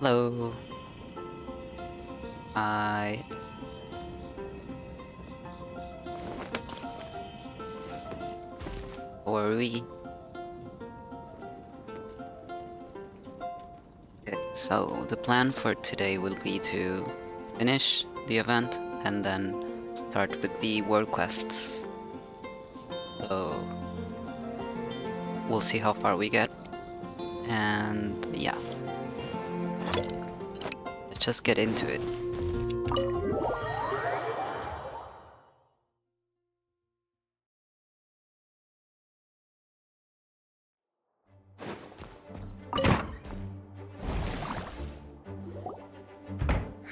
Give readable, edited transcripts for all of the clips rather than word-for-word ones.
Hello. I... How are we? Okay, so the plan for today will be to finish the event and then start with the world quests. So we'll see how far we get. And yeah. Let's just get into it.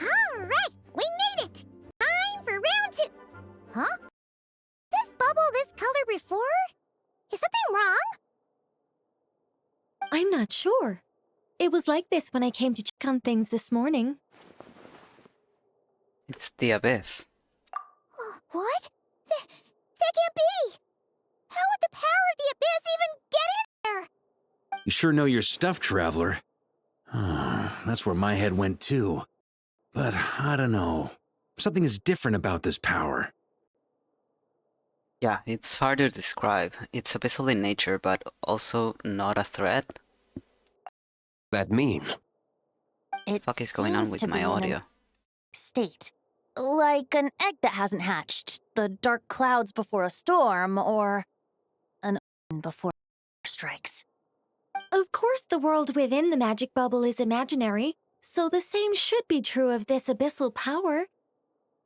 Alright, we made it! Time for round 2! Huh? This bubble this color before? Is something wrong? I'm not sure. It was like this when I came to check on things this morning. It's the abyss. What? That can't be! How would the power of the abyss even get in there? You sure know your stuff, Traveler. That's where my head went too. But I don't know. Something is different about this power. Yeah, it's hard to describe. It's abyssal in nature, but also not a threat. That mean? What the fuck is going on with my audio? State. Like an egg that hasn't hatched, the dark clouds before a storm, or an ocean before strikes. Of course, the world within the magic bubble is imaginary, so the same should be true of this abyssal power.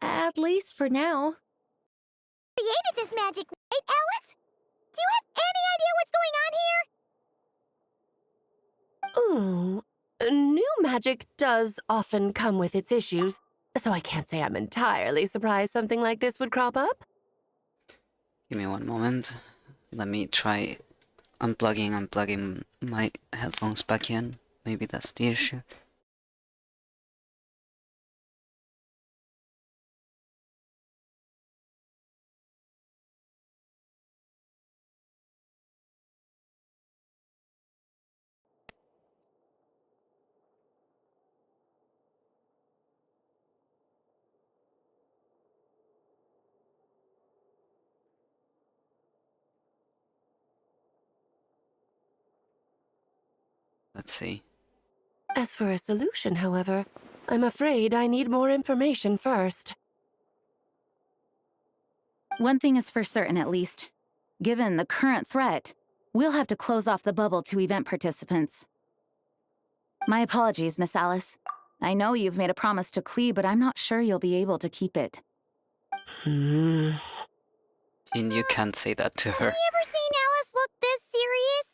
At least for now. Created this magic, right, Alice? Do you have any idea what's going on here? Ooh, new magic does often come with its issues, so I can't say I'm entirely surprised something like this would crop up. Give me one moment. Let me try unplugging my headphones back in. Maybe that's the issue. Let's see. As for a solution, however, I'm afraid I need more information first. One thing is for certain, at least. Given the current threat, we'll have to close off the bubble to event participants. My apologies, Miss Alice. I know you've made a promise to Klee, but I'm not sure you'll be able to keep it. Jean, you can't say that to her. Have you ever seen Alice look this serious?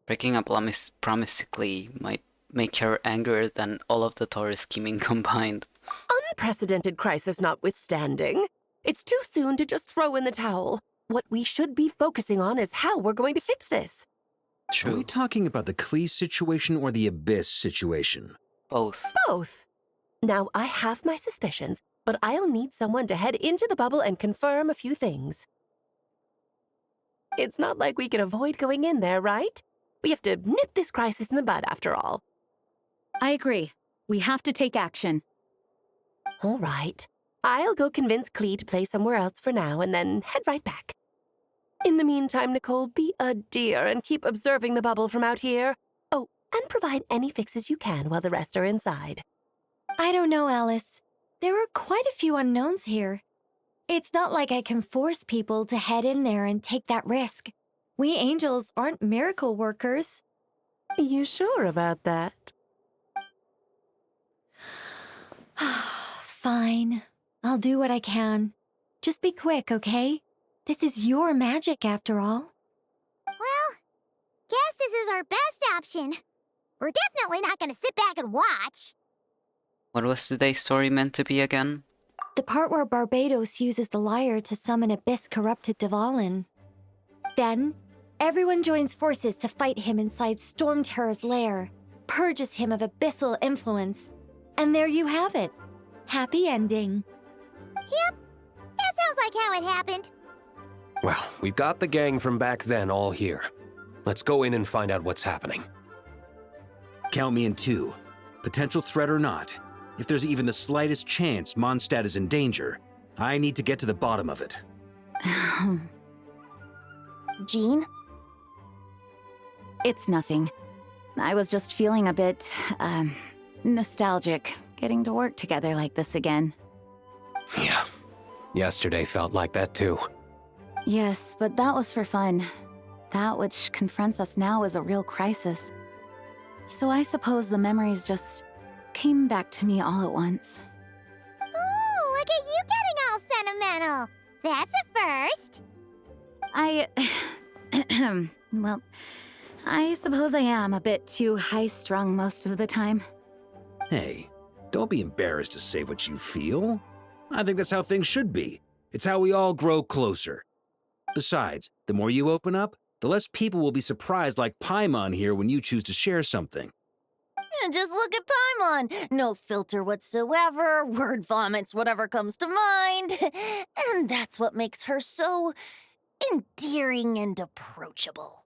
Breaking a promise to Klee might make her angrier than all of the Taurus scheming combined. Unprecedented crisis notwithstanding, it's too soon to just throw in the towel. What we should be focusing on is how we're going to fix this. True. Are we talking about the Klee situation or the Abyss situation? Both. Both. Now, I have my suspicions, but I'll need someone to head into the bubble and confirm a few things. It's not like we can avoid going in there, right? We have to nip this crisis in the bud, after all. I agree. We have to take action. All right. I'll go convince Klee to play somewhere else for now and then head right back. In the meantime, Nicole, be a dear and keep observing the bubble from out here. Oh, and provide any fixes you can while the rest are inside. I don't know, Alice. There are quite a few unknowns here. It's not like I can force people to head in there and take that risk. We angels aren't miracle workers. You sure about that? Fine. I'll do what I can. Just be quick, okay? This is your magic, after all. Well, guess this is our best option. We're definitely not gonna sit back and watch. What was today's story meant to be again? The part where Barbados uses the lyre to summon abyss-corrupted Dvalin. Then, everyone joins forces to fight him inside Storm Terror's lair, purges him of abyssal influence, and there you have it. Happy ending. Yep, that sounds like how it happened. Well, we've got the gang from back then all here. Let's go in and find out what's happening. Count me in 2. potential threat or not, if there's even the slightest chance Mondstadt is in danger, I need to get to the bottom of it. Jean? It's nothing. I was just feeling a bit, nostalgic, getting to work together like this again. Yeah. Yesterday felt like that too. Yes, but that was for fun. That which confronts us now is a real crisis. So I suppose the memories just came back to me all at once. Ooh, look at you getting all sentimental. That's a first. Well, I suppose I am a bit too high-strung most of the time. Hey, don't be embarrassed to say what you feel. I think that's how things should be. It's how we all grow closer. Besides, the more you open up, the less people will be surprised like Paimon here when you choose to share something. Just look at Paimon. No filter whatsoever, word vomits whatever comes to mind. And that's what makes her so endearing and approachable.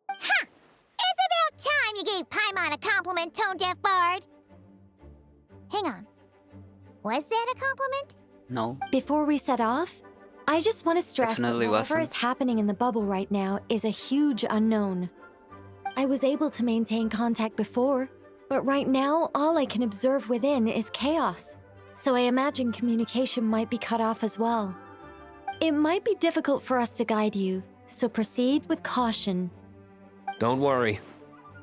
Ha! It's about time you gave Paimon a compliment, tone-deaf bard. Hang on. Was that a compliment? No, Before we set off, I just want to stress that Definitely whatever wasn't. is happening in the bubble right now is a huge unknown. I was able to maintain contact before, but right now all I can observe within is chaos, so I imagine communication might be cut off as well. It might be difficult for us to guide you, so proceed with caution. Don't worry.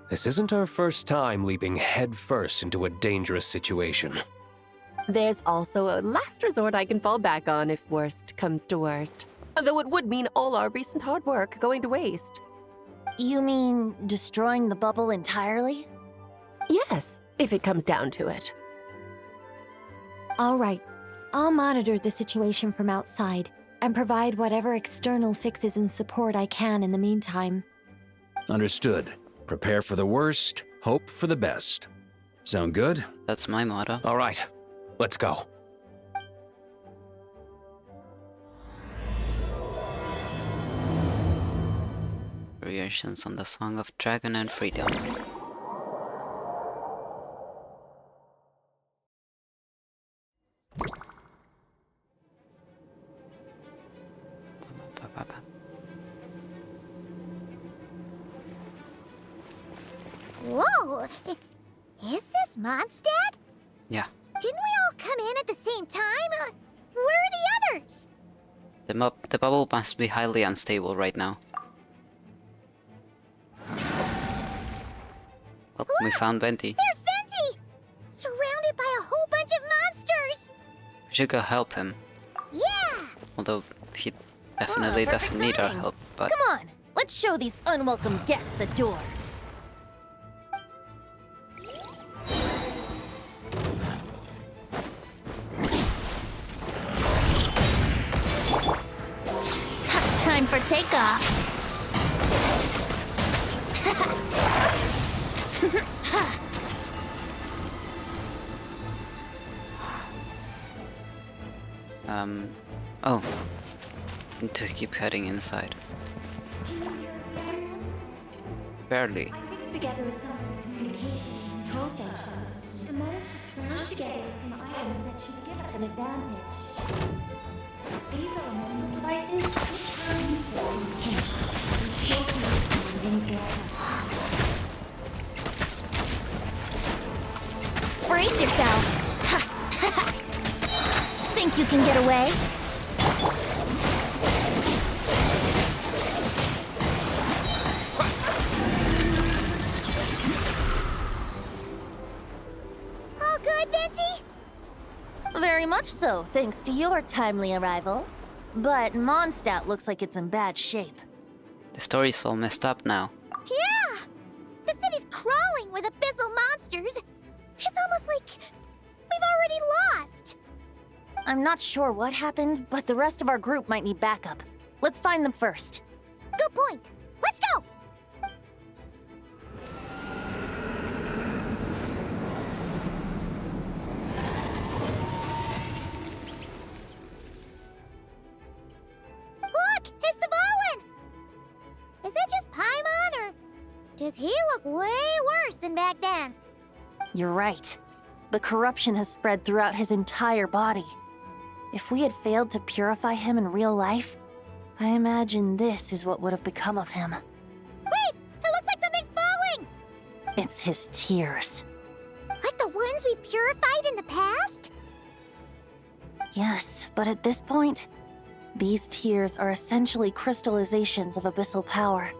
This isn't our first time leaping headfirst into a dangerous situation. There's also a last resort I can fall back on if worst comes to worst. Though it would mean all our recent hard work going to waste. You mean destroying the bubble entirely? Yes, if it comes down to it. All right, I'll monitor the situation from outside and provide whatever external fixes and support I can in the meantime. Understood. Prepare for the worst, hope for the best. Sound good? that's my motto. All right, let's go. Variations on the Song of Dragon and Freedom. Whoa! Is this Mondstadt? Yeah, Didn't we all come in at the same time? Where are the others? the bubble must be highly unstable right now. Well, we found Venti. There's Venti! Surrounded by a whole bunch of monsters! We should go help him. Yeah! Although he definitely perfect doesn't need our timing. help, but Come on, let's show these unwelcome guests the door. Time for takeoff. oh. Need to keep heading inside. Barely. Together with some communication control functions, and managed to smash together some items that should give us an advantage. These are devices which are used for communication, and short things Brace yourselves. Think you can get away? All good, Venti? Very much so, thanks to your timely arrival. But Mondstadt looks like it's in bad shape. The story's all messed up now. Yeah! The city's crawling with abyssal monsters. It's almost like we've already lost. I'm not sure what happened, but the rest of our group might need backup. Let's find them first. Good point. Let's go! Look! It's the Volin! Is it just Paimon, or does he look way worse than back then? You're right. The corruption has spread throughout his entire body. If we had failed to purify him in real life, I imagine this is what would have become of him. Wait! It looks like something's falling! It's his tears. Like the ones we purified in the past? Yes, but at this point, these tears are essentially crystallizations of abyssal power.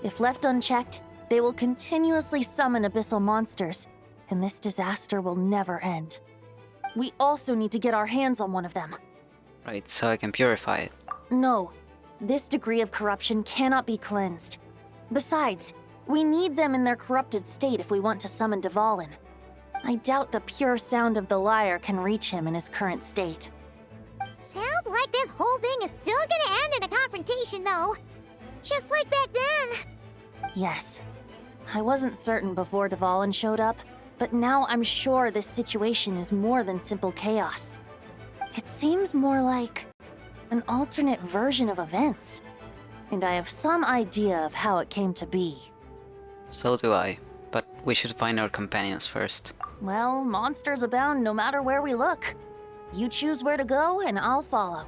If left unchecked, they will continuously summon abyssal monsters, and this disaster will never end. We also need to get our hands on one of them. Right, so I can purify it. No, this degree of corruption cannot be cleansed. Besides, we need them in their corrupted state if we want to summon Dvalin. I doubt the pure sound of the lyre can reach him in his current state. Sounds like this whole thing is still gonna end in a confrontation, though. Just like back then. Yes. I wasn't certain before Dvalin showed up, but now I'm sure this situation is more than simple chaos. It seems more like an alternate version of events, and I have some idea of how it came to be. So do I, but we should find our companions first. Well, monsters abound no matter where we look. You choose where to go, and I'll follow.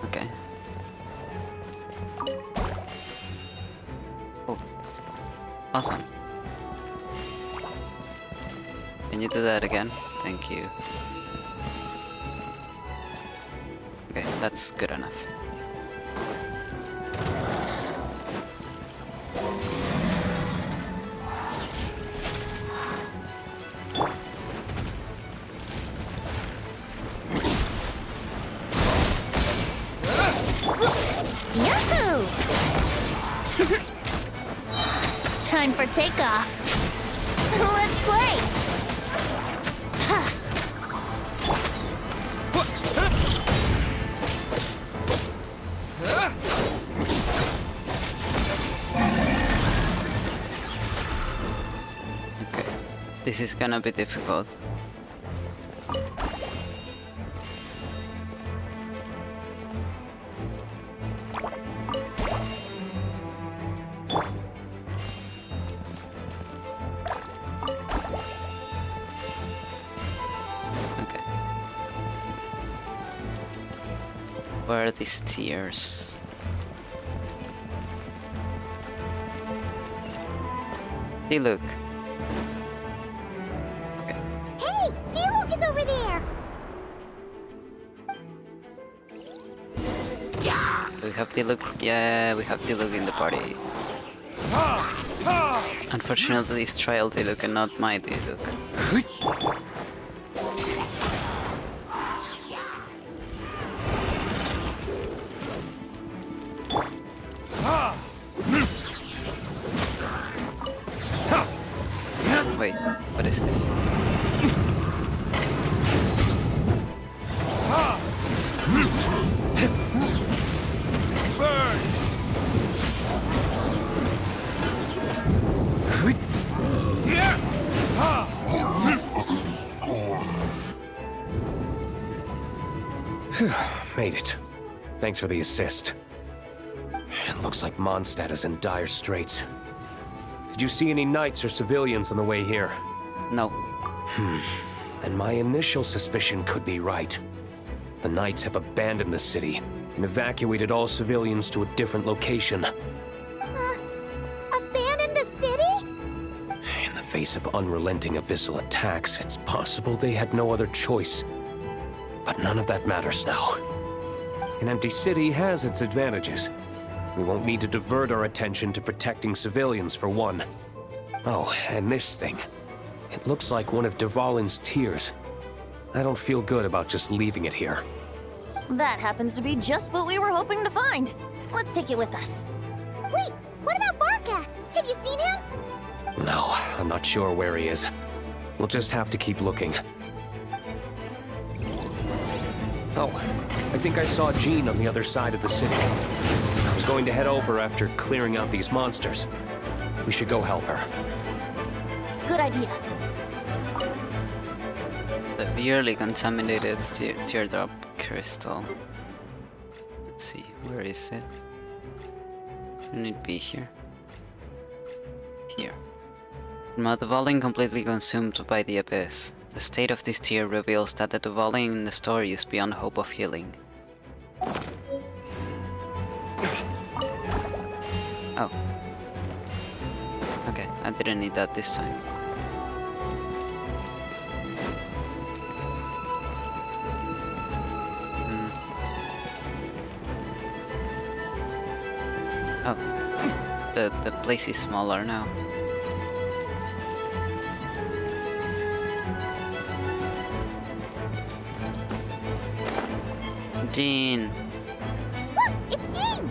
Okay. Oh. Awesome. Can you do that again? Thank you. Okay, that's good enough. Yahoo! Time for takeoff. Let's play! Okay, this is gonna be difficult. Okay. Where are these tears? Hey, look. Okay. Hey! Illuga is over there! We have the look. Yeah, we have the look in the party. Unfortunately, it's trial Diluc and not my Diluc. Wait, what is this? Made it. Thanks for the assist. It looks like Mondstadt is in dire straits. Did you see any knights or civilians on the way here? No. Then my initial suspicion could be right. The knights have abandoned the city and evacuated all civilians to a different location. Abandon the city? In the face of unrelenting abyssal attacks, it's possible they had no other choice. But none of that matters now. An empty city has its advantages. We won't need to divert our attention to protecting civilians, for one. Oh, and this thing. It looks like one of Dvalin's tears. I don't feel good about just leaving it here. That happens to be just what we were hoping to find. Let's take it with us. Wait, what about Varka? Have you seen him? No, I'm not sure where he is. We'll just have to keep looking. Oh, I think I saw Jean on the other side of the city. I was going to head over after clearing out these monsters. We should go help her. Good idea. Severely contaminated teardrop crystal. Let's see, where is it? Shouldn't it be here? Here. Mud volleying completely consumed by the abyss. The state of this tier reveals that the volleying in the story is beyond hope of healing. Oh. Okay, I didn't need that this time. Oh. The place is smaller now. Jean! Look, it's Jean!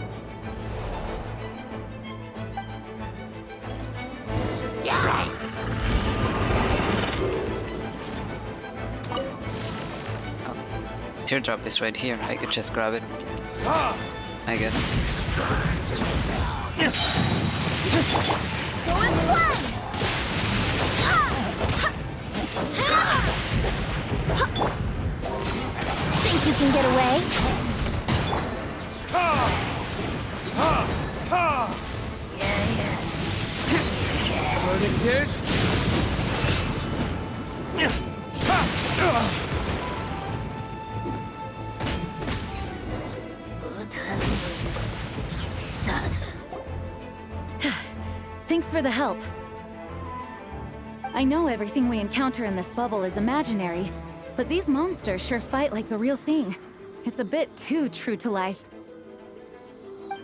Teardrop is right here. I could just grab it. I guess. Go and fly! Think you can get away? Verdict is... Thanks for the help. I know everything we encounter in this bubble is imaginary, but these monsters sure fight like the real thing. It's a bit too true to life.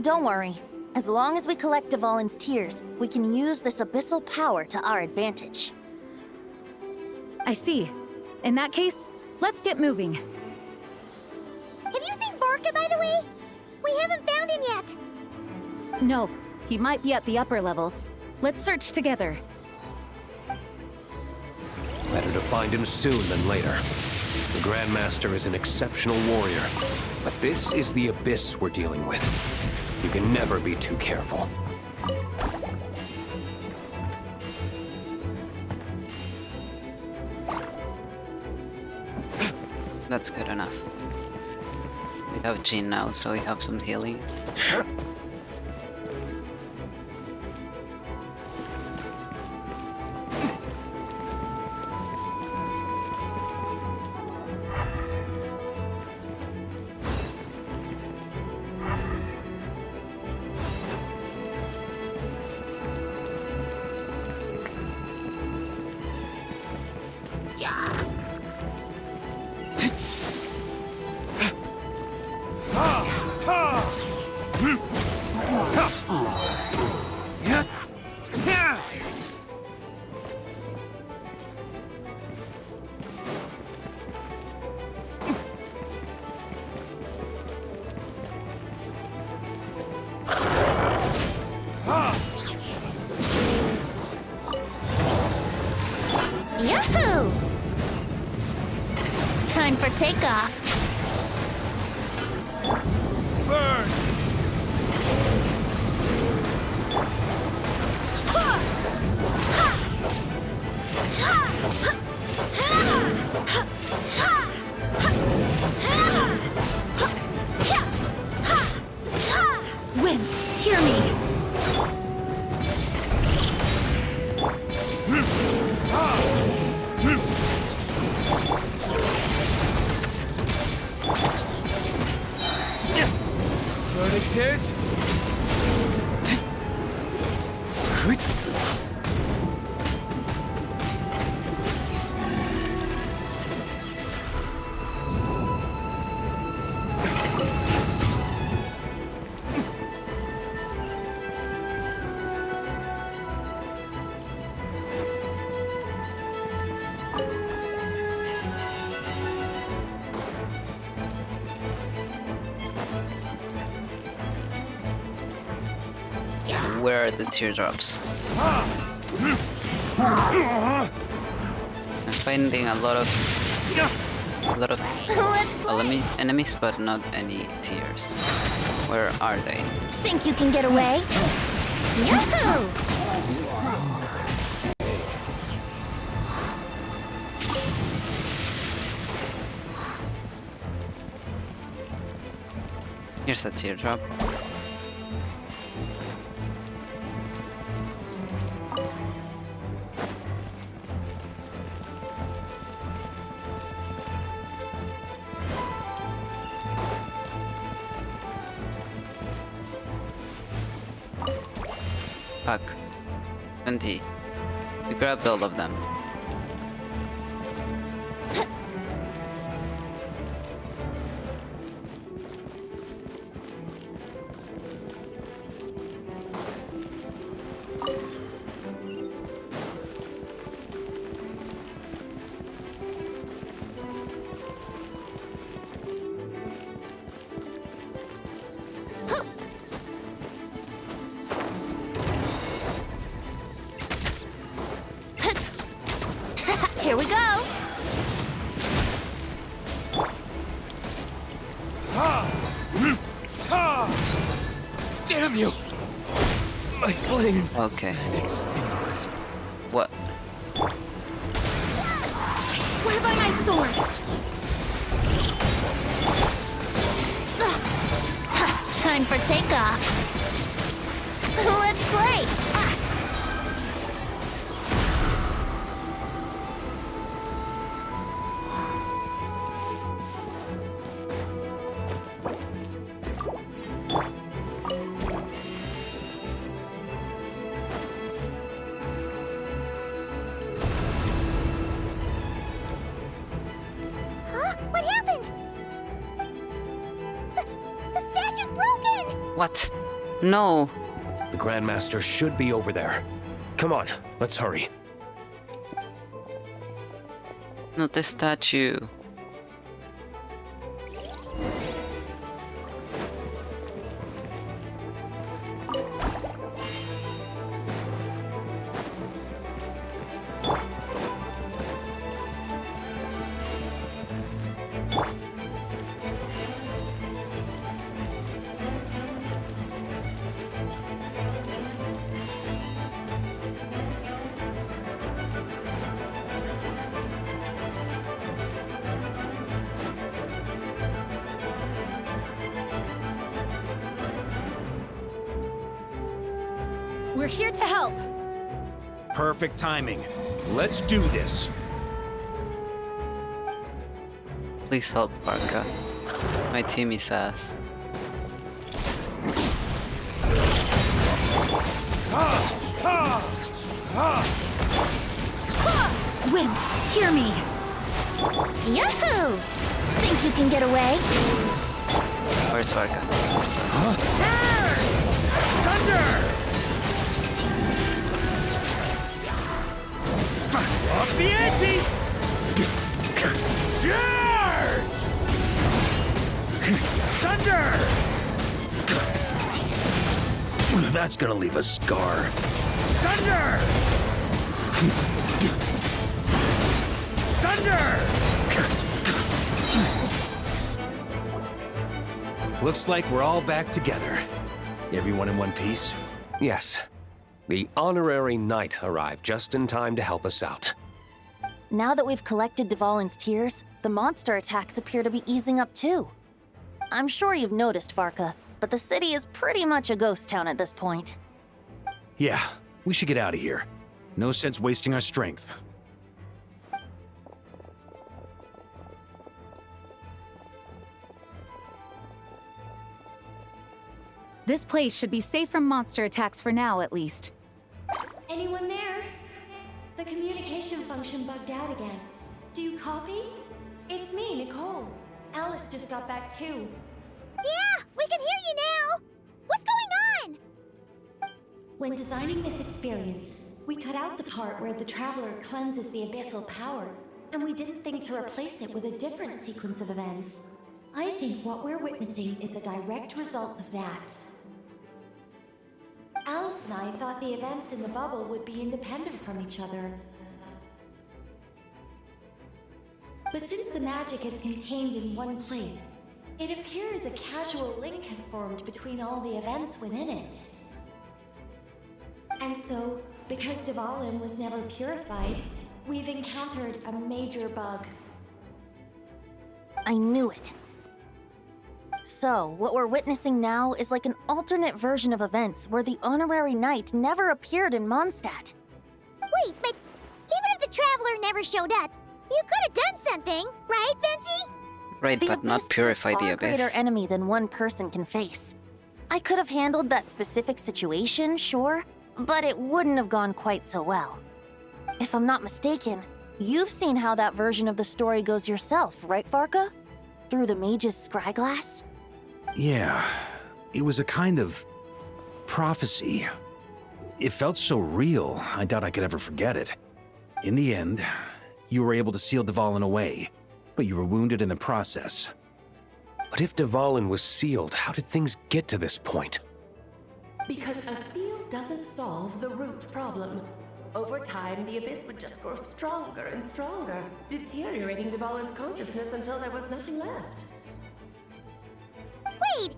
Don't worry. As long as we collect Dvalin's tears, we can use this abyssal power to our advantage. I see. In that case, let's get moving. Have you seen Barca, by the way? We haven't found him yet. No, he might be at the upper levels. Let's search together. Better to find him soon than later. The Grandmaster is an exceptional warrior, but this is the abyss we're dealing with. You can never be too careful. That's good enough. We have Jean now, so we have some healing. Yahoo! Time for takeoff. Burn! Wind, hear me! Verdict is... Where are the teardrops? I'm finding a lot of enemies, but not any tears. Where are they? Think you can get away? Yahoo! Here's a teardrop. 20. We grabbed all of them. Here we go! Damn you! My flame Okay. extinguished. What? I swear by my sword! Time for takeoff. Let's play! Huh? What happened? The statue's broken! What? No! The Grandmaster should be over there. Come on, let's hurry. Not the statue. We're here to help. Perfect timing. Let's do this. Please help, Barca. My team is ass. Wind, hear me. Yahoo! Think you can get away? Where's Barca? Thunder! Up the ante! Charge! Thunder! That's gonna leave a scar. Thunder! Thunder! Looks like we're all back together. Everyone in one piece? Yes. The honorary knight arrived just in time to help us out. Now that we've collected Dvalin's tears, the monster attacks appear to be easing up too. I'm sure you've noticed, Varka, but the city is pretty much a ghost town at this point. Yeah, we should get out of here. No sense wasting our strength. This place should be safe from monster attacks for now, at least. Anyone there? The communication function bugged out again. Do you copy? It's me, Nicole. Alice just got back too. Yeah, we can hear you now! What's going on? When designing this experience, we cut out the part where the Traveler cleanses the abyssal power, and we didn't think to replace it with a different sequence of events. I think what we're witnessing is a direct result of that. Alice and I thought the events in the bubble would be independent from each other. But since the magic is contained in one place, it appears a casual link has formed between all the events within it. And so, because Dvalin was never purified, we've encountered a major bug. I knew it. So, what we're witnessing now is like an alternate version of events where the honorary knight never appeared in Mondstadt. Wait, but even if the Traveler never showed up, you could have done something, right, Venti? Right, The but not Abyss purify is a the far greater abyss. enemy than one person can face. I could have handled that specific situation, sure, but it wouldn't have gone quite so well. If I'm not mistaken, you've seen how that version of the story goes yourself, right, Varka? Through the mage's scryglass? Yeah, it was a kind of prophecy. It felt so real, I doubt I could ever forget it. In the end, you were able to seal Dvalin away, but you were wounded in the process. But if Dvalin was sealed, how did things get to this point? Because a seal doesn't solve the root problem. Over time, the Abyss would just grow stronger and stronger, deteriorating Dvalin's consciousness until there was nothing left. Wait!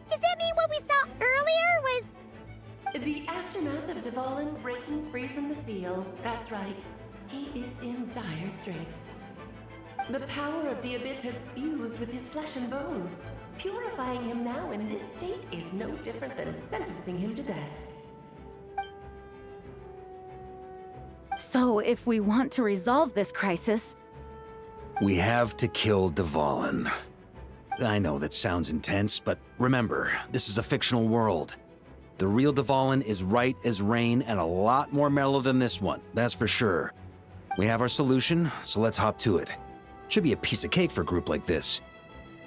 Does that mean what we saw earlier was... The aftermath of Dvalin breaking free from the seal, that's right. He is in dire straits. The power of the Abyss has fused with his flesh and bones. Purifying him now in this state is no different than sentencing him to death. So, if we want to resolve this crisis, We have to kill Dvalin. I know that sounds intense, but remember, this is a fictional world. The real Dvalin is right as rain and a lot more mellow than this one, that's for sure. We have our solution, so let's hop to it. Should be a piece of cake for a group like this.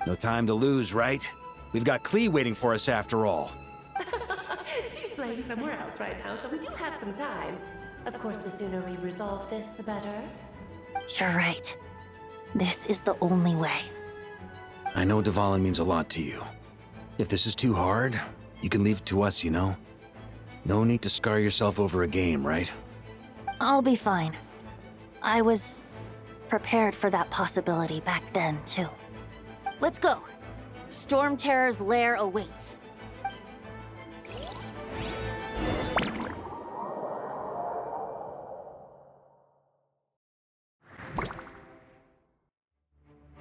No time to lose, right? We've got Klee waiting for us after all. She's playing somewhere else right now, so we do have some time. Of course, the sooner we resolve this, the better. You're right. This is the only way. I know Dvalin means a lot to you. If this is too hard, you can leave it to us, you know? No need to scar yourself over a game, right? I'll be fine. I was prepared for that possibility back then, too. Let's go. Storm Terror's lair awaits.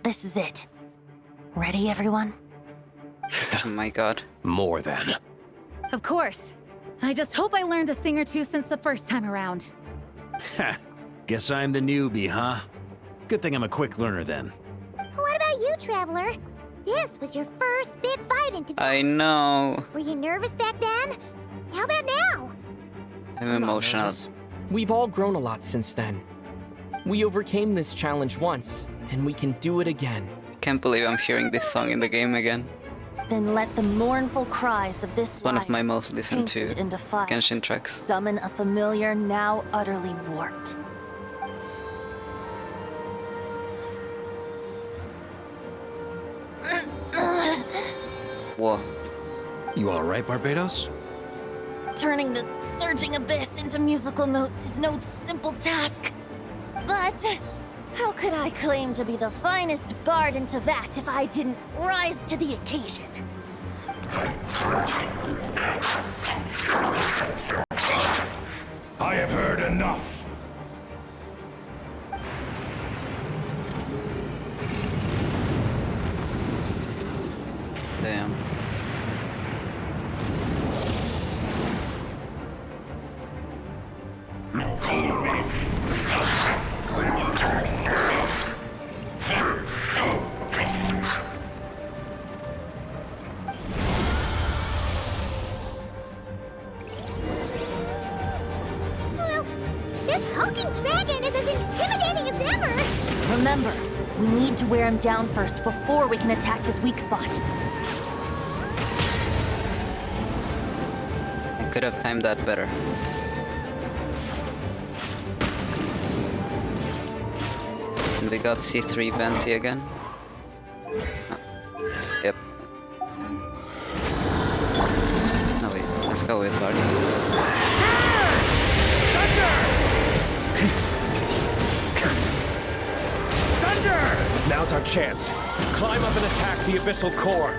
This is it. Ready, everyone? Oh my god. More than. of course. I just hope I learned a thing or two since the first time around. Ha! Guess I'm the newbie, huh? Good thing I'm a quick learner then. What about you, Traveler? This was your first big fight in Tibet. I know. Were you nervous back then? How about now? I'm I'm not emotional. nervous. We've all grown a lot since then. We overcame this challenge once, and we can do it again. Can't believe I'm hearing this song in the game again. Then let the mournful cries of this One of lyre, my most listened to painted into fire, Genshin tracks. summon a familiar now utterly warped. Whoa. You alright, Barbados? Turning the surging abyss into musical notes is no simple task. But how could I claim to be the finest bard in Tibet if I didn't rise to the occasion? I have heard enough. Damn. Well, this hulking dragon is as intimidating as ever. Remember, we need to wear him down first before we can attack his weak spot. I could have timed that better. And we got C3 Venti again. Oh. Yep. No wait, let's go with Bard. Now's our chance. Climb up and attack the abyssal core.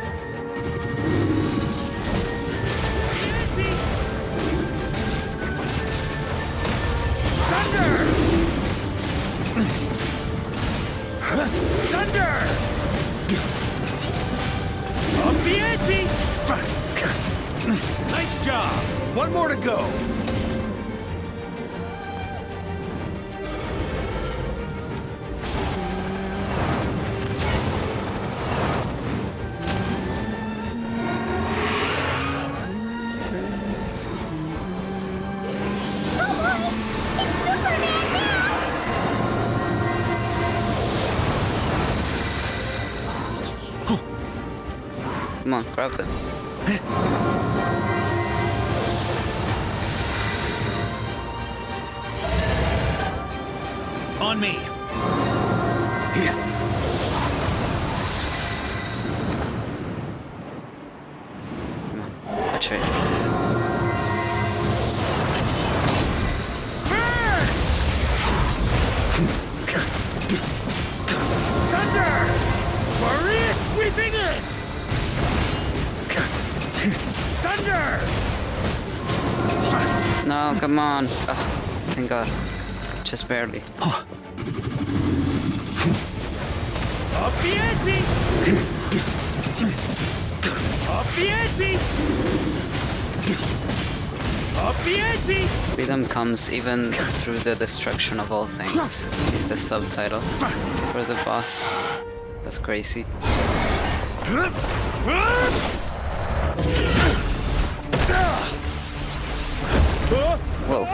Thunder! Up the ante! Nice job! One more to go. Come on, grab them. On me. Come on, catch it. Thunder! Maria sweeping in! Thunder! No, come on. Oh, thank God. Just barely. Up the ante! Up the ante! Up the ante! Freedom comes even through the destruction of all things. Is the subtitle for the boss. That's crazy. Whoa.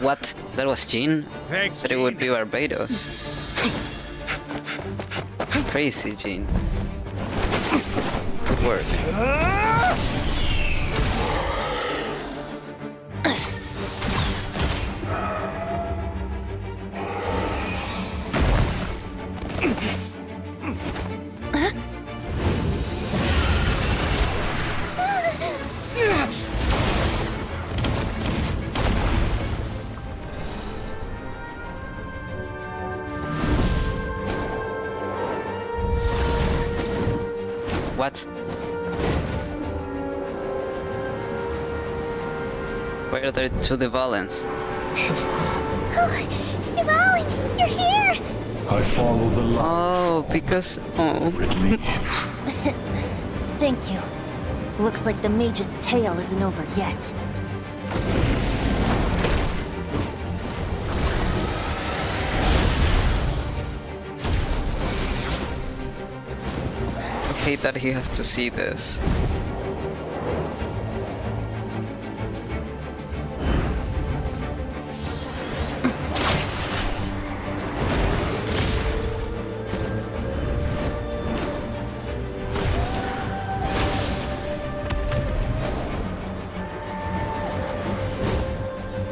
What? That was Jean? Thanks, Said it would be Barbados. Crazy, Jean. Good work. What? Where are the two Devalins? Devalin, you're here! I follow the light. Oh, because... Oh. It leads. Thank you. Looks like the mage's tale isn't over yet. I hate that he has to see this.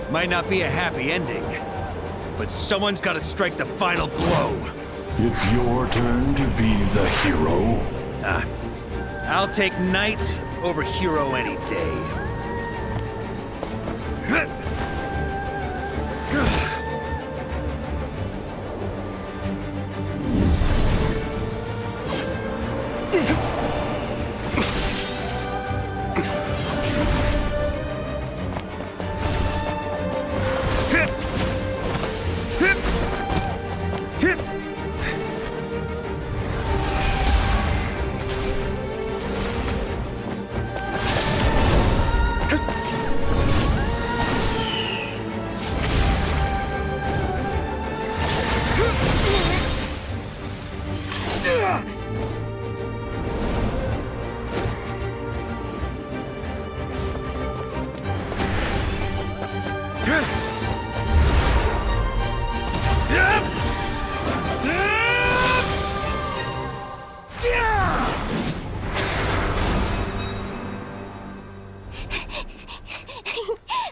Might not be a happy ending, but someone's got to strike the final blow. It's your turn to be the hero. I'll take knight over hero any day.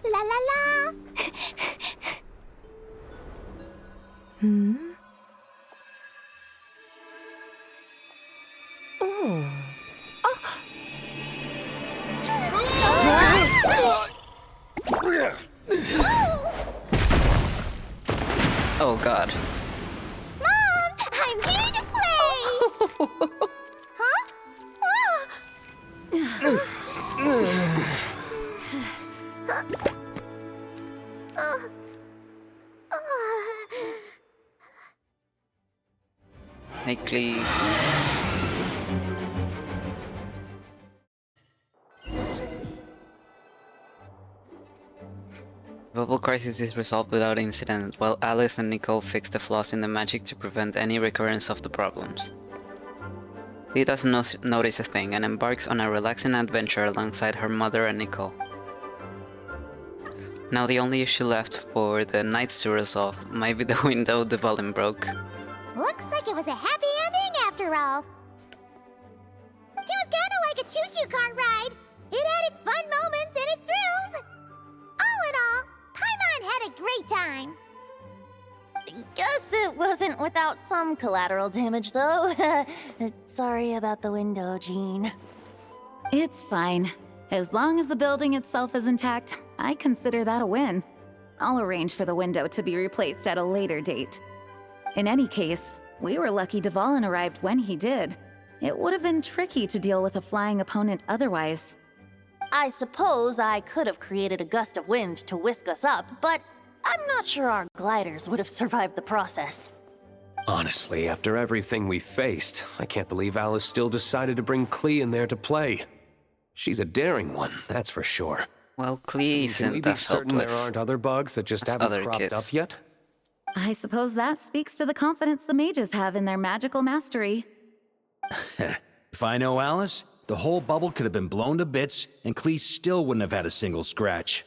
La la la! Oh God. Mom, I'm here to play! Huh? Hey, Clee. The bubble crisis is resolved without incident, while Alice and Nicole fix the flaws in the magic to prevent any recurrence of the problems. Lee doesn't notice a thing and embarks on a relaxing adventure alongside her mother and Nicole. Now the only issue left for the knights to resolve might be the window Devalin broke. Looks like it was a happy ending after after all. It was kinda like a choo-choo car ride. It had its fun moments and its thrills. All in all, Paimon had a great time. Guess it wasn't without some collateral damage, though. Sorry about the window, Jean. It's fine. As long as the building itself is intact, I consider that a win. I'll arrange for the window to be replaced at a later date. In any case, we were lucky Dvalin arrived when he did. It would have been tricky to deal with a flying opponent otherwise. I suppose I could have created a gust of wind to whisk us up, but I'm not sure our gliders would have survived the process. Honestly, after everything we faced, I can't believe Alice still decided to bring Klee in there to play. She's a daring one, that's for sure. Well, Klee Can we isn't be as certain there helpless. aren't other bugs that just as haven't other cropped kids. up yet? I suppose that speaks to the confidence the mages have in their magical mastery. If I know Alice, the whole bubble could have been blown to bits, and Klee still wouldn't have had a single scratch.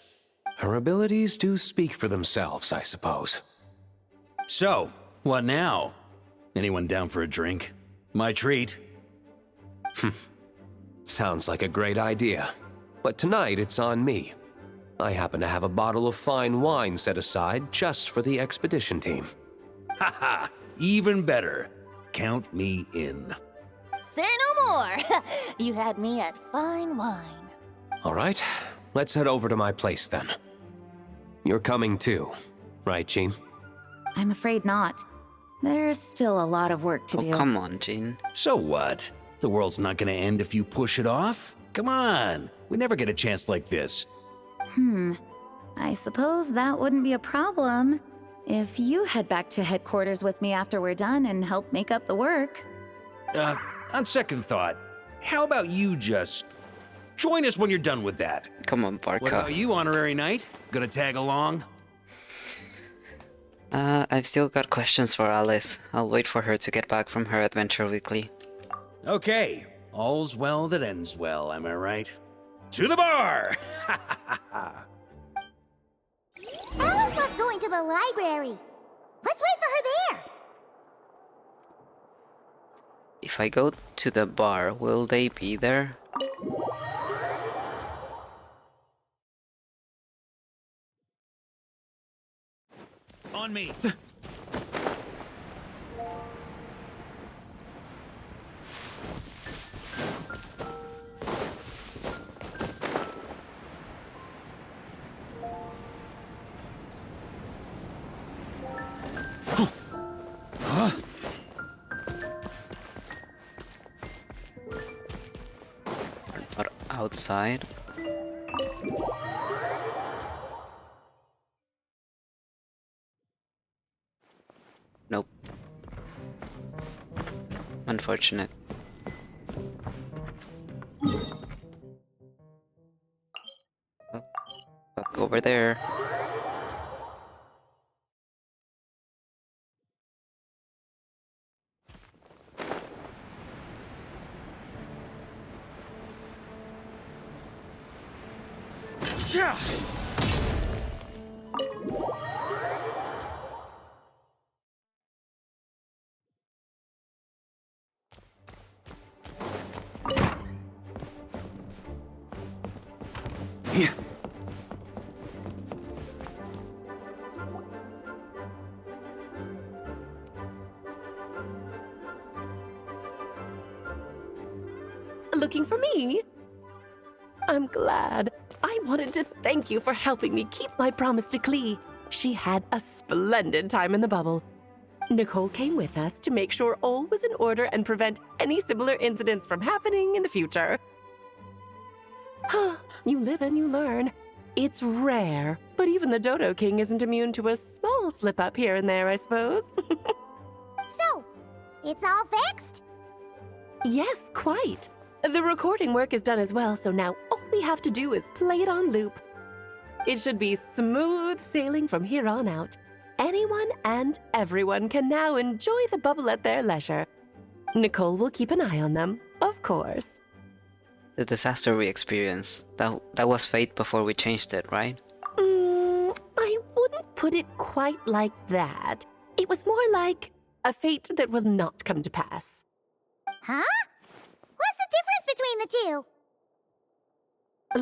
Her abilities do speak for themselves, I suppose. So, what now? Anyone down for a drink? My treat. Sounds like a great idea. But tonight it's on me. I happen to have a bottle of fine wine set aside just for the expedition team. Haha, even better. Count me in. Say no more! You had me at fine wine. All right, let's head over to my place then. You're coming too, right, Jean? I'm afraid not. There's still a lot of work to do. Oh, come on, Jean. So what? The world's not gonna end if you push it off? Come on, we never get a chance like this. I suppose that wouldn't be a problem if you head back to headquarters with me after we're done and help make up the work. On second thought, how about you just join us when you're done with that? Come on, What Barca. about you, Honorary Knight? Gonna tag along? I've still got questions for Alice. I'll wait for her to get back from her adventure weekly. Okay, all's well that ends well, am I right? To the bar! Alice loves going to the library. Let's wait for her there. If I go to the bar, will they be there? On me. But outside? Nope. Unfortunate. Oh, back over there. Looking for me? I'm glad. I wanted to thank you for helping me keep my promise to Klee. She had a splendid time in the bubble. Nicole came with us to make sure all was in order and prevent any similar incidents from happening in the future. You live and you learn. It's rare, but even the Dodo King isn't immune to a small slip-up here and there, I suppose. So, it's all fixed? Yes, quite. The recording work is done as well, so now all we have to do is play it on loop. It should be smooth sailing from here on out. Anyone and everyone can now enjoy the bubble at their leisure. Nicole will keep an eye on them, of course. The disaster we experienced, that was fate before we changed it, right? I wouldn't put it quite like that. It was more like a fate that will not come to pass. Huh? What's the difference between the two?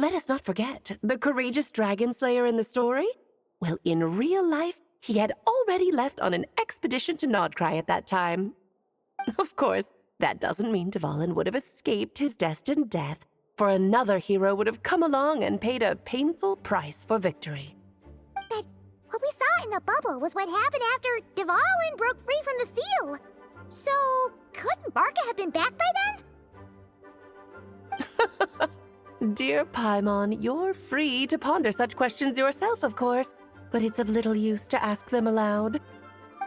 Let us not forget the courageous dragon slayer in the story. Well, in real life, he had already left on an expedition to Nodcry at that time. Of course, that doesn't mean Dvalin would have escaped his destined death, for another hero would have come along and paid a painful price for victory. But what we saw in the bubble was what happened after Dvalin broke free from the seal. So, couldn't Barca have been back by then? Dear Paimon, you're free to ponder such questions yourself, of course, but it's of little use to ask them aloud.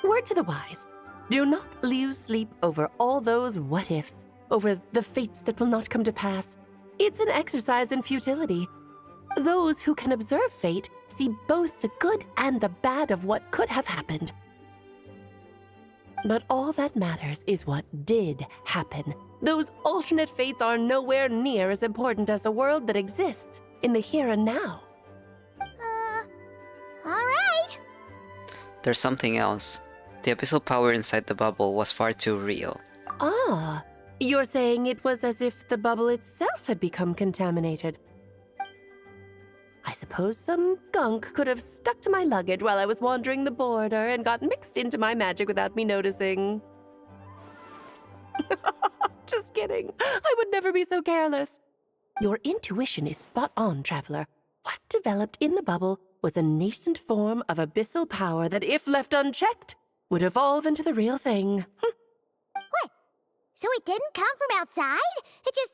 Word to the wise, do not lose sleep over all those what-ifs, over the fates that will not come to pass. It's an exercise in futility. Those who can observe fate see both the good and the bad of what could have happened. But all that matters is what did happen. Those alternate fates are nowhere near as important as the world that exists in the here and now. Alright. There's something else. The abyssal power inside the bubble was far too real. Ah, you're saying it was as if the bubble itself had become contaminated. I suppose some gunk could have stuck to my luggage while I was wandering the border and got mixed into my magic without me noticing. Just kidding. I would never be so careless. Your intuition is spot on, Traveler. What developed in the bubble was a nascent form of abyssal power that, if left unchecked, would evolve into the real thing. What? So it didn't come from outside? It just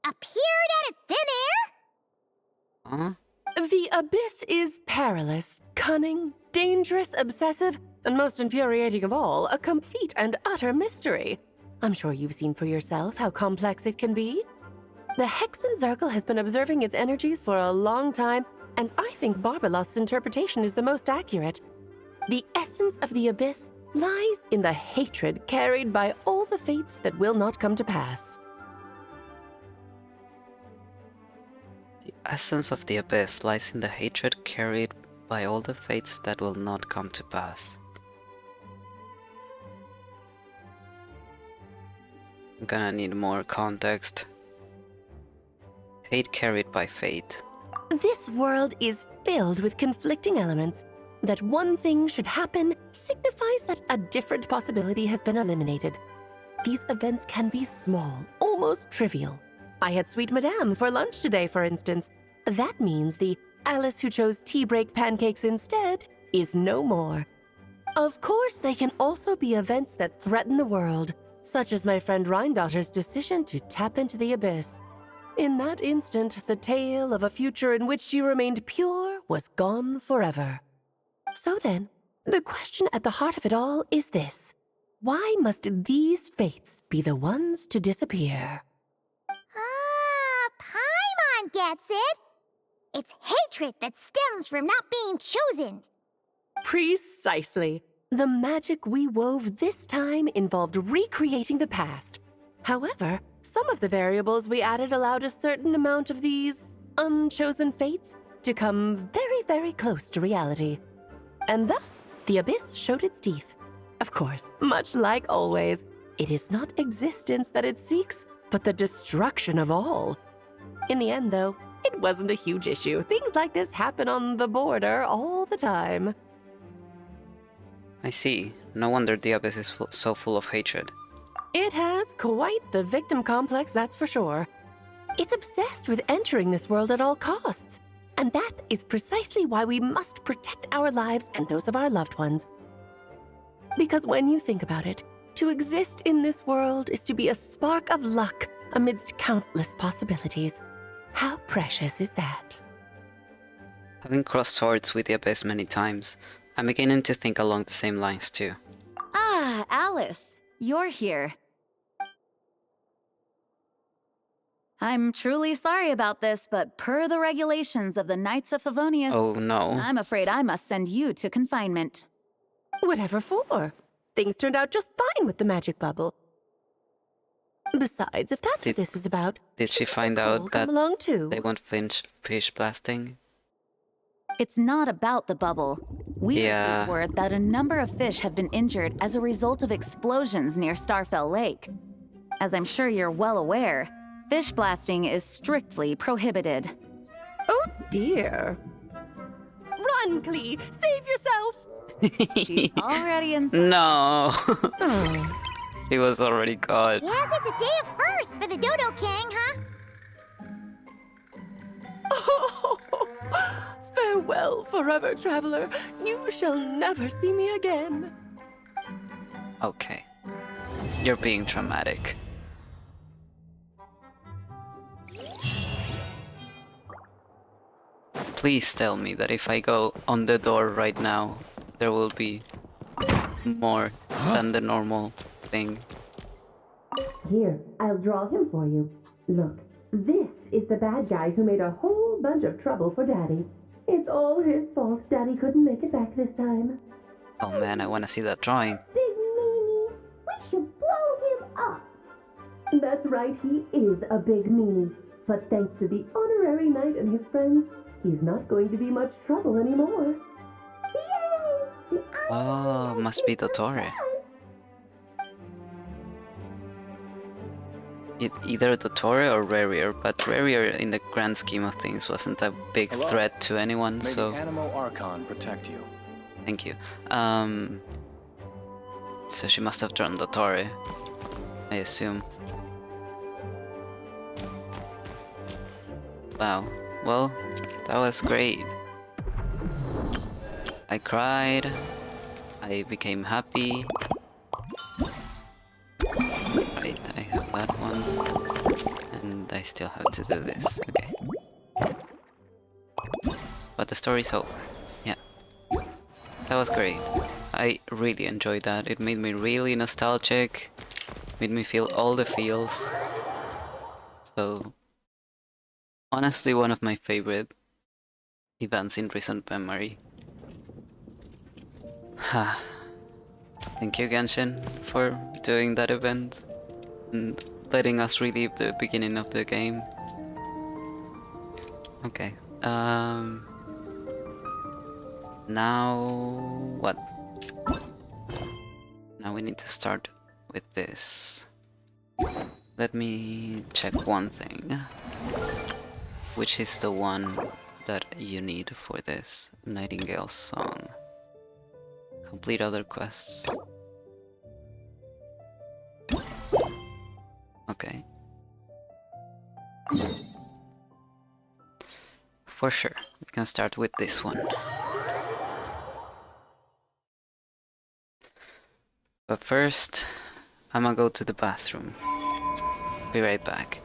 appeared out of thin air? Huh? The abyss is perilous, cunning, dangerous, obsessive, and most infuriating of all, a complete and utter mystery. I'm sure you've seen for yourself how complex it can be. The Hexen Zircle has been observing its energies for a long time, and I think Barbalot's interpretation is the most accurate. The essence of the abyss lies in the hatred carried by all the fates that will not come to pass. The essence of the abyss lies in the hatred carried by all the fates that will not come to pass. I'm gonna need more context. Hate carried by fate. This world is filled with conflicting elements. That one thing should happen signifies that a different possibility has been eliminated. These events can be small, almost trivial. I had Sweet Madame for lunch today, for instance. That means the Alice who chose tea break pancakes instead is no more. Of course, they can also be events that threaten the world, such as my friend Rhindotter's decision to tap into the abyss. In that instant, the tale of a future in which she remained pure was gone forever. So then, the question at the heart of it all is this. Why must these fates be the ones to disappear? Paimon gets it. It's hatred that stems from not being chosen. Precisely. The magic we wove this time involved recreating the past. However, some of the variables we added allowed a certain amount of these unchosen fates to come very, very close to reality. And thus, the abyss showed its teeth. Of course, much like always, it is not existence that it seeks, but the destruction of all. In the end, though, it wasn't a huge issue. Things like this happen on the border all the time. I see. No wonder the abyss is so full of hatred. It has quite the victim complex, that's for sure. It's obsessed with entering this world at all costs. And that is precisely why we must protect our lives and those of our loved ones. Because when you think about it, to exist in this world is to be a spark of luck amidst countless possibilities. How precious is that? Having crossed swords with the abyss many times, I'm beginning to think along the same lines too. Ah, Alice, you're here. I'm truly sorry about this, but per the regulations of the Knights of Favonius, Oh no. I'm afraid I must send you to confinement. Whatever for? Things turned out just fine with the magic bubble. Besides, if that's what this is about, Did she find out that come along too? they won't fish blasting? It's not about the bubble. We Yeah. received word that a number of fish have been injured as a result of explosions near Starfell Lake. As I'm sure you're well aware, fish blasting is strictly prohibited. Oh dear. Run, Klee! Save yourself! She's already inside. No! Oh. She was already caught. Yes, it's a day of first for the Dodo King, huh? Farewell, forever traveler. You shall never see me again. Okay. You're being dramatic. Please tell me that if I go on the door right now, there will be more than the normal thing. Here, I'll draw him for you. Look, this is the bad guy who made a whole bunch of trouble for Daddy. It's all his fault Daddy couldn't make it back this time. Oh man, I wanna see that drawing. Big meanie! We should blow him up! That's right, he is a big meanie. But thanks to the honorary knight and his friends, he's not going to be much trouble anymore. Yay! Oh, must be Dottore. Either Dottore or Rarier, but Rarier in the grand scheme of things wasn't a big threat to anyone, May so... the Animo Archon protect you. Thank you. So she must have drawn Dottore, I assume. Wow. Well, that was great. I cried. I became happy. Wait, I have that one. And I still have to do this. Okay. But the story's over. Yeah. That was great. I really enjoyed that. It made me really nostalgic. Made me feel all the feels. So... honestly, one of my favorite events in recent memory. Thank you, Genshin, for doing that event and letting us relive the beginning of the game. Okay, now what? Now we need to start with this. Let me check one thing. Which is the one that you need for this Nightingale's song? Complete other quests. Okay. For sure, we can start with this one. But first, I'm gonna go to the bathroom. Be right back.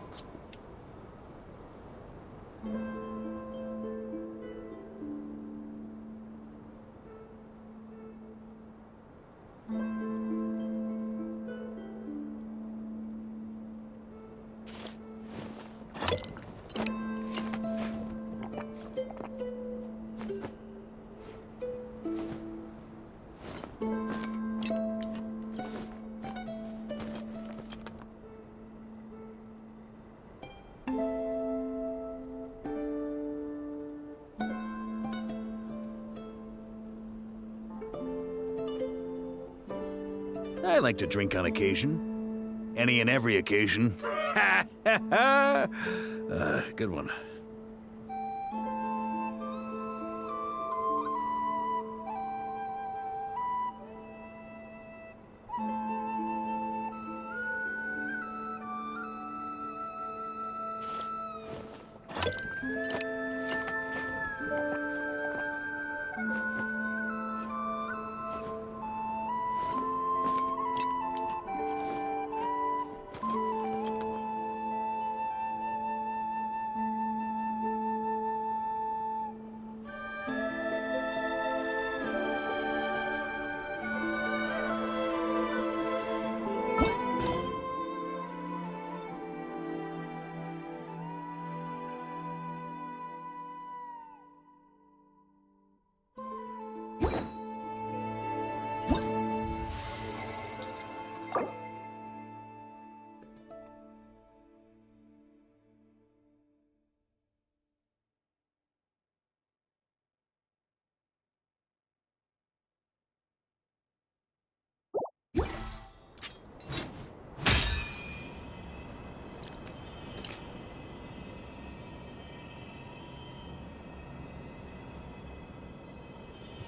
I like to drink on occasion. Any and every occasion. Good one.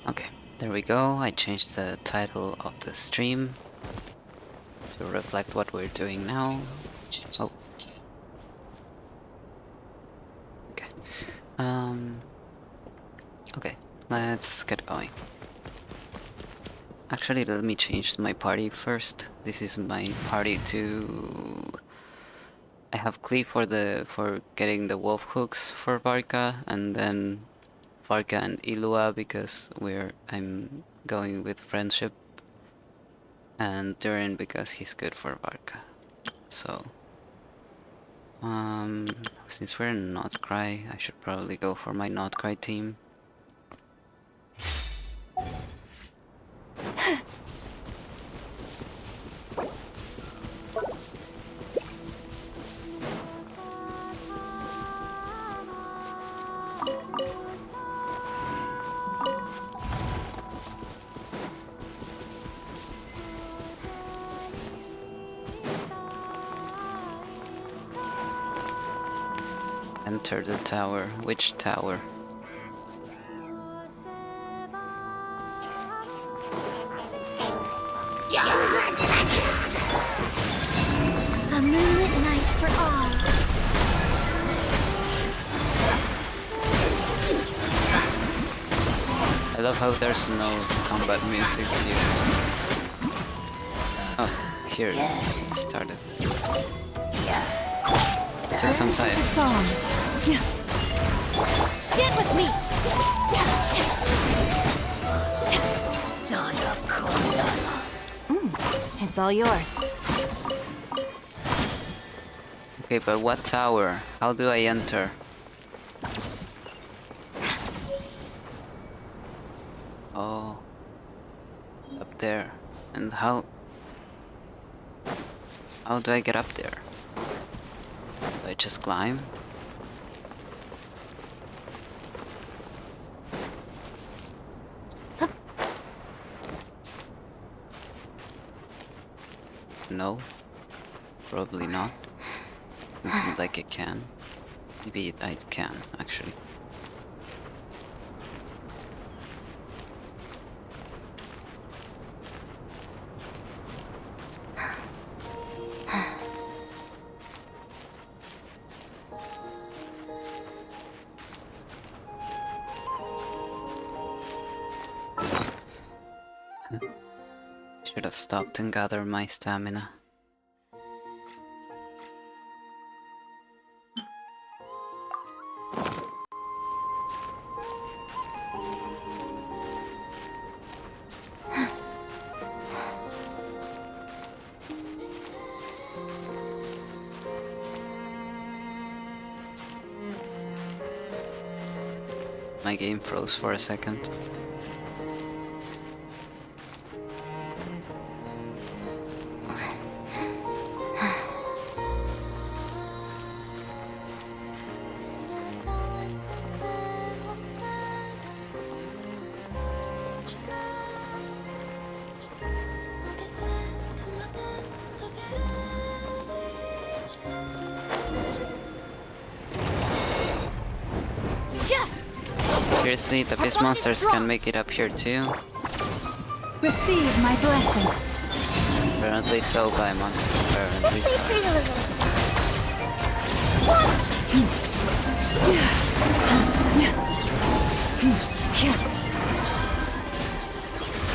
Okay, there we go. I changed the title of the stream to reflect what we're doing now. Oh. Okay. Okay, let's get going. Actually, let me change my party first. This is my party to... I have Clee for getting the wolf hooks for Varka, and then Varka and Illuga because I'm going with friendship, and Durin because he's good for Varka. So since we're in Notcry, I should probably go for my Notcry team. Enter the tower. Which tower? A moonlit night for all. I love how there's no combat music here. Oh, here it started. Took some time. Song. Stand with me. It's all yours. Okay, but what tower? How do I enter? Oh, it's up there. And how do I get up there? Do I just climb? No, probably not. Doesn't seem like it can. Maybe I can, actually. Should have stopped and gathered my stamina. My game froze for a second. Seriously, the beast monsters can make it up here too? Receive my blessing. Apparently so, Paimon. Apparently so.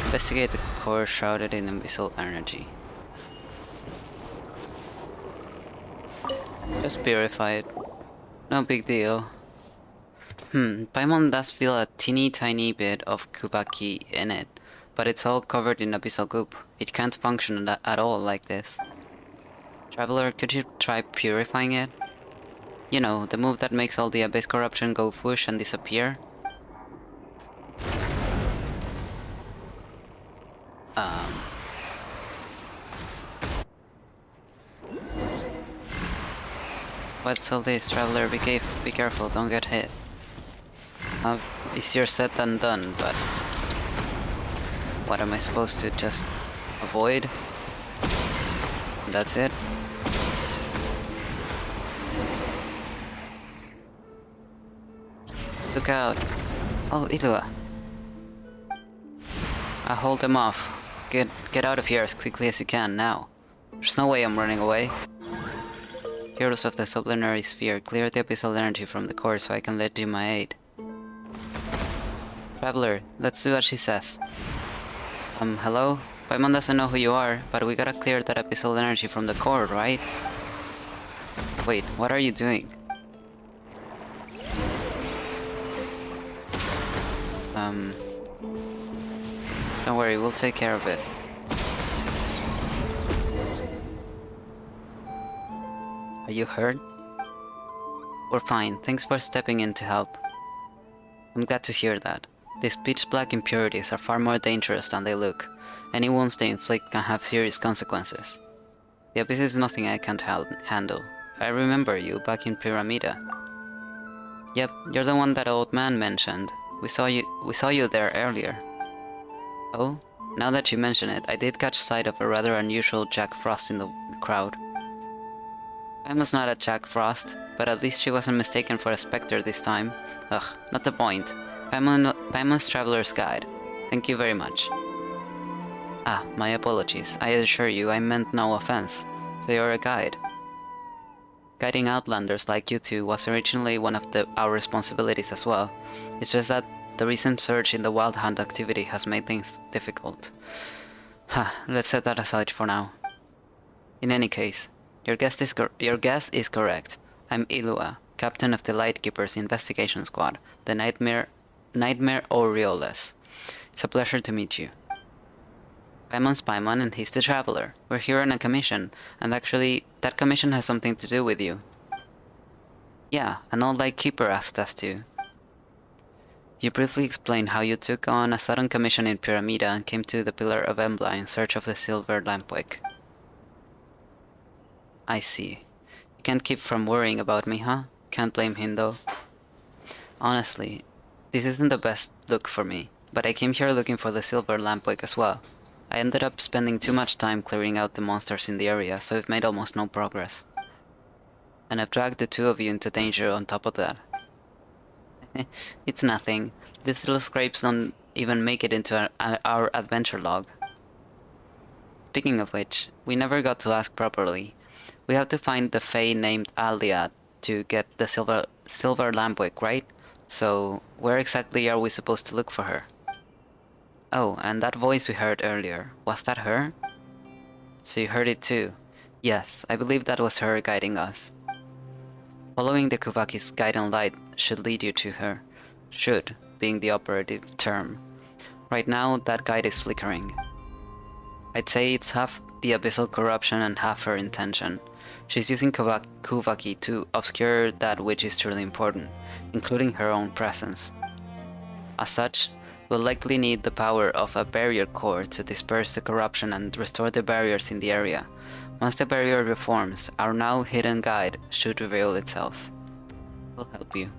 Investigate the core shrouded in invisible energy. Just purify it. No big deal. Paimon does feel a teeny tiny bit of Kubaki in it, but it's all covered in abyssal goop. It can't function at all like this. Traveler, could you try purifying it? You know, the move that makes all the abyss corruption go whoosh and disappear? What's all this, Traveler? Be careful, don't get hit. Easier said than done, but... What am I supposed to just avoid? That's it? Look out! Oh, Illuga! I'll hold them off. Get out of here as quickly as you can, now. There's no way I'm running away. Heroes of the Sublunary Sphere, clear the abyssal energy from the core so I can lend you my aid. Traveler, let's do as she says. Hello? Paimon doesn't know who you are, but we gotta clear that abyssal energy from the core, right? Wait, what are you doing? Don't worry, we'll take care of it. Are you hurt? We're fine, thanks for stepping in to help. I'm glad to hear that. These pitch-black impurities are far more dangerous than they look. Any wounds they inflict can have serious consequences. The abyss is nothing I can't handle. I remember you back in Pyramida. Yep, you're the one that old man mentioned. We saw you there earlier. Oh, now that you mention it, I did catch sight of a rather unusual Jack Frost in the crowd. I was not a Jack Frost, but at least she wasn't mistaken for a specter this time. Ugh, not the point. Paimon's Traveler's Guide. Thank you very much. Ah, my apologies. I assure you I meant no offense. So you're a guide. Guiding outlanders like you two was originally one of our responsibilities as well. It's just that the recent surge in the Wild Hunt activity has made things difficult. Let's set that aside for now. In any case, your guess is correct. I'm Illuga, captain of the Lightkeeper's investigation squad, the Nightmare Aureoles. It's a pleasure to meet you. Paimon's Paimon and he's the Traveler. We're here on a commission, and actually, that commission has something to do with you. Yeah, an old Lightkeeper asked us to. You briefly explained how you took on a sudden commission in Pyramida and came to the Pillar of Embla in search of the Silver Lampwick. I see. You can't keep from worrying about me, huh? Can't blame him though. Honestly, this isn't the best look for me, but I came here looking for the Silver Lampwick as well. I ended up spending too much time clearing out the monsters in the area, so we've made almost no progress. And I've dragged the two of you into danger on top of that. It's nothing. These little scrapes don't even make it into our adventure log. Speaking of which, we never got to ask properly. We have to find the Fae named Alia to get the Silver Lampwick, right? So, where exactly are we supposed to look for her? Oh, and that voice we heard earlier, was that her? So you heard it too? Yes, I believe that was her guiding us. Following the Kuvaki's guiding light should lead you to her. Should, being the operative term. Right now, that guide is flickering. I'd say it's half the abyssal corruption and half her intention. She's using Kuvaki to obscure that which is truly important, including her own presence. As such, we'll likely need the power of a barrier core to disperse the corruption and restore the barriers in the area. Once the barrier reforms, our now hidden guide should reveal itself. We'll help you.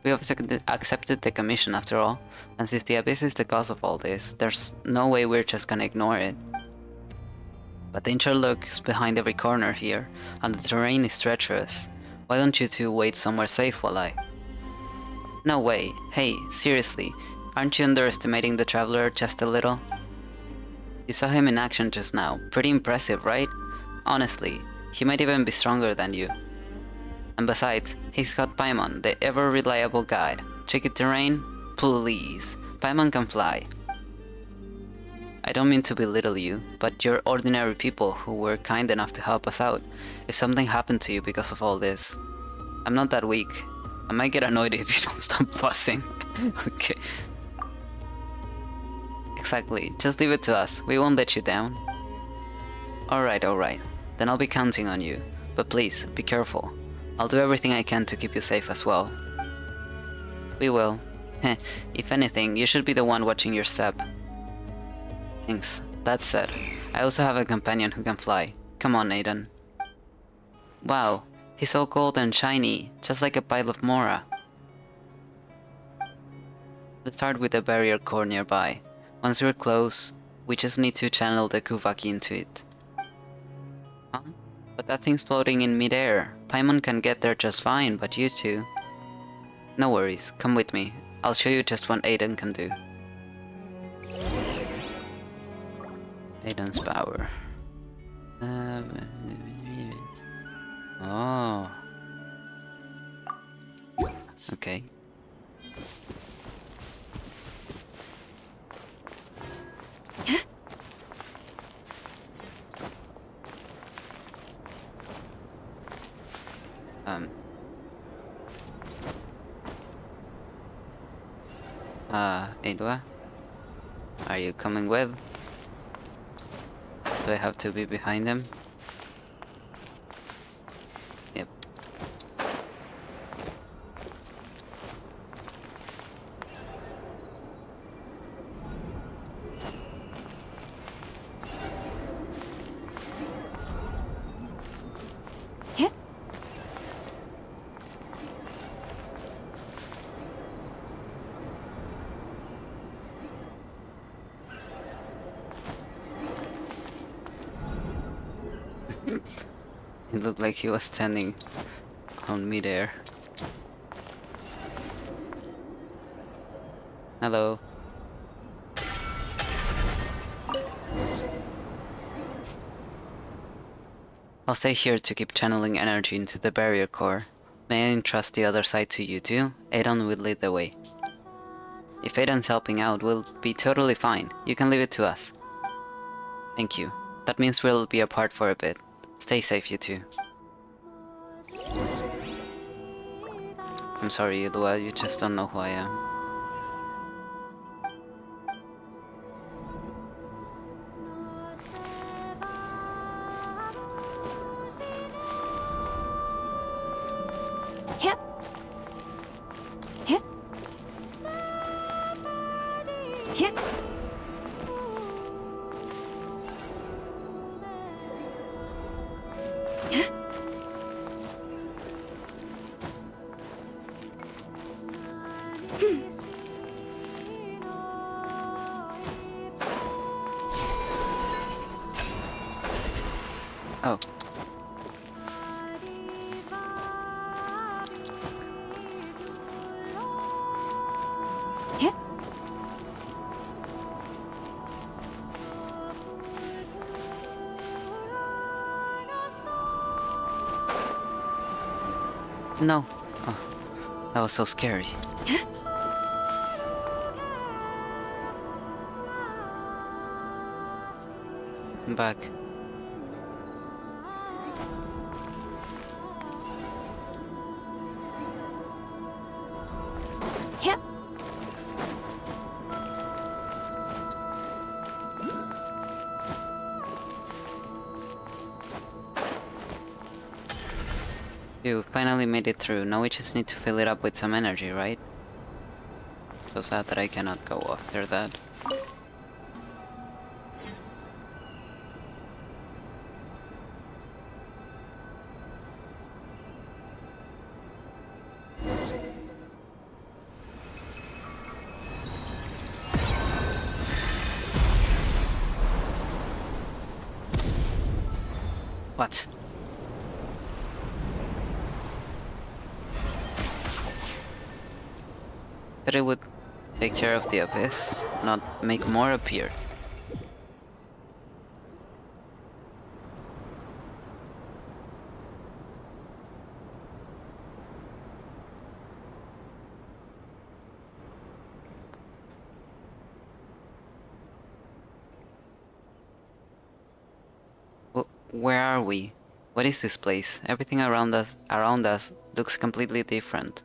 We have accepted the commission after all, and since the abyss is the cause of all this, there's no way we're just gonna ignore it. But danger lurks behind every corner here, and the terrain is treacherous. Why don't you two wait somewhere safe while I... No way. Hey, seriously, aren't you underestimating the Traveler just a little? You saw him in action just now. Pretty impressive, right? Honestly, he might even be stronger than you. And besides, he's got Paimon, the ever-reliable guide. Tricky terrain? Please. Paimon can fly. I don't mean to belittle you, but you're ordinary people who were kind enough to help us out. If something happened to you because of all this, I'm not that weak. I might get annoyed if you don't stop fussing. Okay. Exactly, just leave it to us. We won't let you down. Alright. Then I'll be counting on you. But please, be careful. I'll do everything I can to keep you safe as well. We will. If anything, you should be the one watching your step. Thanks. That said, I also have a companion who can fly. Come on, Aiden. Wow, he's all gold and shiny, just like a pile of Mora. Let's start with the barrier core nearby. Once we're close, we just need to channel the Kuvaki into it. Huh? But that thing's floating in midair. Paimon can get there just fine, but you two... No worries, come with me. I'll show you just what Aiden can do. Aiden's power. Oh. Okay. Illuga? Are you coming with? Do I have to be behind him? Yep. It looked like he was standing on midair. Hello. I'll stay here to keep channeling energy into the barrier core. May I entrust the other side to you too? Aiden will lead the way. If Aiden's helping out, we'll be totally fine. You can leave it to us. Thank you. That means we'll be apart for a bit. Stay safe, you two. I'm sorry, Illuga, you just don't know who I am. Hip. Hip. Hip. Oh. Hip. No. Oh, that was so scary. I'm back. Hip. You finally made it through. Now we just need to fill it up with some energy, right? So sad that I cannot go after that. What? That it would take care of the abyss, not make more appear. Where are we? What is this place? Everything around us looks completely different.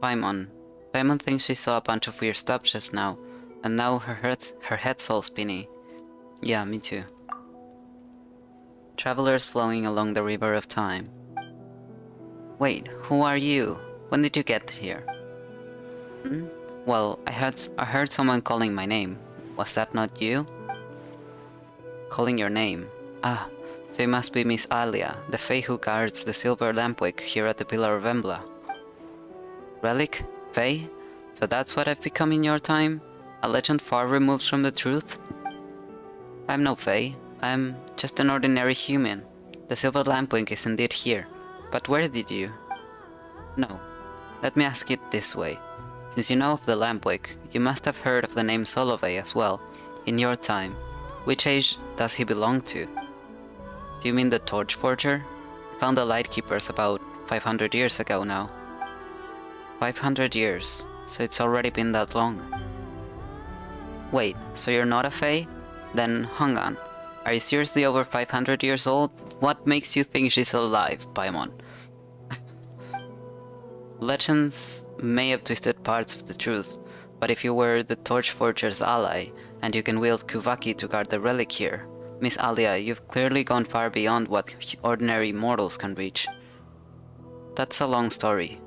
Paimon. Paimon thinks she saw a bunch of weird stuff just now, and now her head's all spinny. Yeah, me too. Travelers flowing along the river of time. Wait, who are you? When did you get here? Hmm? Well, I heard someone calling my name. Was that not you? Calling your name. Ah, so it must be Miss Alia, the Fae who guards the silver lampwick here at the Pillar of Embla. Relic? Fae? So that's what I've become in your time? A legend far removed from the truth? I'm no Fae. I'm just an ordinary human. The silver lampwick is indeed here. But where did you? No. Let me ask it this way. Since you know of the lampwick, you must have heard of the name Solovey as well. In your time, which age does he belong to? Do you mean the Torch Forger? He found the Lightkeepers about 500 years ago now. 500 years, so it's already been that long. Wait, so you're not a Fae? Then hang on. Are you seriously over 500 years old? What makes you think she's alive, Paimon? Legends may have twisted parts of the truth, but if you were the Torchforger's ally, and you can wield Kuvaki to guard the relic here, Miss Alia, you've clearly gone far beyond what ordinary mortals can reach. That's a long story,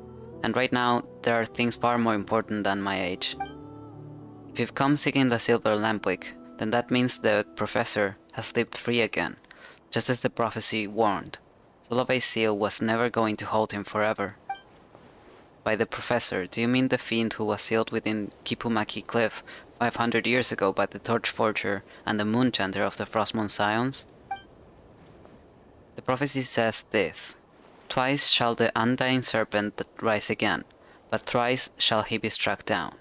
and right now there are things far more important than my age. If you've come seeking the Silver Lampwick, then that means the Professor has lived free again, just as the prophecy warned. Solovei's seal was never going to hold him forever. By the Professor, do you mean the fiend who was sealed within Kipumaki Cliff 500 years ago by the Torchforger and the Moonchanter of the Frostmourne Scions? The prophecy says this: "Twice shall the undying serpent rise again, but thrice shall he be struck down."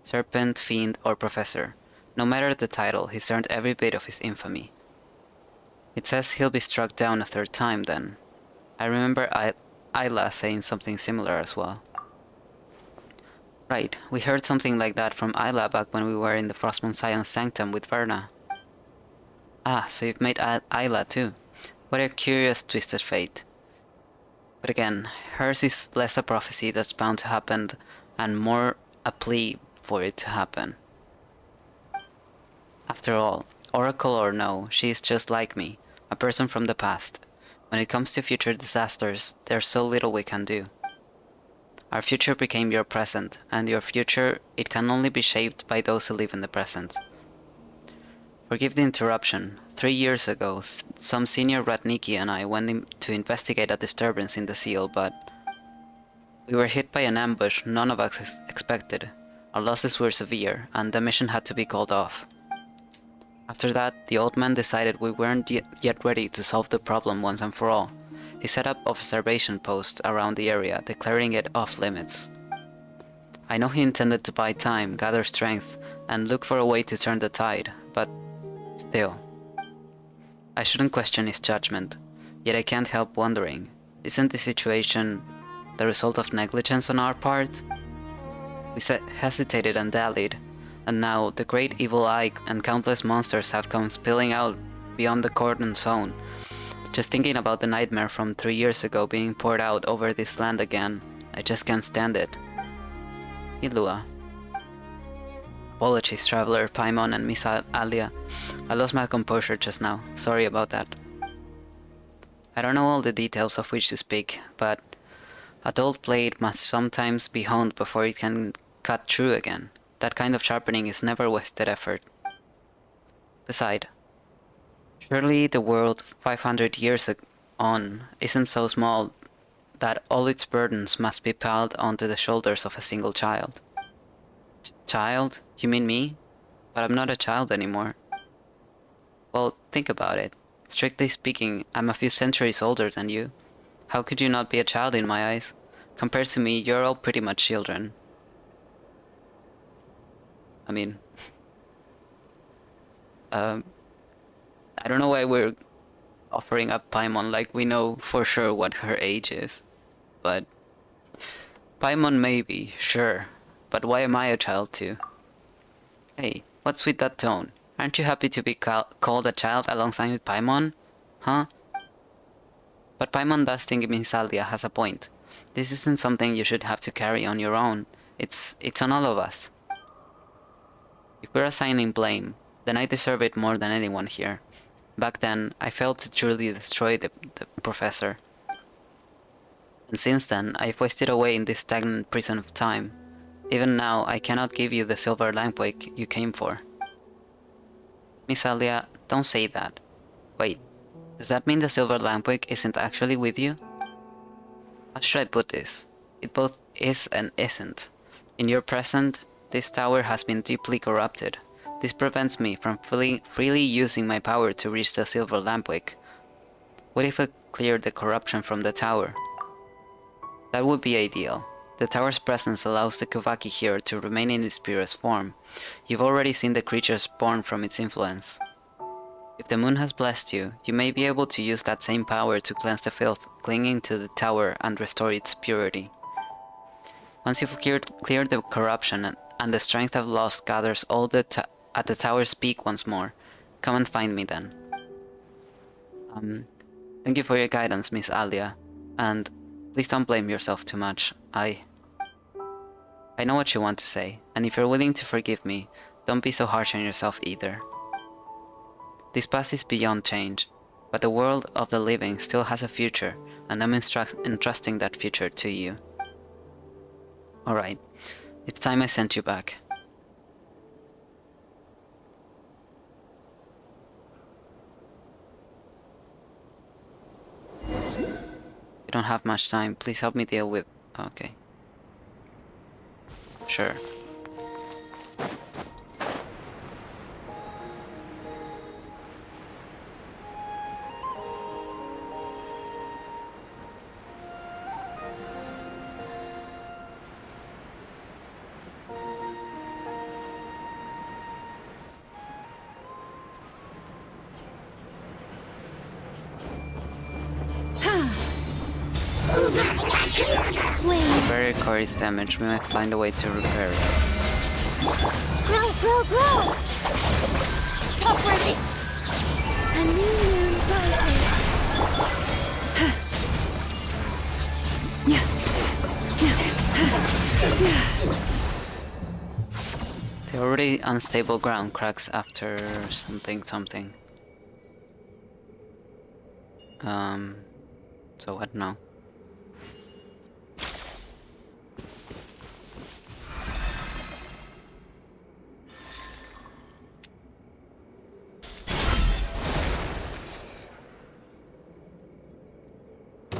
Serpent, fiend, or professor, no matter the title, he's earned every bit of his infamy. It says he'll be struck down a third time then. I remember Isla saying something similar as well. Right, we heard something like that from Isla back when we were in the Frostmourne Science Sanctum with Verna. Ah, so you've made Isla too. What a curious twisted fate. But again, hers is less a prophecy that's bound to happen and more a plea for it to happen. After all, Oracle or no, she is just like me, a person from the past. When it comes to future disasters, there's so little we can do. Our future became your present, and your future, it can only be shaped by those who live in the present. Forgive the interruption. 3 years ago, some senior Ratniki and I went in to investigate a disturbance in the seal, but we were hit by an ambush none of us expected. Our losses were severe, and the mission had to be called off. After that, the old man decided we weren't yet ready to solve the problem once and for all. He set up observation posts around the area, declaring it off limits. I know he intended to buy time, gather strength, and look for a way to turn the tide, but still. I shouldn't question his judgment, yet I can't help wondering, isn't the situation the result of negligence on our part? We hesitated and dallied, and now the great evil eye and countless monsters have come spilling out beyond the cordon zone. Just thinking about the nightmare from 3 years ago being poured out over this land again, I just can't stand it. Illuga. Apologies, Traveler, Paimon, and Miss Alia. I lost my composure just now. Sorry about that. I don't know all the details of which to speak, but a dull blade must sometimes be honed before it can cut through again. That kind of sharpening is never wasted effort. Besides, surely the world 500 years on isn't so small that all its burdens must be piled onto the shoulders of a single child. Child? You mean me? But I'm not a child anymore. Well, think about it. Strictly speaking, I'm a few centuries older than you. How could you not be a child in my eyes? Compared to me, you're all pretty much children. I mean... I don't know why we're offering up Paimon like we know for sure what her age is. But... Paimon maybe, sure. But why am I a child too? Hey, what's with that tone? Aren't you happy to be called a child alongside with Paimon? Huh? But Paimon does think Miss Alia has a point. This isn't something you should have to carry on your own. It's on all of us. If we're assigning blame, then I deserve it more than anyone here. Back then, I failed to truly destroy the Professor. And since then, I've wasted away in this stagnant prison of time. Even now, I cannot give you the Silver Lampwick you came for. Miss Alia, don't say that. Wait, does that mean the Silver Lampwick isn't actually with you? How should I put this? It both is and isn't. In your present, this tower has been deeply corrupted. This prevents me from freely using my power to reach the Silver Lampwick. What if I cleared the corruption from the tower? That would be ideal. The tower's presence allows the Kuvaki hero to remain in its purest form. You've already seen the creatures born from its influence. If the moon has blessed you, you may be able to use that same power to cleanse the filth clinging to the tower and restore its purity. Once you've cleared the corruption and the strength of lost gathers all at the tower's peak once more, come and find me then. Thank you for your guidance, Miss Alia, and please don't blame yourself too much. I know what you want to say, and if you're willing to forgive me, don't be so harsh on yourself either. This past is beyond change, but the world of the living still has a future, and I'm entrusting that future to you. Alright, it's time I sent you back. You don't have much time, please help me deal with... Okay. Sure. Very core is damaged, we might find a way to repair it. Grow, grow, grow! Stop breathing! A new moon The already unstable ground cracks after something. So I don't know.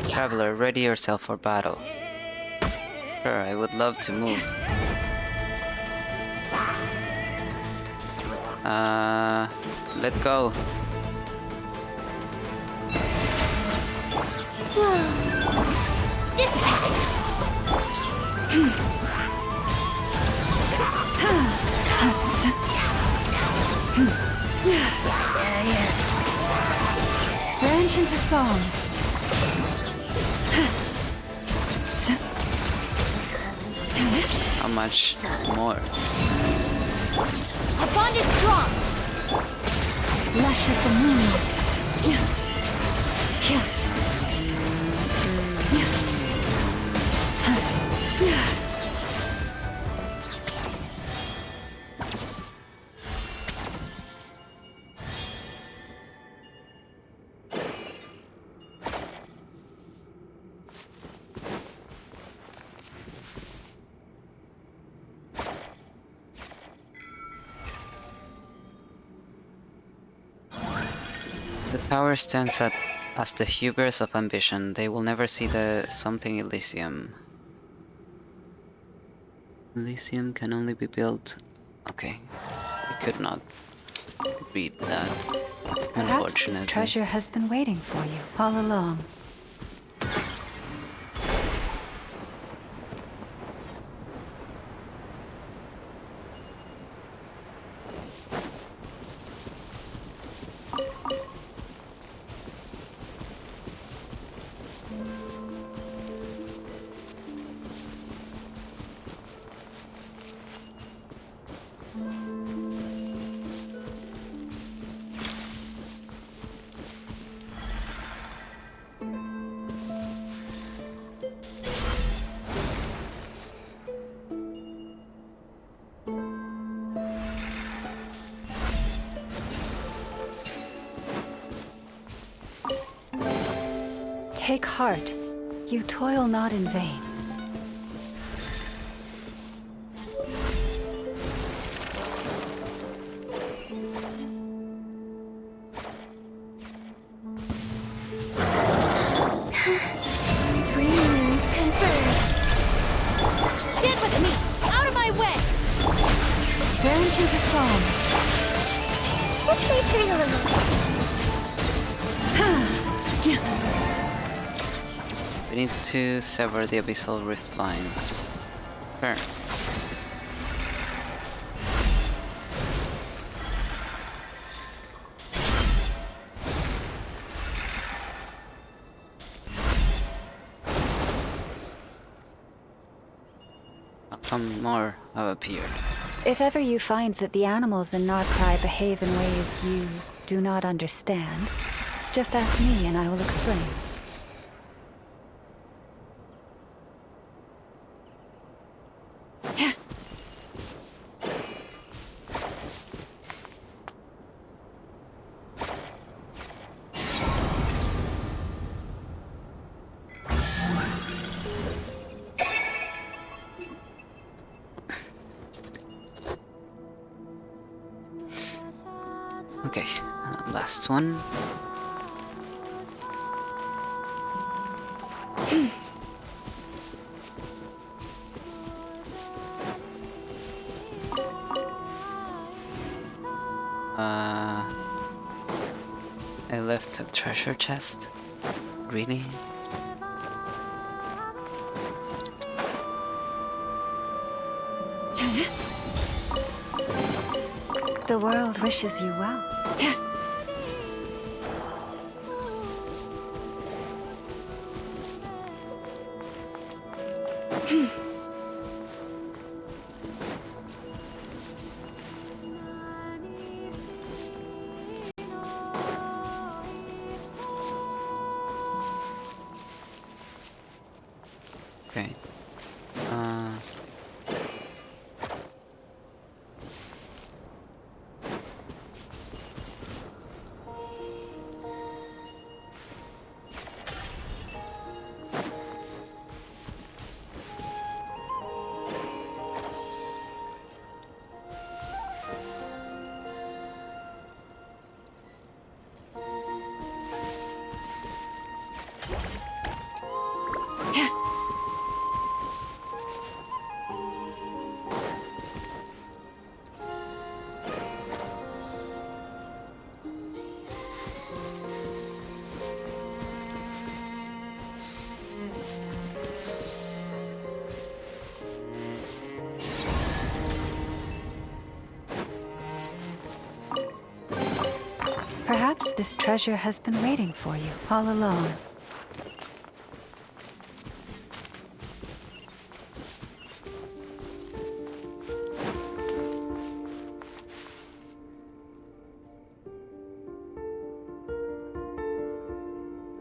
Traveler, ready yourself for battle. Sure, I would love to move. Let go. Branch into song. How much more? Our bond is strong! Lush as the moon. The tower stands as the hubris of ambition. They will never see the something Elysium. Elysium can only be built... Okay, I could not read that, Perhaps unfortunately. this treasure has been waiting for you all along. Take heart. You toil not in vain. Three moons converge! Stand with me! Out of my way! Branch into song. Let's leave her alone. We need to sever the abyssal rift lines. Fair. Some more have appeared. If ever you find that the animals in Nodcry behave in ways you do not understand, just ask me and I will explain. Okay, last one. I left a treasure chest. Really? The world wishes you well. Okay. Perhaps this treasure has been waiting for you all along.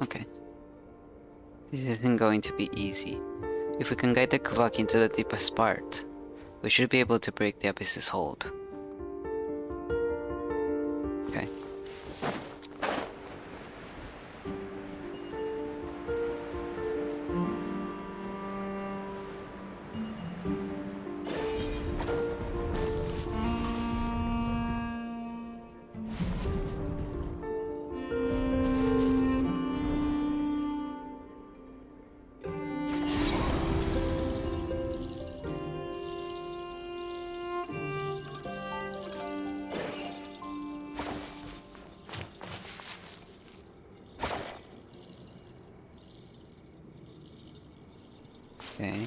Okay. This isn't going to be easy. If we can guide the Kuvaki into the deepest part, we should be able to break the abyss's hold. Okay. Okay.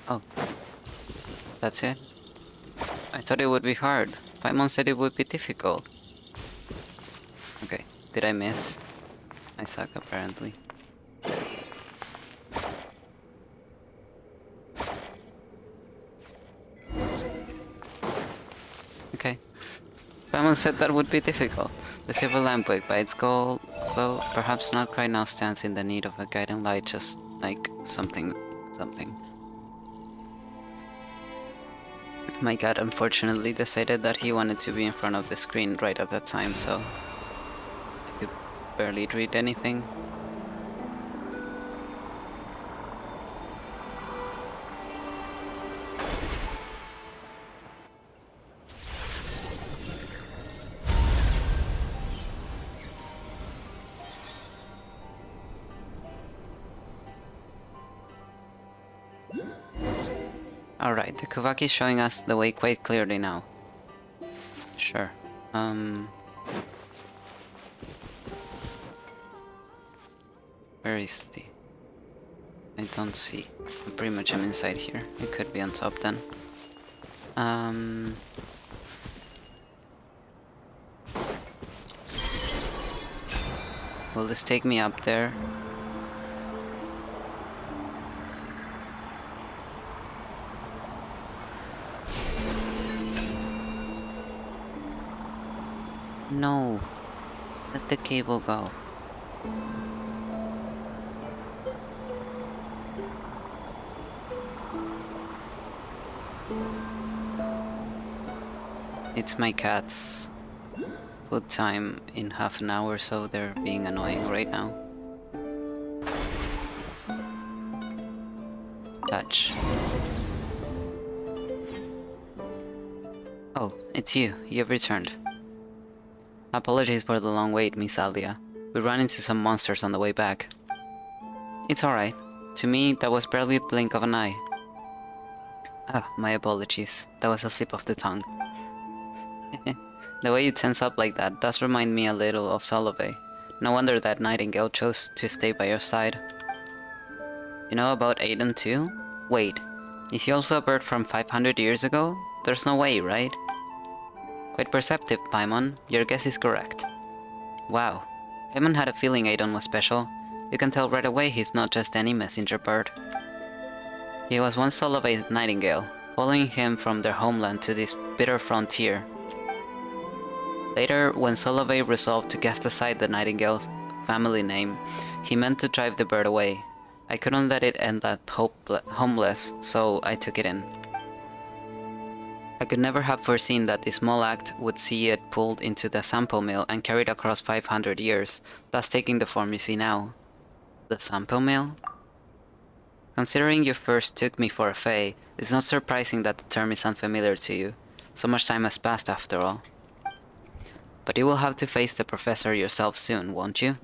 Oh. That's it? I thought it would be hard. Paimon said it would be difficult. Okay. Did I miss? I suck apparently. Okay. Paimon said that would be difficult. The silver lampwick by its goal, though perhaps Nodcry now stands in the need of a guiding light, just like something. My god unfortunately decided that he wanted to be in front of the screen right at that time, so I could barely read anything. Alright, the Kuvaki is showing us the way quite clearly now. Sure. Where is the... I don't see. I pretty much am inside here. It could be on top then. Will this take me up there? No. Let the cable go. It's my cat's food time in half an hour, so they're being annoying right now. Touch. Oh, it's you. You've returned. Apologies for the long wait, Miss Alia. We ran into some monsters on the way back. It's alright. To me, that was barely a blink of an eye. Ah, my apologies. That was a slip of the tongue. The way you tense up like that does remind me a little of Solove. No wonder that Nightingale chose to stay by your side. You know about Aiden too? Wait, is he also a bird from 500 years ago? There's no way, right? Quite perceptive, Paimon. Your guess is correct. Wow. Paimon had a feeling Aiden was special. You can tell right away he's not just any messenger bird. He was once Solove's Nightingale, following him from their homeland to this bitter frontier. Later, when Solove resolved to cast aside the Nightingale family name, he meant to drive the bird away. I couldn't let it end that homeless, so I took it in. I could never have foreseen that this small act would see it pulled into the sample mill and carried across 500 years, thus taking the form you see now. The sample mill? Considering you first took me for a fae, it's not surprising that the term is unfamiliar to you. So much time has passed after all. But you will have to face the professor yourself soon, won't you?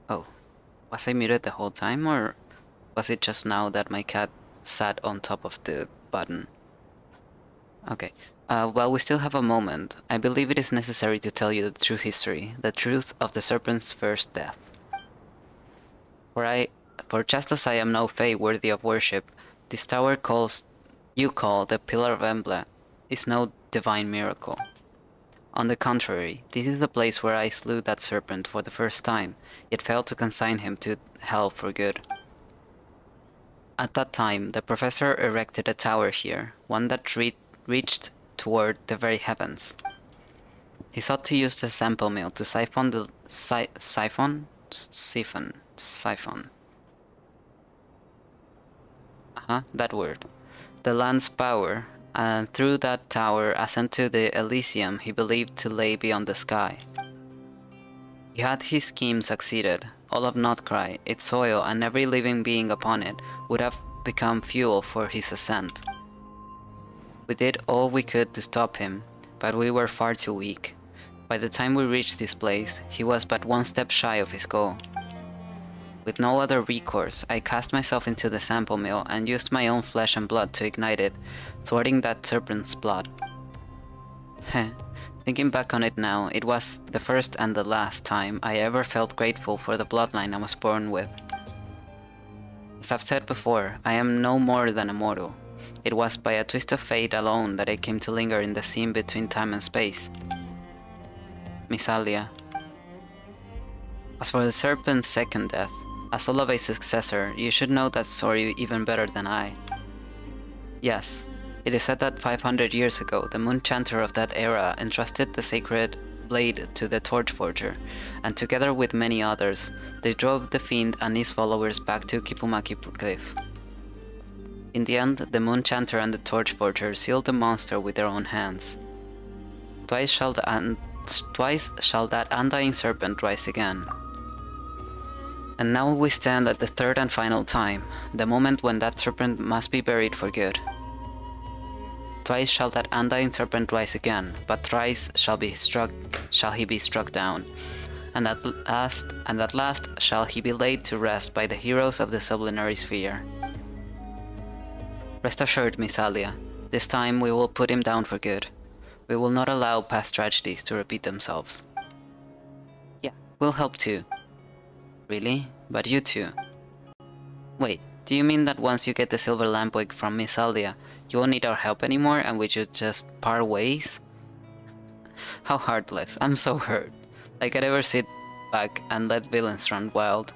Oh, was I muted the whole time, or was it just now that my cat sat on top of the button? Okay, while we still have a moment, I believe it is necessary to tell you the true history, the truth of the serpent's first death. For just as I am no fae worthy of worship, this tower you call the Pillar of Embla is no divine miracle. On the contrary, this is the place where I slew that serpent for the first time, yet failed to consign him to hell for good. At that time, the professor erected a tower here, one that reached toward the very heavens. He sought to use the sample mill to siphon the siphon. That word. The land's power, and through that tower ascend to the Elysium he believed to lay beyond the sky. Had his scheme succeeded, all of Notcry, its soil, and every living being upon it would have become fuel for his ascent. We did all we could to stop him, but we were far too weak. By the time we reached this place, he was but one step shy of his goal. With no other recourse, I cast myself into the sample mill and used my own flesh and blood to ignite it, thwarting that serpent's blood. Thinking back on it now, it was the first and the last time I ever felt grateful for the bloodline I was born with. As I've said before, I am no more than a mortal. It was by a twist of fate alone that I came to linger in the seam between time and space. Miss Alia. As for the serpent's second death, as Solove's successor, you should know that story even better than I. Yes, it is said that 500 years ago, the moon chanter of that era entrusted the sacred blade to the Torchforger, and together with many others, they drove the fiend and his followers back to Kipumaki Cliff. In the end, the moon chanter and the Torchforger sealed the monster with their own hands. Twice shall that undying serpent rise again. And now we stand at the third and final time, the moment when that serpent must be buried for good. Twice shall that undying serpent rise again, but thrice shall he be struck down. and at last shall he be laid to rest by the heroes of the sublunary sphere. Rest assured, Miss Alia, this time we will put him down for good. We will not allow past tragedies to repeat themselves. Yeah, we'll help too. Really? But you too? Wait, do you mean that once you get the silver lampwick from Miss Alia, you won't need our help anymore and we should just part ways? How heartless. I'm so hurt. Like I'd ever sit back and let villains run wild.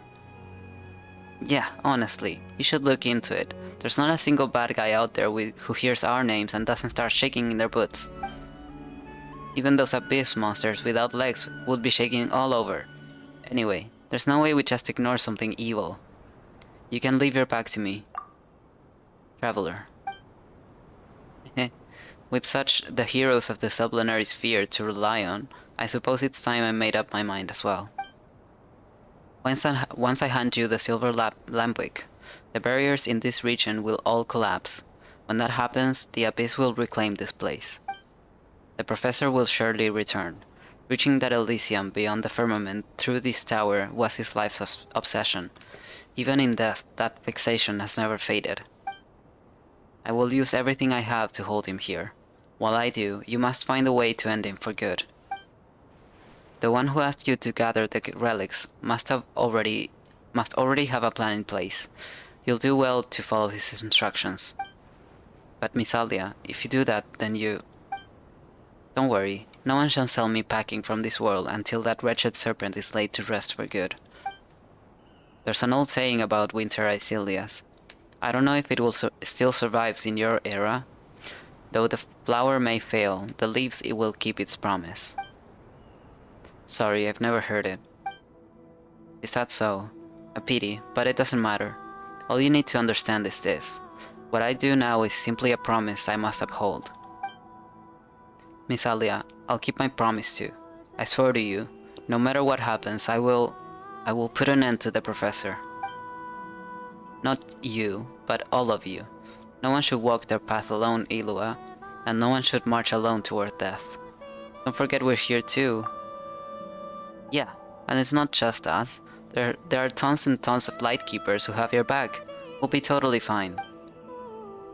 Yeah, honestly, you should look into it. There's not a single bad guy out there who hears our names and doesn't start shaking in their boots. Even those abyss monsters without legs would be shaking all over. Anyway, there's no way we just ignore something evil. You can leave your bag to me, traveler. With such the heroes of the sublunary sphere to rely on, I suppose it's time I made up my mind as well. Once I hand you the silver lampwick, the barriers in this region will all collapse. When that happens, the abyss will reclaim this place. The professor will surely return. Reaching that Elysium beyond the firmament through this tower was his life's obsession. Even in death, that fixation has never faded. I will use everything I have to hold him here. While I do, you must find a way to end him for good. The one who asked you to gather the relics must already have a plan in place. You'll do well to follow his instructions. But Miss Alia, if you do that, then you... Don't worry, no one shall sell me packing from this world until that wretched serpent is laid to rest for good. There's an old saying about winter Icilias. I don't know if it will still survives in your era. Though the flower may fail, the leaves it will keep its promise. Sorry, I've never heard it. Is that so? A pity, but it doesn't matter. All you need to understand is this. What I do now is simply a promise I must uphold. Miss Alia, I'll keep my promise too. I swear to you, no matter what happens, I will put an end to the professor. Not you, but all of you. No one should walk their path alone, Illuga, and no one should march alone toward death. Don't forget we're here too. Yeah, and it's not just us. There are tons and tons of Lightkeepers who have your back. We'll be totally fine.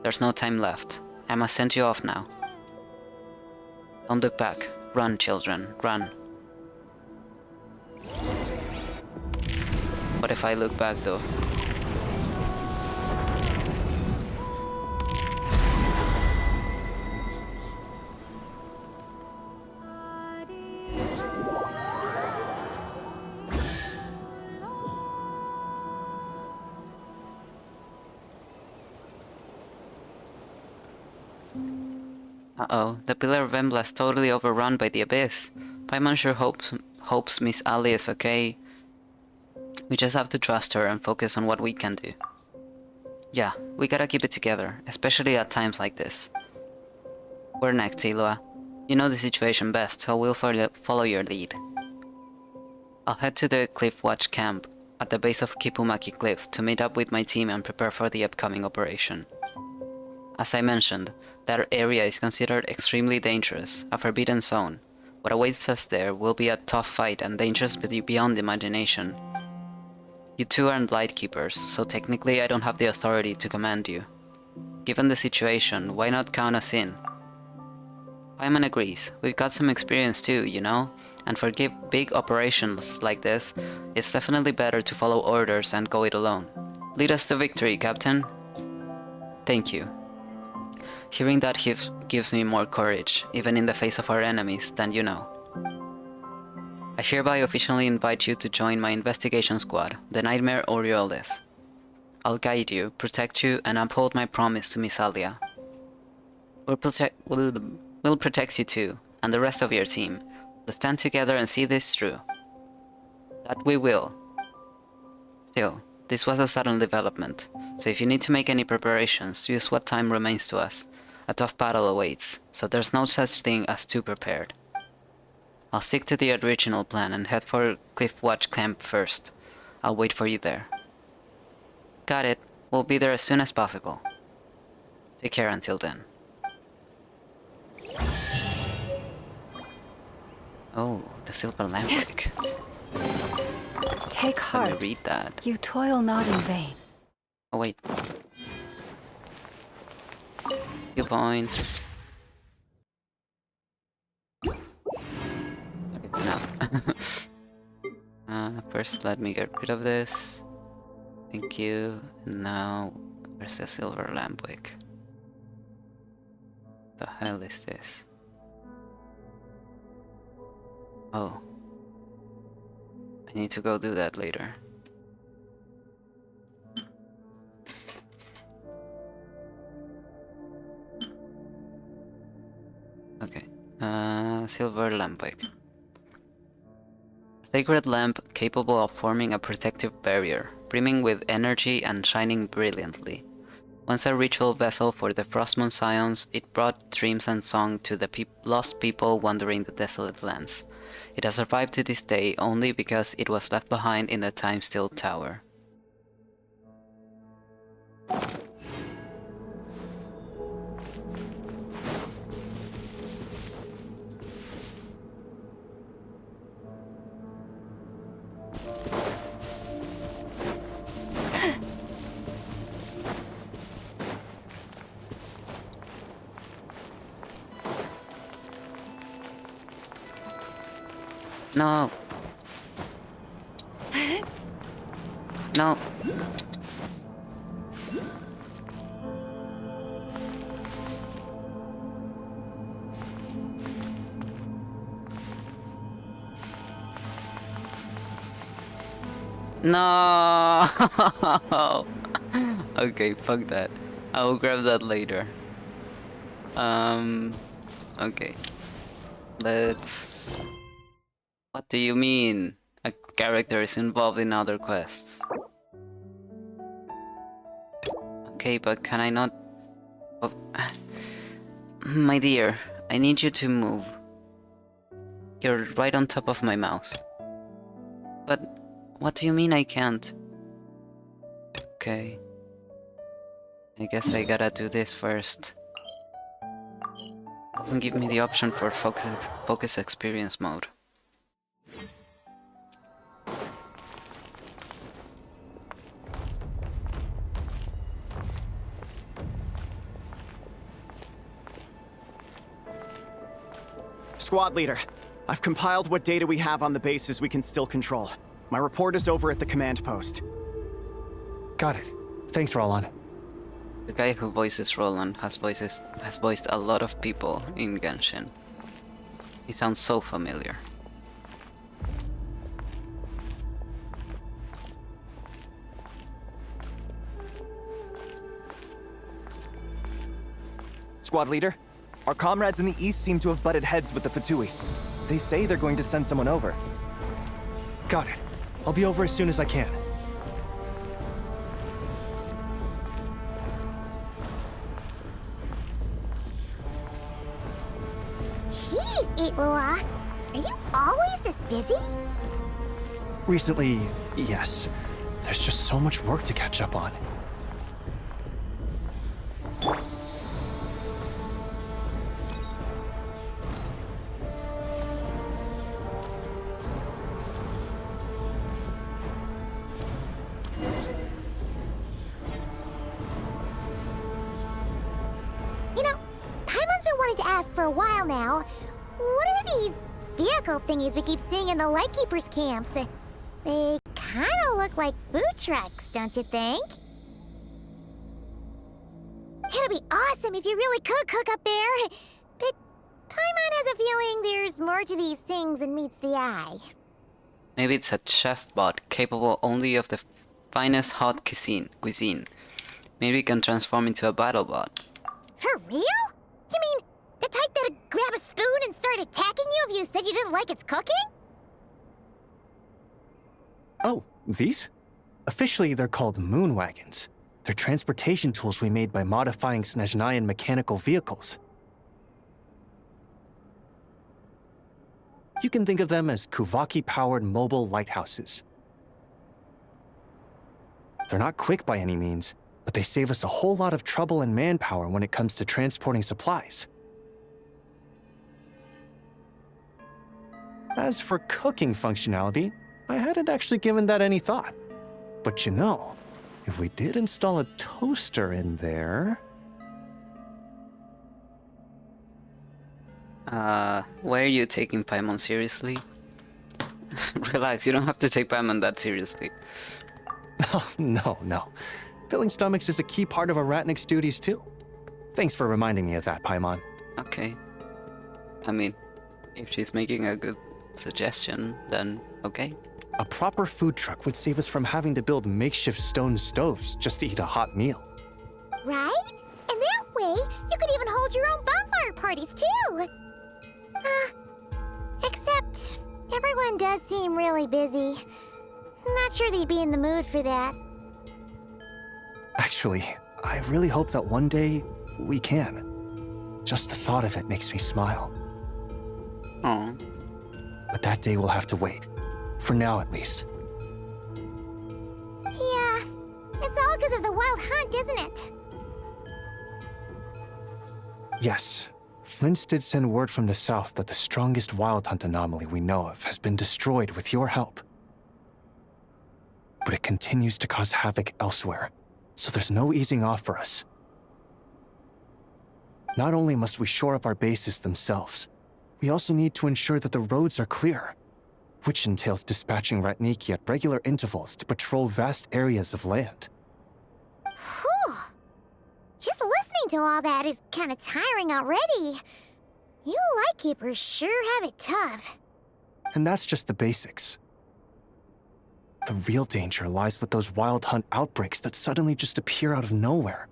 There's no time left. I must send you off now. Don't look back. Run, children, run. What if I look back though? Uh-oh, the Pillar of Embla's totally overrun by the Abyss. Paimon sure hopes Miss Ali is okay. We just have to trust her and focus on what we can do. Yeah, we gotta keep it together, especially at times like this. Where next, Illuga? You know the situation best, so we'll follow your lead. I'll head to the Cliff Watch camp at the base of Kipumaki Cliff to meet up with my team and prepare for the upcoming operation. As I mentioned, that area is considered extremely dangerous, a forbidden zone. What awaits us there will be a tough fight and dangerous beyond imagination. You two aren't Lightkeepers, so technically I don't have the authority to command you. Given the situation, why not count us in? Paimon agrees. We've got some experience too, you know? And for big operations like this, it's definitely better to follow orders and go it alone. Lead us to victory, Captain. Thank you. Hearing that gives me more courage, even in the face of our enemies, than you know. I hereby officially invite you to join my investigation squad, the Nightmare Orioles. I'll guide you, protect you, and uphold my promise to Miss Alia. We'll protect you too, and the rest of your team. Let's stand together and see this through. That we will. Still, this was a sudden development, so if you need to make any preparations, use what time remains to us. A tough battle awaits, so there's no such thing as too prepared. I'll stick to the original plan and head for Cliff Watch Camp first. I'll wait for you there. Got it. We'll be there as soon as possible. Take care until then. Oh, the silver lampwick. Take Let heart. me read that. You toil not in vain. Oh wait. 2 points. Okay, now. First, let me get rid of this. Thank you. Now, where's the silver lamp wick? The hell is this? Oh. I need to go do that later. Okay. Silver lamp wick. A sacred lamp capable of forming a protective barrier, brimming with energy and shining brilliantly. Once a ritual vessel for the Frostmoon Scions, it brought dreams and song to the lost people wandering the desolate lands. It has survived to this day only because it was left behind in the Time-Still Tower. No. No. No. Okay, fuck that. I will grab that later. Okay. Let's... What do you mean? A character is involved in other quests. Okay, but can I not... Oh. My dear, I need you to move. You're right on top of my mouse. But what do you mean I can't? Okay. I guess I gotta do this first. Doesn't give me the option for focus experience mode. Squad leader, I've compiled what data we have on the bases we can still control. My report is over at the command post. Got it. Thanks, Roland. The guy who voices Roland has voiced a lot of people in Genshin. He sounds so familiar. Squad leader, our comrades in the east seem to have butted heads with the Fatui. They say they're going to send someone over. Got it. I'll be over as soon as I can. Jeez, Illuga. Are you always this busy? Recently, yes. There's just so much work to catch up on. You know, Paimon's been wanting to ask for a while now. What are these vehicle thingies we keep seeing in the Lightkeepers' camps? They kind of look like food trucks, don't you think? It'd be awesome if you really could cook up there. But Paimon has a feeling there's more to these things than meets the eye. Maybe it's a chef bot capable only of the finest hot cuisine. Maybe it can transform into a battle bot. For real? You mean the type that'd grab a spoon and start attacking you if you said you didn't like its cooking? Oh, these? Officially, they're called moon wagons. They're transportation tools we made by modifying Snezhnayan mechanical vehicles. You can think of them as Kuvaki-powered mobile lighthouses. They're not quick by any means, but they save us a whole lot of trouble and manpower when it comes to transporting supplies. As for cooking functionality, I hadn't actually given that any thought. But you know, if we did install a toaster in there... Why are you taking Paimon seriously? Relax, you don't have to take Paimon that seriously. Oh, no. Filling stomachs is a key part of a Ratnik's duties too. Thanks for reminding me of that, Paimon. Okay. I mean, if she's making a good suggestion, then okay. A proper food truck would save us from having to build makeshift stone stoves just to eat a hot meal. Right? And that way, you could even hold your own bonfire parties too! Except, everyone does seem really busy. Not sure they'd be in the mood for that. Actually, I really hope that one day we can. Just the thought of it makes me smile. Oh. But that day will have to wait. For now, at least. Yeah, it's all because of the wild hunt, isn't it? Yes. Flint's did send word from the south that the strongest wild hunt anomaly we know of has been destroyed with your help. But it continues to cause havoc elsewhere, so there's no easing off for us. Not only must we shore up our bases themselves, we also need to ensure that the roads are clear, which entails dispatching Ratniki at regular intervals to patrol vast areas of land. Whew. Just listening to all that is kind of tiring already. You Lightkeepers sure have it tough. And that's just the basics. The real danger lies with those wild hunt outbreaks that suddenly just appear out of nowhere.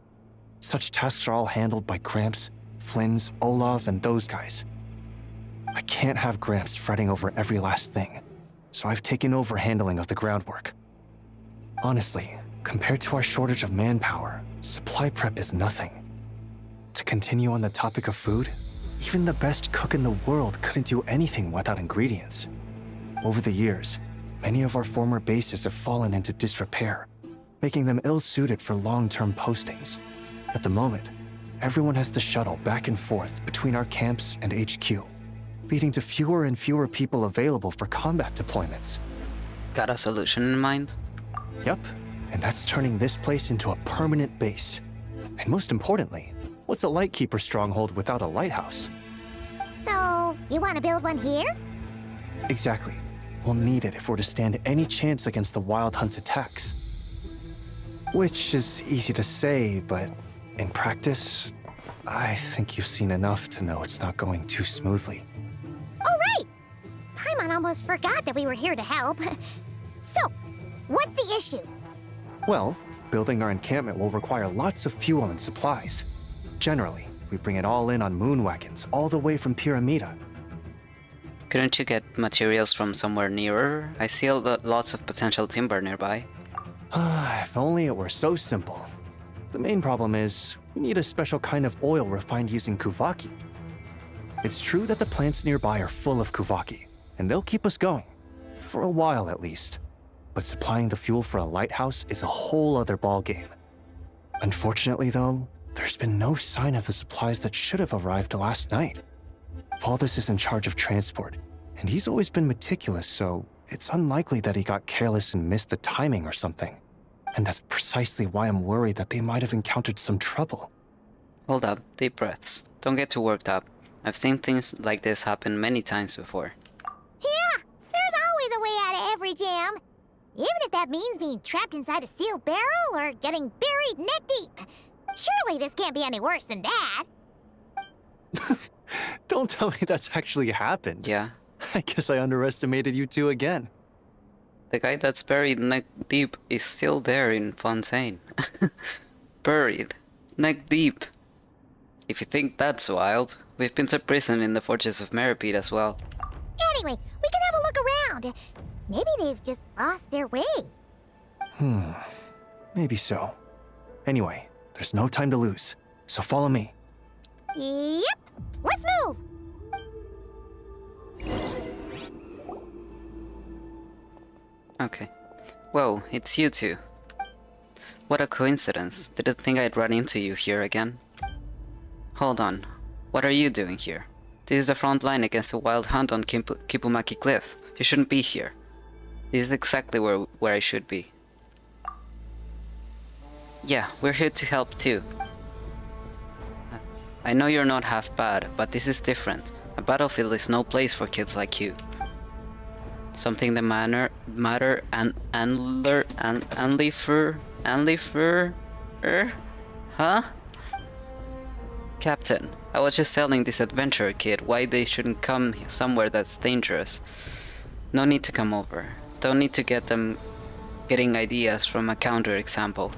Such tasks are all handled by Gramps, Flynn's, Olav, and those guys. I can't have Gramps fretting over every last thing, so I've taken over handling of the groundwork. Honestly, compared to our shortage of manpower, supply prep is nothing. To continue on the topic of food, even the best cook in the world couldn't do anything without ingredients. Over the years, many of our former bases have fallen into disrepair, making them ill-suited for long-term postings. At the moment, everyone has to shuttle back and forth between our camps and HQ, leading to fewer and fewer people available for combat deployments. Got a solution in mind? Yep, and that's turning this place into a permanent base. And most importantly, what's a Lightkeeper stronghold without a lighthouse? So, you want to build one here? Exactly. We'll need it if we're to stand any chance against the Wild Hunt's attacks. Which is easy to say, but in practice, I think you've seen enough to know it's not going too smoothly. Oh, right! Paimon almost forgot that we were here to help. So, what's the issue? Well, building our encampment will require lots of fuel and supplies. Generally, we bring it all in on moon wagons all the way from Pyramida. Couldn't you get materials from somewhere nearer? I see lots of potential timber nearby. If only it were so simple. The main problem is, we need a special kind of oil refined using Kuvaki. It's true that the plants nearby are full of Kuvaki, and they'll keep us going. For a while at least. But supplying the fuel for a lighthouse is a whole other ballgame. Unfortunately though, there's been no sign of the supplies that should have arrived last night. Valdez is in charge of transport, and he's always been meticulous, so it's unlikely that he got careless and missed the timing or something. And that's precisely why I'm worried that they might have encountered some trouble. Hold up, deep breaths. Don't get too worked up. I've seen things like this happen many times before. Yeah, there's always a way out of every jam. Even if that means being trapped inside a sealed barrel or getting buried neck deep. Surely this can't be any worse than that. Don't tell me that's actually happened. Yeah. I guess I underestimated you two again. The guy that's buried neck deep is still there in Fontaine. Buried. Neck deep. If you think that's wild, we've been to prison in the Fortress of Meripede as well. Anyway, we can have a look around. Maybe they've just lost their way. Maybe so. Anyway, there's no time to lose, so follow me. Yep, let's move! Okay. Whoa, it's you two. What a coincidence. Didn't think I'd run into you here again. Hold on. What are you doing here? This is the front line against the wild hunt on Kipumaki Cliff. You shouldn't be here. This is exactly where I should be. Yeah, we're here to help too. I know you're not half bad, but this is different. A battlefield is no place for kids like you. Something the matter and huh? Captain, I was just telling this adventurer kid why they shouldn't come somewhere that's dangerous. No need to come over. Don't need to get them getting ideas from a counter-example.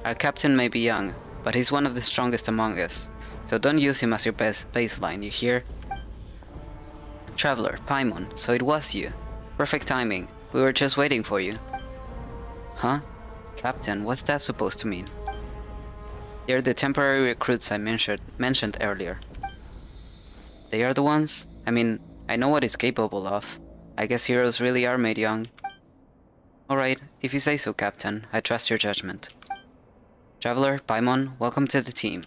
Our captain may be young, but he's one of the strongest among us. So don't use him as your best baseline, you hear? Traveler, Paimon, so it was you. Perfect timing. We were just waiting for you. Huh? Captain, what's that supposed to mean? They're the temporary recruits I mentioned earlier. They are the ones? I mean, I know what he's capable of. I guess heroes really are made young. Alright, if you say so, Captain. I trust your judgment. Traveler, Paimon, welcome to the team.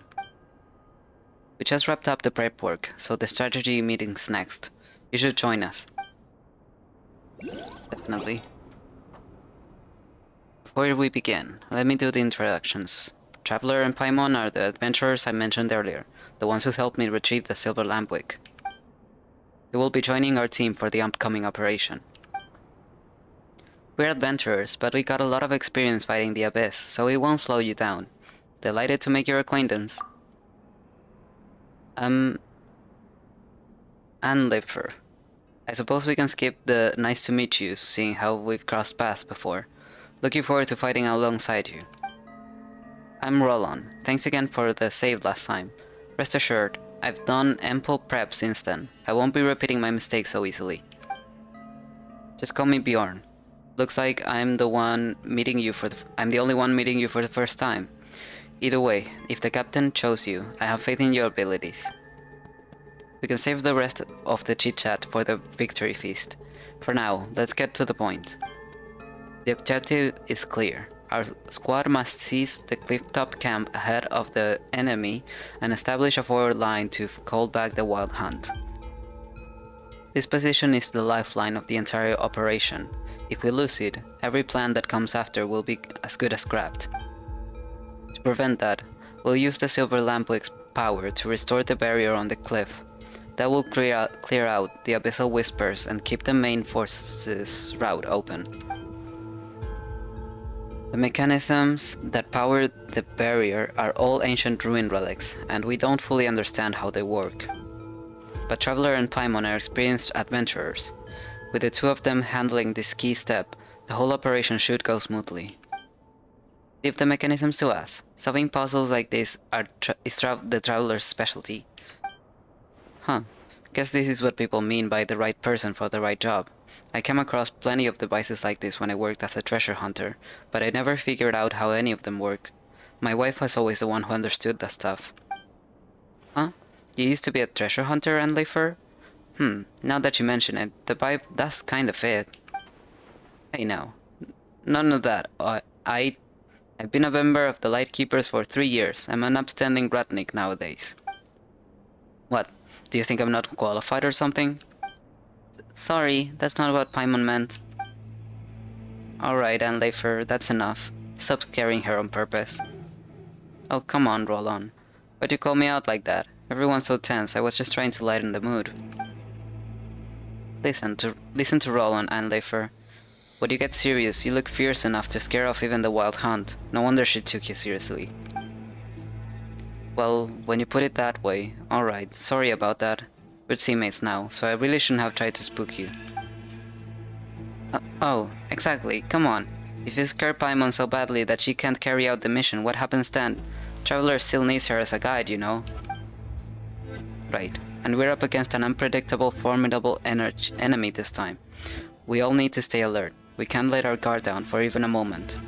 We just wrapped up the prep work, so the strategy meeting's next. You should join us. Definitely. Before we begin, let me do the introductions. Traveler and Paimon are the adventurers I mentioned earlier, the ones who helped me retrieve the Silver Lampwick. They will be joining our team for the upcoming operation. We're adventurers, but we got a lot of experience fighting the Abyss, so it won't slow you down. Delighted to make your acquaintance. Anlifer. I suppose we can skip the nice to meet you, seeing how we've crossed paths before. Looking forward to fighting alongside you. I'm Roland. Thanks again for the save last time. Rest assured, I've done ample prep since then. I won't be repeating my mistakes so easily. Just call me Bjorn. Looks like I'm the only one meeting you for the first time. Either way, if the captain chose you, I have faith in your abilities. We can save the rest of the chit-chat for the victory feast. For now, let's get to the point. The objective is clear. Our squad must seize the clifftop camp ahead of the enemy and establish a forward line to hold back the wild hunt. This position is the lifeline of the entire operation. If we lose it, every plan that comes after will be as good as scrapped. To prevent that, we'll use the Silver Lampwick's power to restore the barrier on the cliff. That will clear out the Abyssal Whispers and keep the main forces route open. The mechanisms that power the barrier are all ancient ruin relics, and we don't fully understand how they work. But Traveler and Paimon are experienced adventurers. With the two of them handling this key step, the whole operation should go smoothly. Leave the mechanisms to us. Solving puzzles like this is the Traveler's specialty. Huh. Guess this is what people mean by the right person for the right job. I came across plenty of devices like this when I worked as a treasure hunter, but I never figured out how any of them work. My wife was always the one who understood that stuff. Huh? You used to be a treasure hunter, Anlifer? Now that you mention it, the vibe does kind of fit. Hey now. None of that. I've been a member of the Lightkeepers for 3 years. I'm an upstanding Ratnik nowadays. What? Do you think I'm not qualified or something? Sorry, that's not what Paimon meant. Alright, Anlifer, that's enough. Stop scaring her on purpose. Oh, come on, Roland. Why'd you call me out like that? Everyone's so tense, I was just trying to lighten the mood. Listen to Roland, Anlifer. When you get serious, you look fierce enough to scare off even the wild hunt. No wonder she took you seriously. Well, when you put it that way, alright, sorry about that. We're teammates now, so I really shouldn't have tried to spook you. Oh, exactly, come on. If you scare Paimon so badly that she can't carry out the mission, what happens then? Traveler still needs her as a guide, you know? Right, and we're up against an unpredictable, formidable enemy this time. We all need to stay alert. We can't let our guard down for even a moment.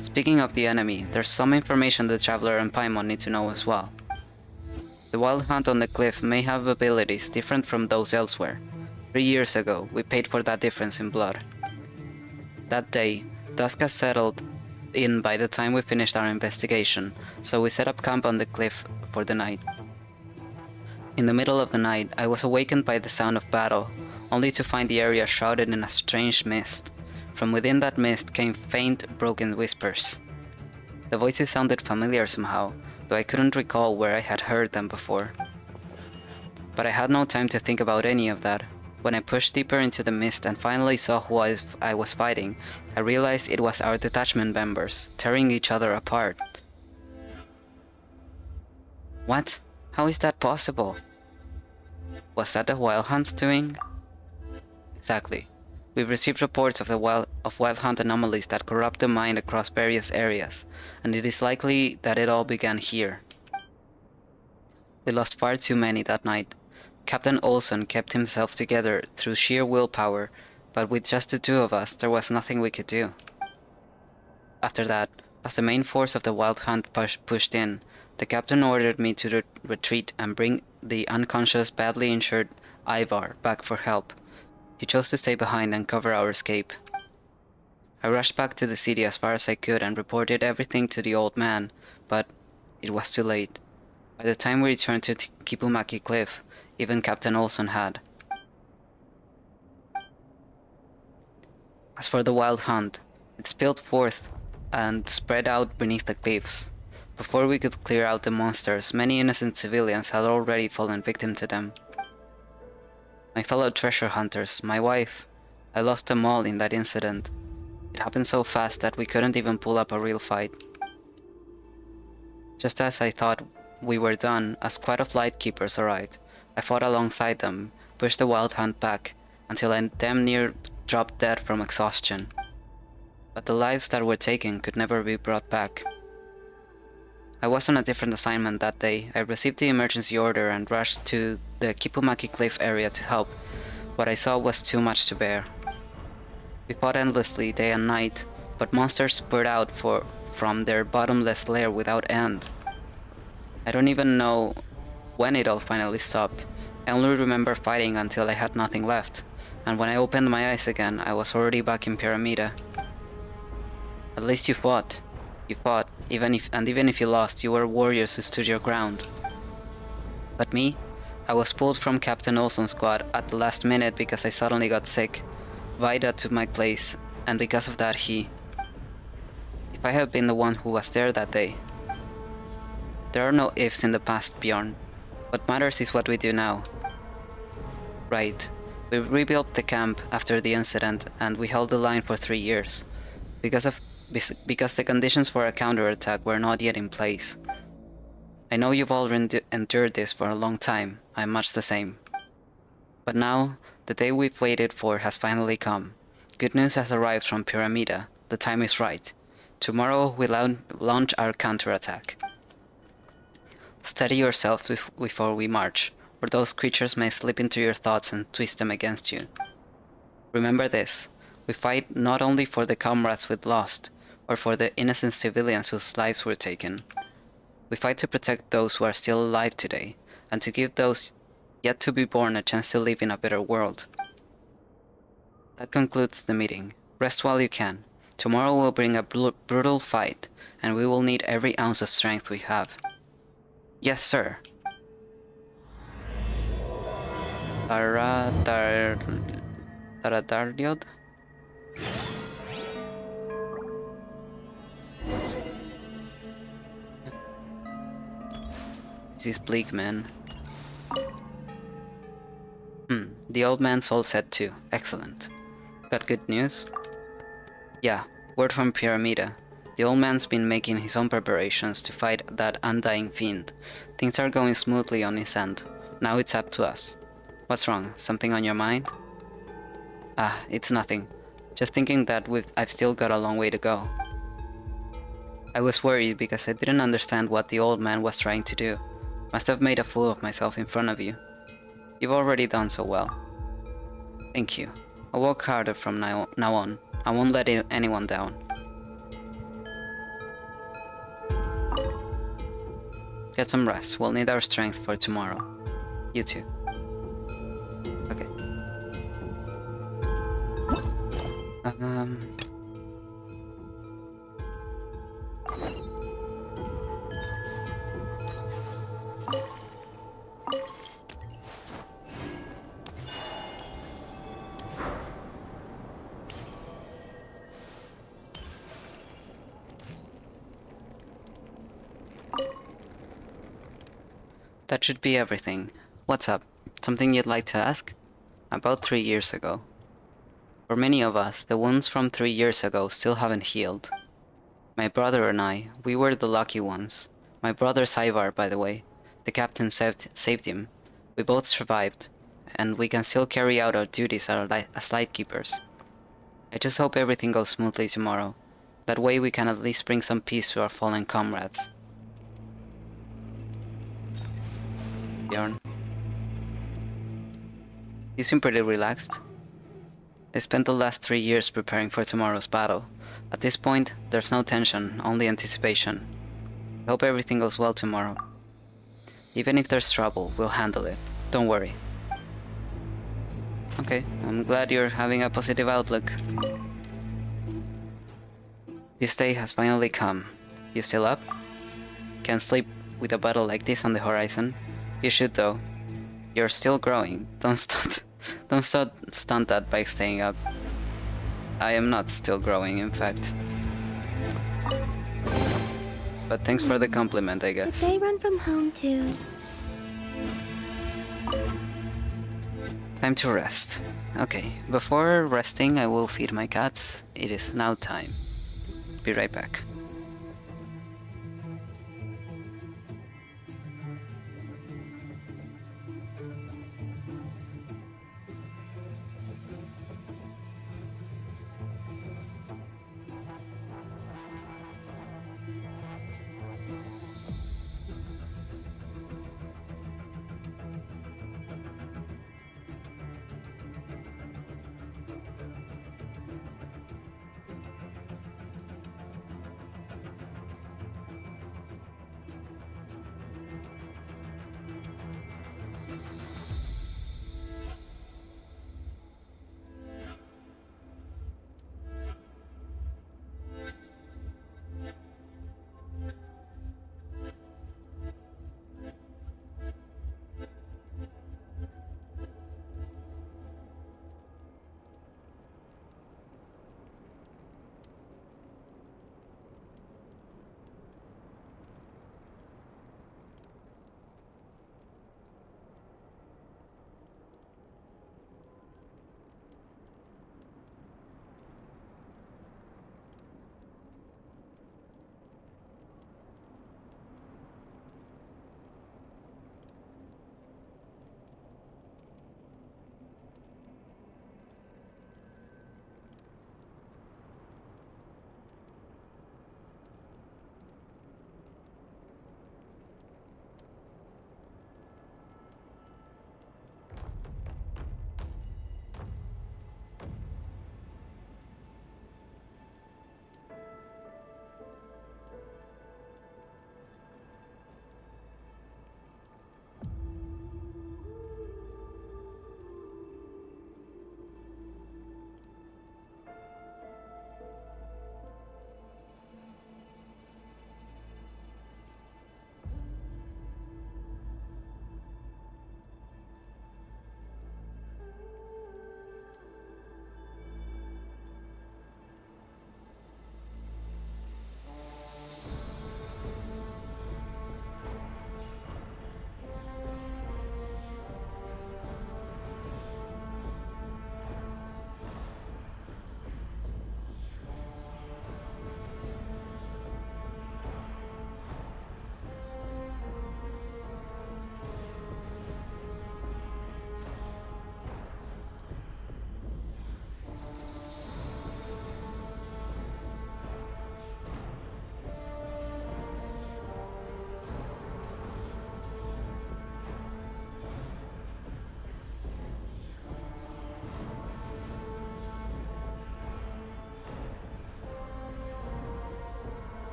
Speaking of the enemy, there's some information the Traveler and Paimon need to know as well. The wild hunt on the cliff may have abilities different from those elsewhere. 3 years ago, we paid for that difference in blood. That day, dusk had settled in by the time we finished our investigation, so we set up camp on the cliff for the night. In the middle of the night, I was awakened by the sound of battle. only to find the area shrouded in a strange mist. From within that mist came faint, broken whispers. The voices sounded familiar somehow, though I couldn't recall where I had heard them before. But I had no time to think about any of that. When I pushed deeper into the mist and finally saw who I was fighting, I realized it was our detachment members, tearing each other apart. What? How is that possible? Was that the Wild Hunt's doing? Exactly. We've received reports of Wild Hunt anomalies that corrupt the mind across various areas, and it is likely that it all began here. We lost far too many that night. Captain Olson kept himself together through sheer willpower, but with just the two of us, there was nothing we could do. After that, as the main force of the Wild Hunt pushed in, the captain ordered me to retreat and bring the unconscious, badly injured Ivar back for help. He chose to stay behind and cover our escape. I rushed back to the city as far as I could and reported everything to the old man, but it was too late. By the time we returned to Kipumaki Cliff, even Captain Olson had. As for the Wild Hunt, it spilled forth and spread out beneath the cliffs. Before we could clear out the monsters, many innocent civilians had already fallen victim to them. My fellow treasure hunters, my wife, I lost them all in that incident. It happened so fast that we couldn't even pull up a real fight. Just as I thought we were done, a squad of lightkeepers arrived. I fought alongside them, pushed the Wild Hunt back, until I damn near dropped dead from exhaustion. But the lives that were taken could never be brought back. I was on a different assignment that day. I received the emergency order and rushed to the Kipumaki Cliff area to help. What I saw was too much to bear. We fought endlessly day and night, but monsters poured out from their bottomless lair without end. I don't even know when it all finally stopped. I only remember fighting until I had nothing left, and when I opened my eyes again, I was already back in Pyramida. At least you fought. You fought, even if you lost, you were warriors who stood your ground. But me? I was pulled from Captain Olson's squad at the last minute because I suddenly got sick. Vida took my place, and because of that If I had been the one who was there that day. There are no ifs in the past, Bjorn. What matters is what we do now. Right. We rebuilt the camp after the incident, and we held the line for 3 years. Because the conditions for a counterattack were not yet in place. I know you've all endured this for a long time. I'm much the same. But now, the day we've waited for has finally come. Good news has arrived from Pyramida. The time is right. Tomorrow we launch our counterattack. Steady yourself before we march, or those creatures may slip into your thoughts and twist them against you. Remember this. We fight not only for the comrades we've lost, or for the innocent civilians whose lives were taken. We fight to protect those who are still alive today, and to give those yet to be born a chance to live in a better world. That concludes the meeting. Rest while you can. Tomorrow will bring a brutal fight, and we will need every ounce of strength we have. Yes, sir. Taradardiod? This is bleak, man. The old man's all set too. Excellent. Got good news? Yeah, word from Pyramida. The old man's been making his own preparations to fight that undying fiend. Things are going smoothly on his end. Now it's up to us. What's wrong? Something on your mind? Ah, it's nothing. Just thinking that I've still got a long way to go. I was worried because I didn't understand what the old man was trying to do. Must have made a fool of myself in front of you. You've already done so well. Thank you. I'll work harder from now on. I won't let anyone down. Get some rest. We'll need our strength for tomorrow. You too. Okay. That should be everything. What's up? Something you'd like to ask? About 3 years ago. For many of us, the wounds from 3 years ago still haven't healed. My brother and I, we were the lucky ones. My brother's Ivar, by the way. The captain saved him. We both survived, and we can still carry out our duties as lightkeepers. I just hope everything goes smoothly tomorrow. That way we can at least bring some peace to our fallen comrades. Bjorn. You seem pretty relaxed. I spent the last 3 years preparing for tomorrow's battle. At this point, there's no tension, only anticipation. I hope everything goes well tomorrow. Even if there's trouble, we'll handle it. Don't worry. Okay, I'm glad you're having a positive outlook. This day has finally come. You still up? Can't sleep with a battle like this on the horizon. You should though. You're still growing. Don't stunt that by staying up. I am not still growing, in fact. But thanks for the compliment, I guess. Did they run from home too? Time to rest. Okay, before resting I will feed my cats. It is now time. Be right back.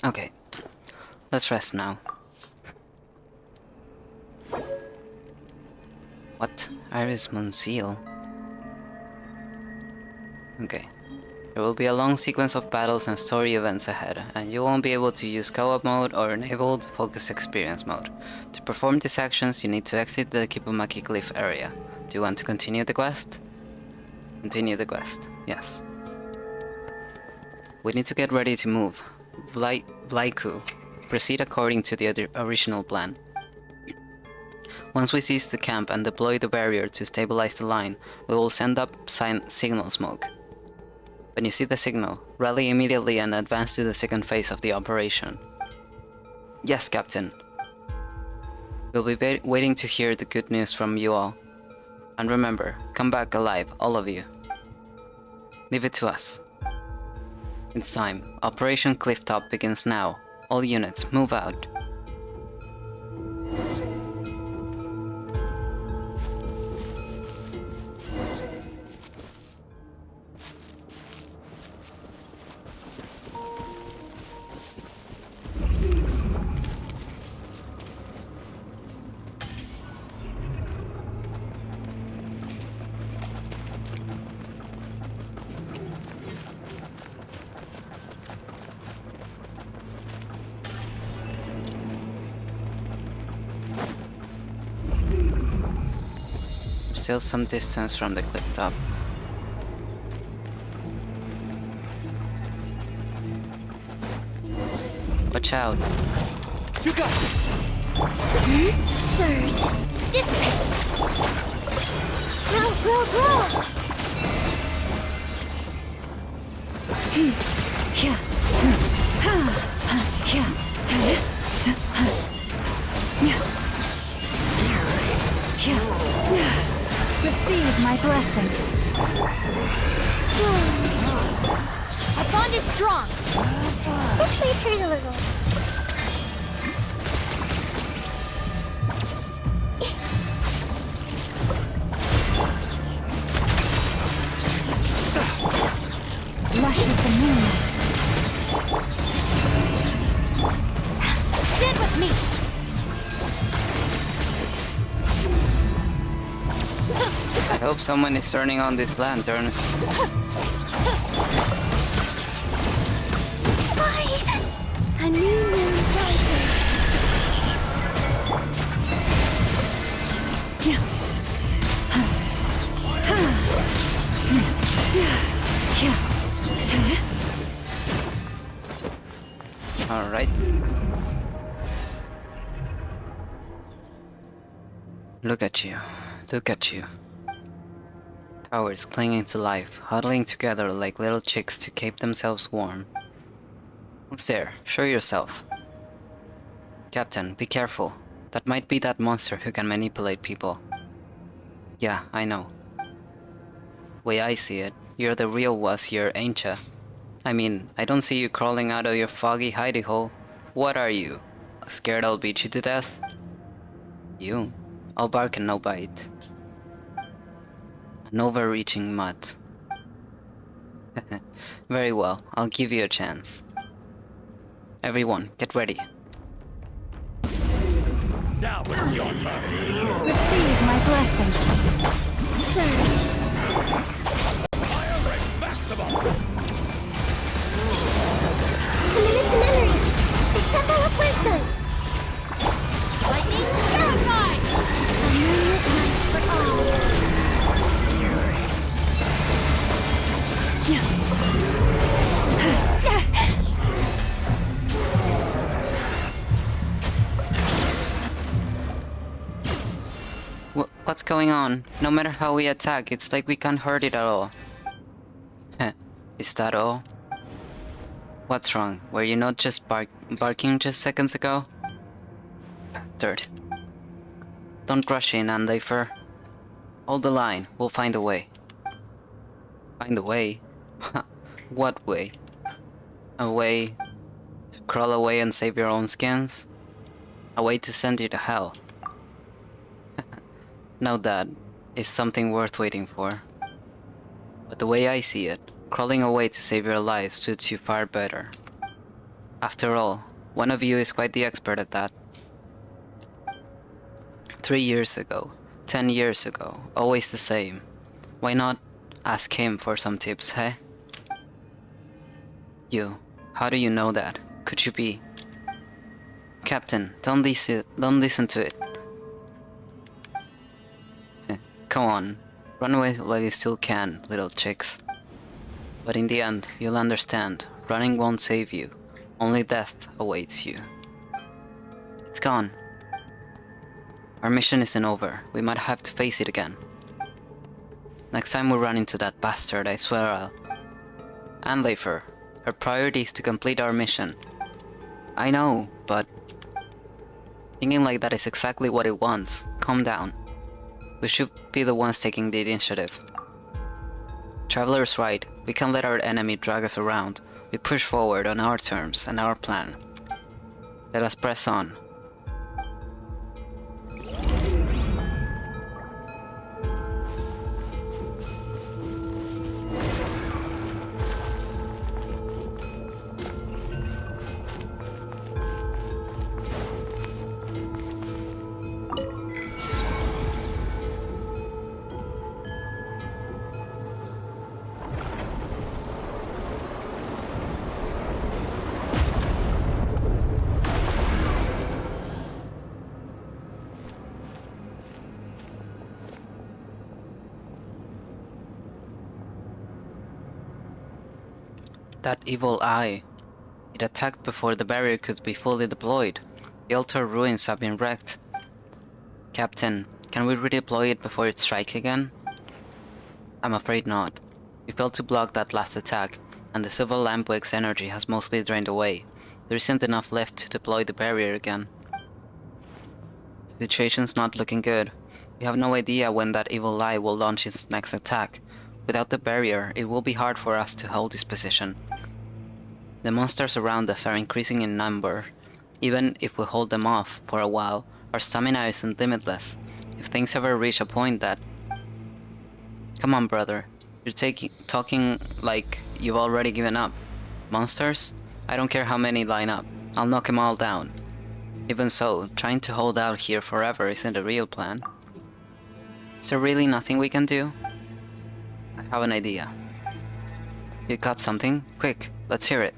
Okay, let's rest now. What? Iris Monsiel? Okay. There will be a long sequence of battles and story events ahead, and you won't be able to use co-op mode or enabled focus experience mode. To perform these actions, you need to exit the Kipumaki Cliff area. Do you want to continue the quest? Continue the quest, yes. We need to get ready to move. Vlaiku, proceed according to the original plan. Once we seize the camp and deploy the barrier to stabilize the line, we will send up signal smoke. When you see the signal, rally immediately and advance to the second phase of the operation. Yes, Captain. We'll be waiting to hear the good news from you all. And remember, come back alive, all of you. Leave it to us. It's time. Operation Clifftop begins now. All units, move out. Still some distance from the cliff top. Watch out. You got this! Surge! Dissipate! Grow, grow, grow! Receive my blessing. Our bond is strong. Let's retreat a little. Lush as the moon. Stand with me. I hope someone is turning on these lanterns. A new moon rising. All right. Look at you. Look at you. Cowards clinging to life, huddling together like little chicks to keep themselves warm. Who's there? Show yourself. Captain, be careful. That might be that monster who can manipulate people. Yeah, I know. Way I see it, you're the real Wazir, ain't ya? I mean, I don't see you crawling out of your foggy hidey hole. What are you? Scared I'll beat you to death? You? I'll bark and no bite. An overreaching mutt. Very well, I'll give you a chance. Everyone, get ready. Now it's your turn. Receive my blessing. Surge. Fire rate maximum. Committed to memory. The Temple of Wisdom. Lightning terrified. A moonlit night for all. What's going on? No matter how we attack, it's like we can't hurt it at all. Is that all? What's wrong? Were you not just barking just seconds ago? Third. Don't rush in, Andaifer. Hold the line, we'll find a way. Find a way? What way? A way to crawl away and save your own skins? A way to send you to hell? Now that is something worth waiting for. But the way I see it, crawling away to save your life suits you far better. After all, one of you is quite the expert at that. 3 years ago, 10 years ago, always the same. Why not ask him for some tips, hey? You, how do you know that? Could you be? Captain, don't listen to it. Come on, run away while you still can, little chicks. But in the end, you'll understand, running won't save you. Only death awaits you. It's gone. Our mission isn't over. We might have to face it again. Next time we run into that bastard, I swear I'll... And Leifer, our priority is to complete our mission. I know, but... Thinking like that is exactly what it wants. Calm down. We should be the ones taking the initiative. Traveler's right. We can't let our enemy drag us around. We push forward on our terms and our plan. Let us press on. That evil eye. It attacked before the barrier could be fully deployed. The altar ruins have been wrecked. Captain, can we redeploy it before it strikes again? I'm afraid not. We failed to block that last attack, and the Silver Lampwick's energy has mostly drained away. There isn't enough left to deploy the barrier again. The situation's not looking good. We have no idea when that evil eye will launch its next attack. Without the barrier, it will be hard for us to hold this position. The monsters around us are increasing in number. Even if we hold them off for a while, our stamina isn't limitless. If things ever reach a point that... Come on, brother. You're talking like you've already given up. Monsters? I don't care how many line up. I'll knock them all down. Even so, trying to hold out here forever isn't a real plan. Is there really nothing we can do? I have an idea. You got something? Quick, let's hear it.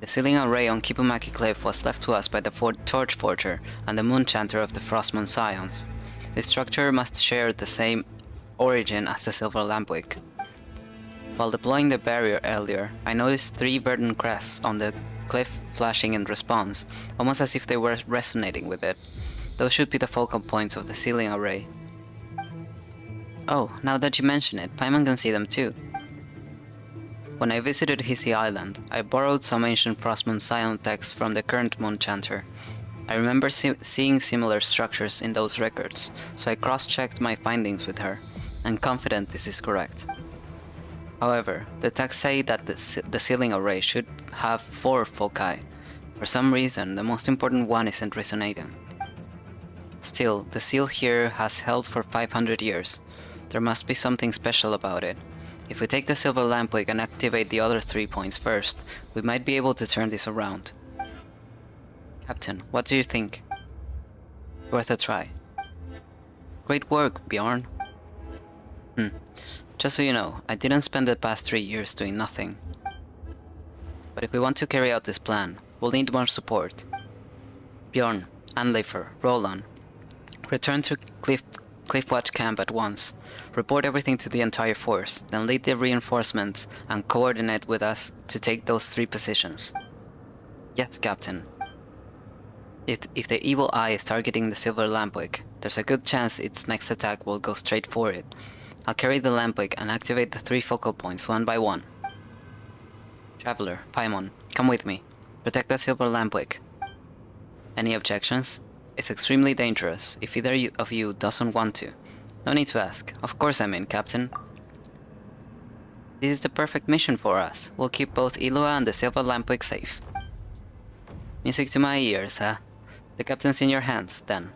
The sealing array on Kipumaki Cliff was left to us by the Torch Forger and the Moon Chanter of the Frostmoon Scions. The structure must share the same origin as the Silver Lampwick. While deploying the barrier earlier, I noticed 3 verdant crests on the cliff flashing in response, almost as if they were resonating with it. Those should be the focal points of the sealing array. Oh, now that you mention it, Paimon can see them too. When I visited Hisi Island, I borrowed some ancient Frostmoon Scion texts from the current Moon Chanter. I remember seeing similar structures in those records, so I cross-checked my findings with her, and confident this is correct. However, the texts say that the sealing array should have 4 foci. For some reason, the most important one isn't resonating. Still, the seal here has held for 500 years. There must be something special about it. If we take the Silver Lampwick and activate the other 3 points first, we might be able to turn this around. Captain, what do you think? It's worth a try. Great work, Bjorn. Just so you know, I didn't spend the past 3 years doing nothing. But if we want to carry out this plan, we'll need more support. Bjorn, Anleifer, roll on. Return to Cliffwatch Camp at once. Report everything to the entire force, then lead the reinforcements and coordinate with us to take those 3 positions. Yes, Captain. If the evil eye is targeting the Silver Lampwick, there's a good chance its next attack will go straight for it. I'll carry the Lampwick and activate the 3 focal points one by one. Traveler, Paimon, come with me. Protect the Silver Lampwick. Any objections? It's extremely dangerous if either of you doesn't want to. No need to ask. Of course I'm in, Captain. This is the perfect mission for us. We'll keep both Illuga and the Silver Lampwick safe. Music to my ears, huh? The captain's in your hands, then.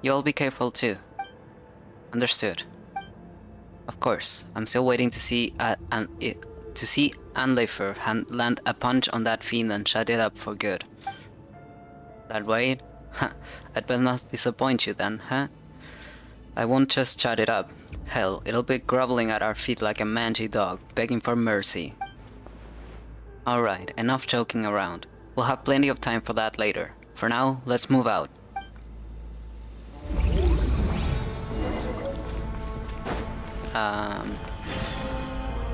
You all be careful too. Understood. Of course, I'm still waiting to to see Anleifer land a punch on that fiend and shut it up for good. That way? Huh, I'd better not disappoint you then, huh? I won't just shut it up. Hell, it'll be groveling at our feet like a mangy dog, begging for mercy. Alright, enough joking around. We'll have plenty of time for that later. For now, let's move out.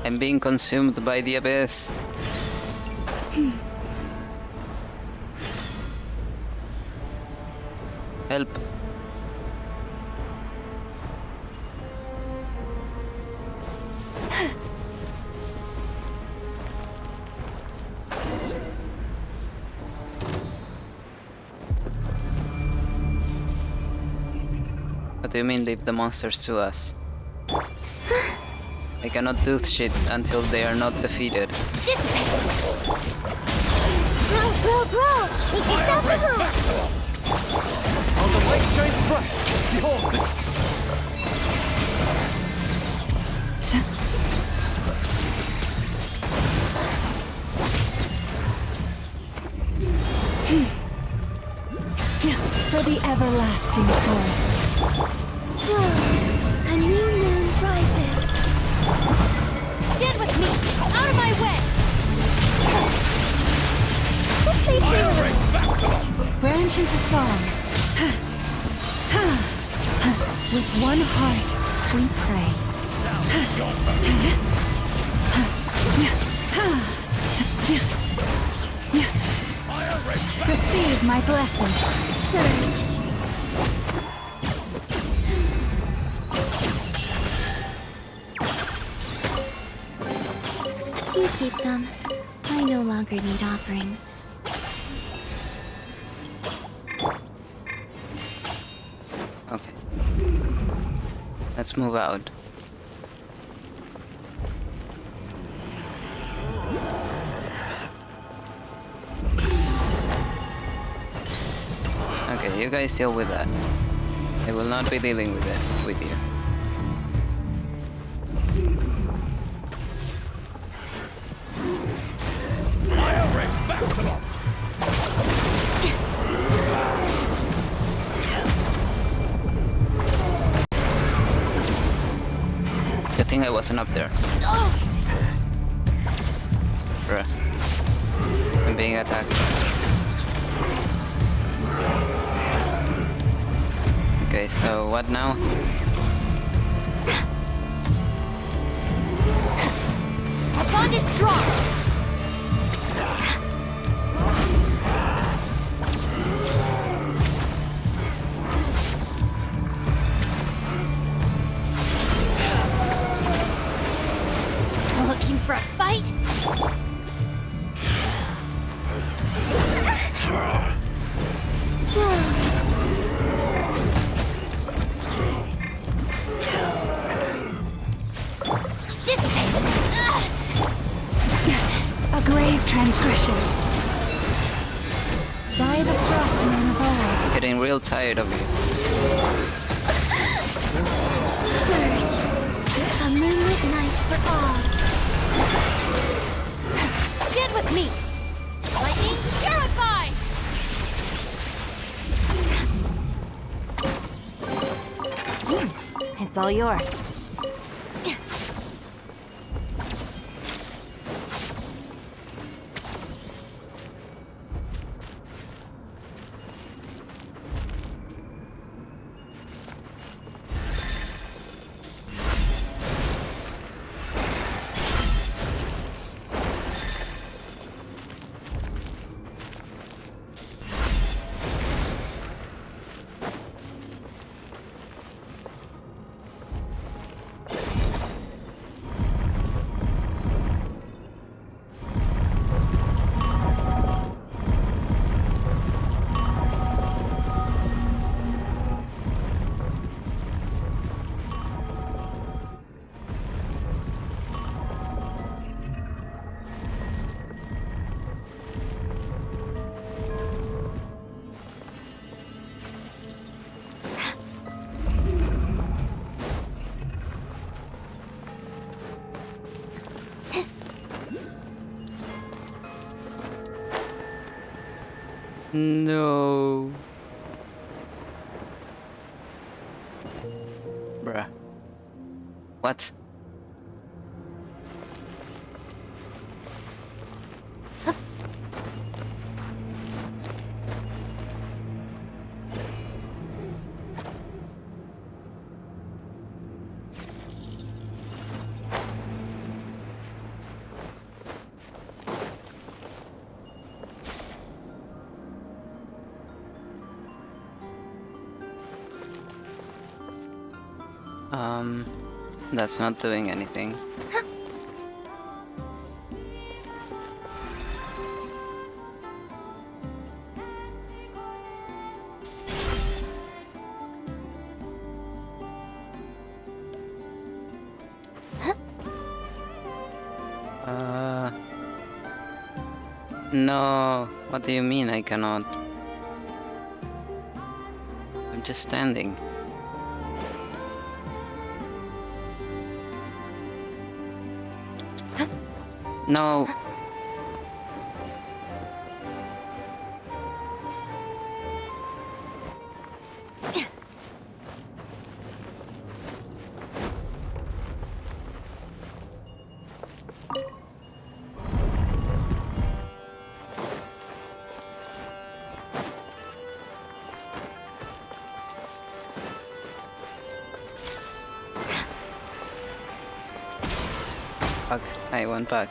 I'm being consumed by the abyss. Help. What do you mean leave the monsters to us? I cannot do shit until they are not defeated. Grow! Make yourself a home! On the light shines bright! Behold! For the everlasting forest. Whoa! A new moon rises! Stand with me! Out of my way! This way through! Branch into song. With one heart, we pray. Receive my blessing. Surge! You keep them. I no longer need offerings. Okay. Let's move out. Okay, you guys deal with that. I will not be dealing with it with you. Good thing I wasn't up there. Bruh. I'm being attacked. Okay, so what now? Our bond is strong! Looking for a fight? A grave transgression. By the frostman of old. Getting real tired of you. Surge! A moonlit night for all. Stand with me! Lightning terrified! It's all yours. No. Bruh. What? That's not doing anything. No. What do you mean I cannot? I'm just standing. No. Fuck, I went back.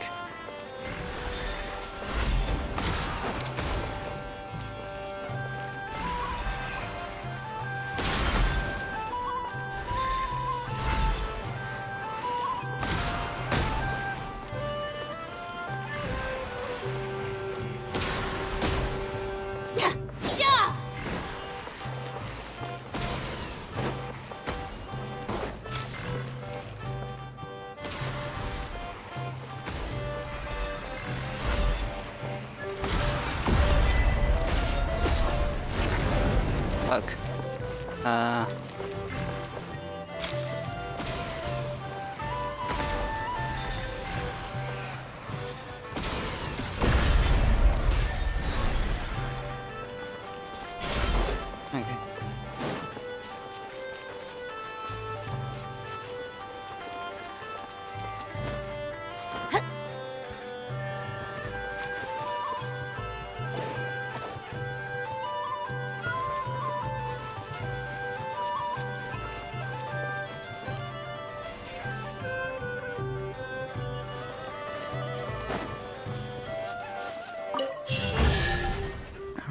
Fuck. Okay.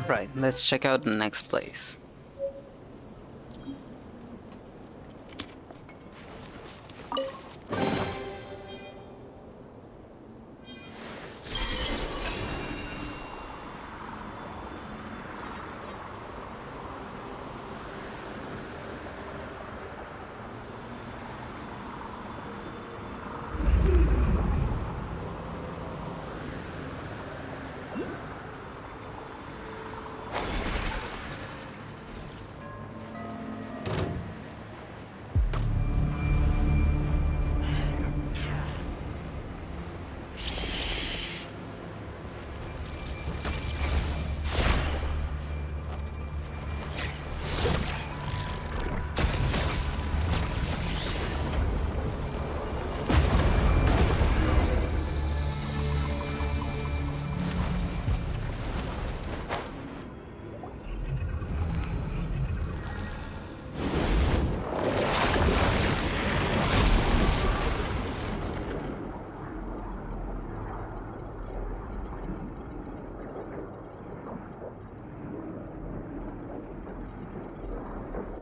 Right, let's check out the next place.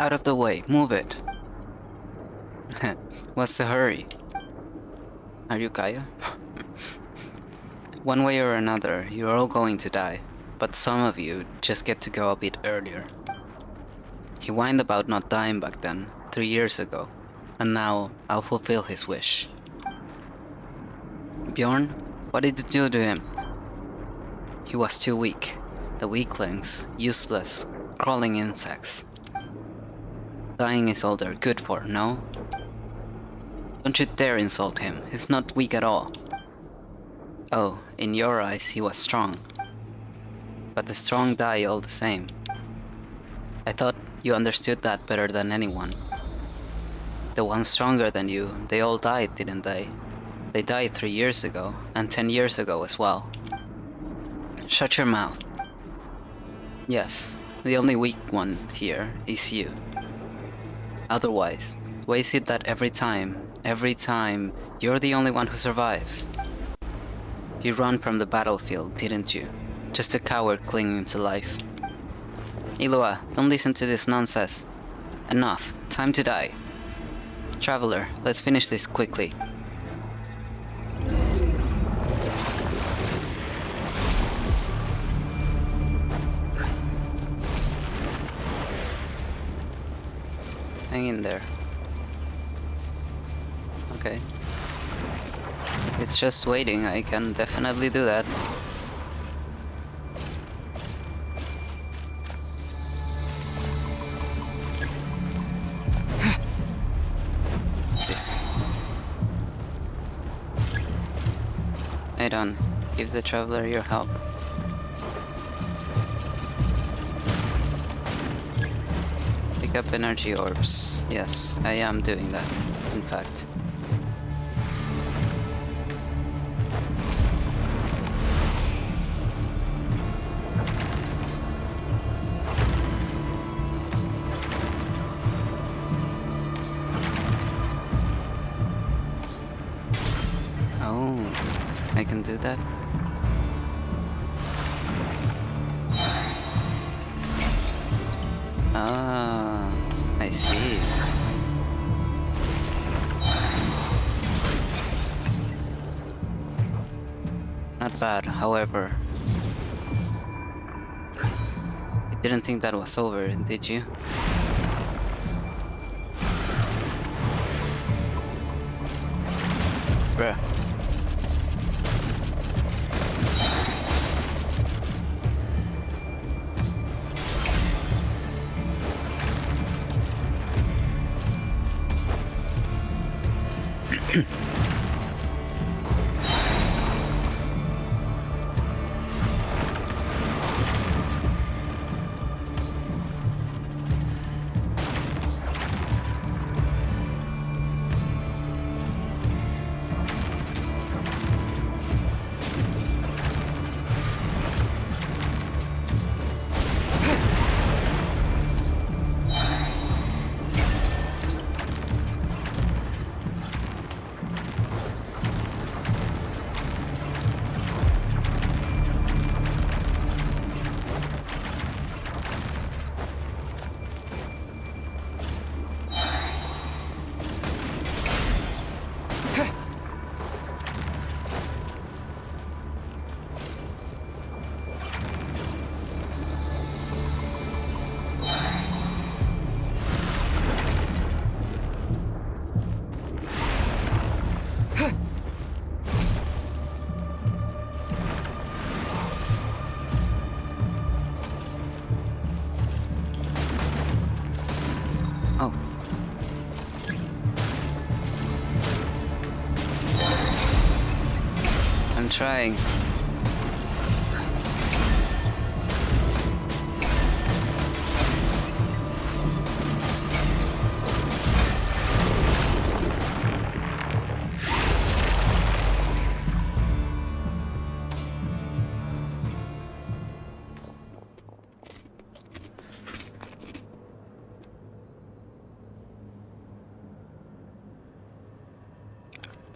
Out of the way, move it. What's the hurry? Are you Kaya? One way or another, you're all going to die, but some of you just get to go a bit earlier. He whined about not dying back then, 3 years ago, and now I'll fulfill his wish. Bjorn, what did you do to him? He was too weak. The weaklings, useless, crawling insects. Dying is all they're good for, no? Don't you dare insult him, he's not weak at all. Oh, in your eyes he was strong. but the strong die all the same. I thought you understood that better than anyone. The ones stronger than you, they all died, didn't they? They died 3 years ago, and 10 years ago as well. Shut your mouth. Yes, the only weak one here is you. Otherwise, why is it that every time, you're the only one who survives? You ran from the battlefield, didn't you? Just a coward clinging to life. Illuga, don't listen to this nonsense. Enough. Time to die. Traveler, let's finish this quickly. Hang in there. Okay. It's just waiting, I can definitely do that. Wait on, give the traveler your help. Pick up energy orbs. Yes, I am doing that, in fact. I can do that. Ah, I see. Not bad, however. You didn't think that was over, did you? Bruh. Oh. I'm trying.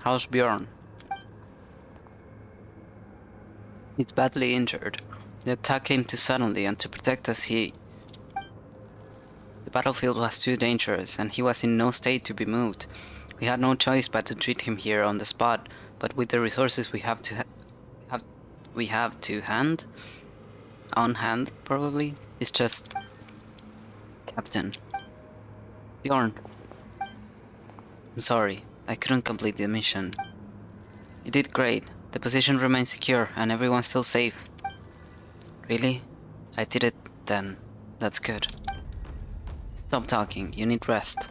How's Bjorn? He's badly injured. The attack came too suddenly, and to protect us, the battlefield was too dangerous, and he was in no state to be moved. We had no choice but to treat him here on the spot, but with the resources we have on hand, probably, it's just... Captain. Bjorn. I'm sorry. I couldn't complete the mission. You did great. The position remains secure and everyone's still safe. Really? I did it then. That's good. Stop talking. You need rest.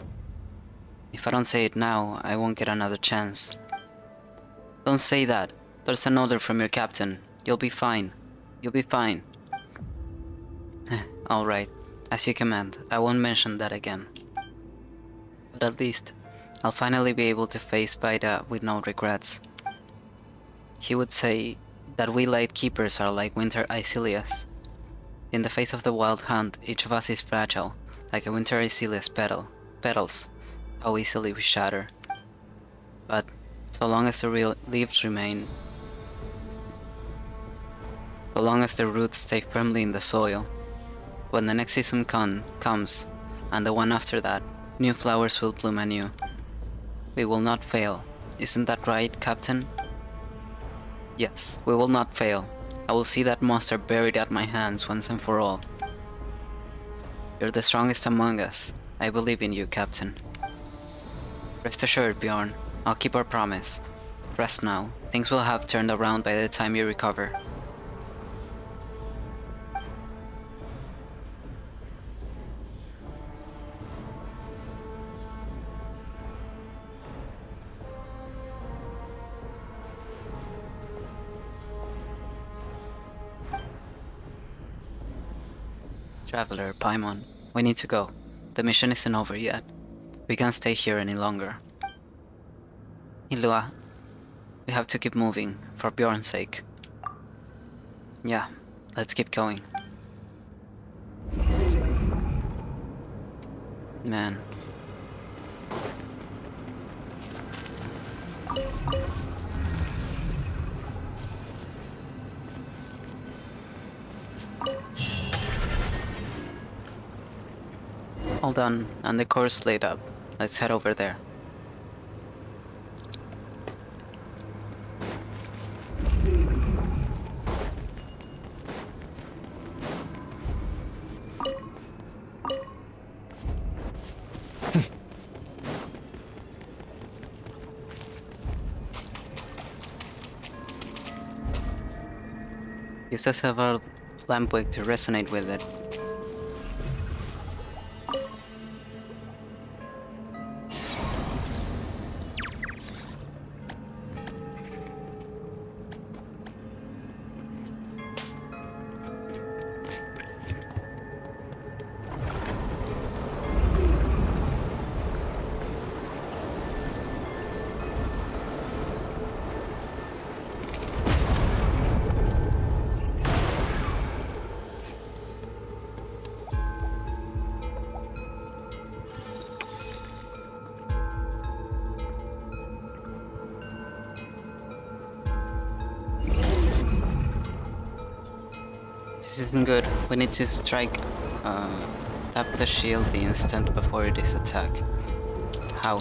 If I don't say it now, I won't get another chance. Don't say that. There's an order from your captain. You'll be fine. You'll be fine. Alright, as you command, I won't mention that again. But at least, I'll finally be able to face Vaida with no regrets. He would say that we Lightkeepers are like winter Icilias. In the face of the wild hunt, each of us is fragile, like a winter Icilia's petals, how easily we shatter. But, so long as the real leaves remain, so long as the roots stay firmly in the soil, when the next season comes, and the one after that, new flowers will bloom anew. We will not fail. Isn't that right, Captain? Yes, we will not fail. I will see that monster buried at my hands once and for all. You're the strongest among us. I believe in you, Captain. Rest assured, Bjorn. I'll keep our promise. Rest now. Things will have turned around by the time you recover. Traveler, Paimon, we need to go. The mission isn't over yet. We can't stay here any longer. Illuga, we have to keep moving, for Bjorn's sake. Yeah, let's keep going. Man. All done, and the course laid up. Let's head over there. Use the silver lampwick to resonate with it. This isn't good. We need to strike, tap the shield the instant before it is attacked. How?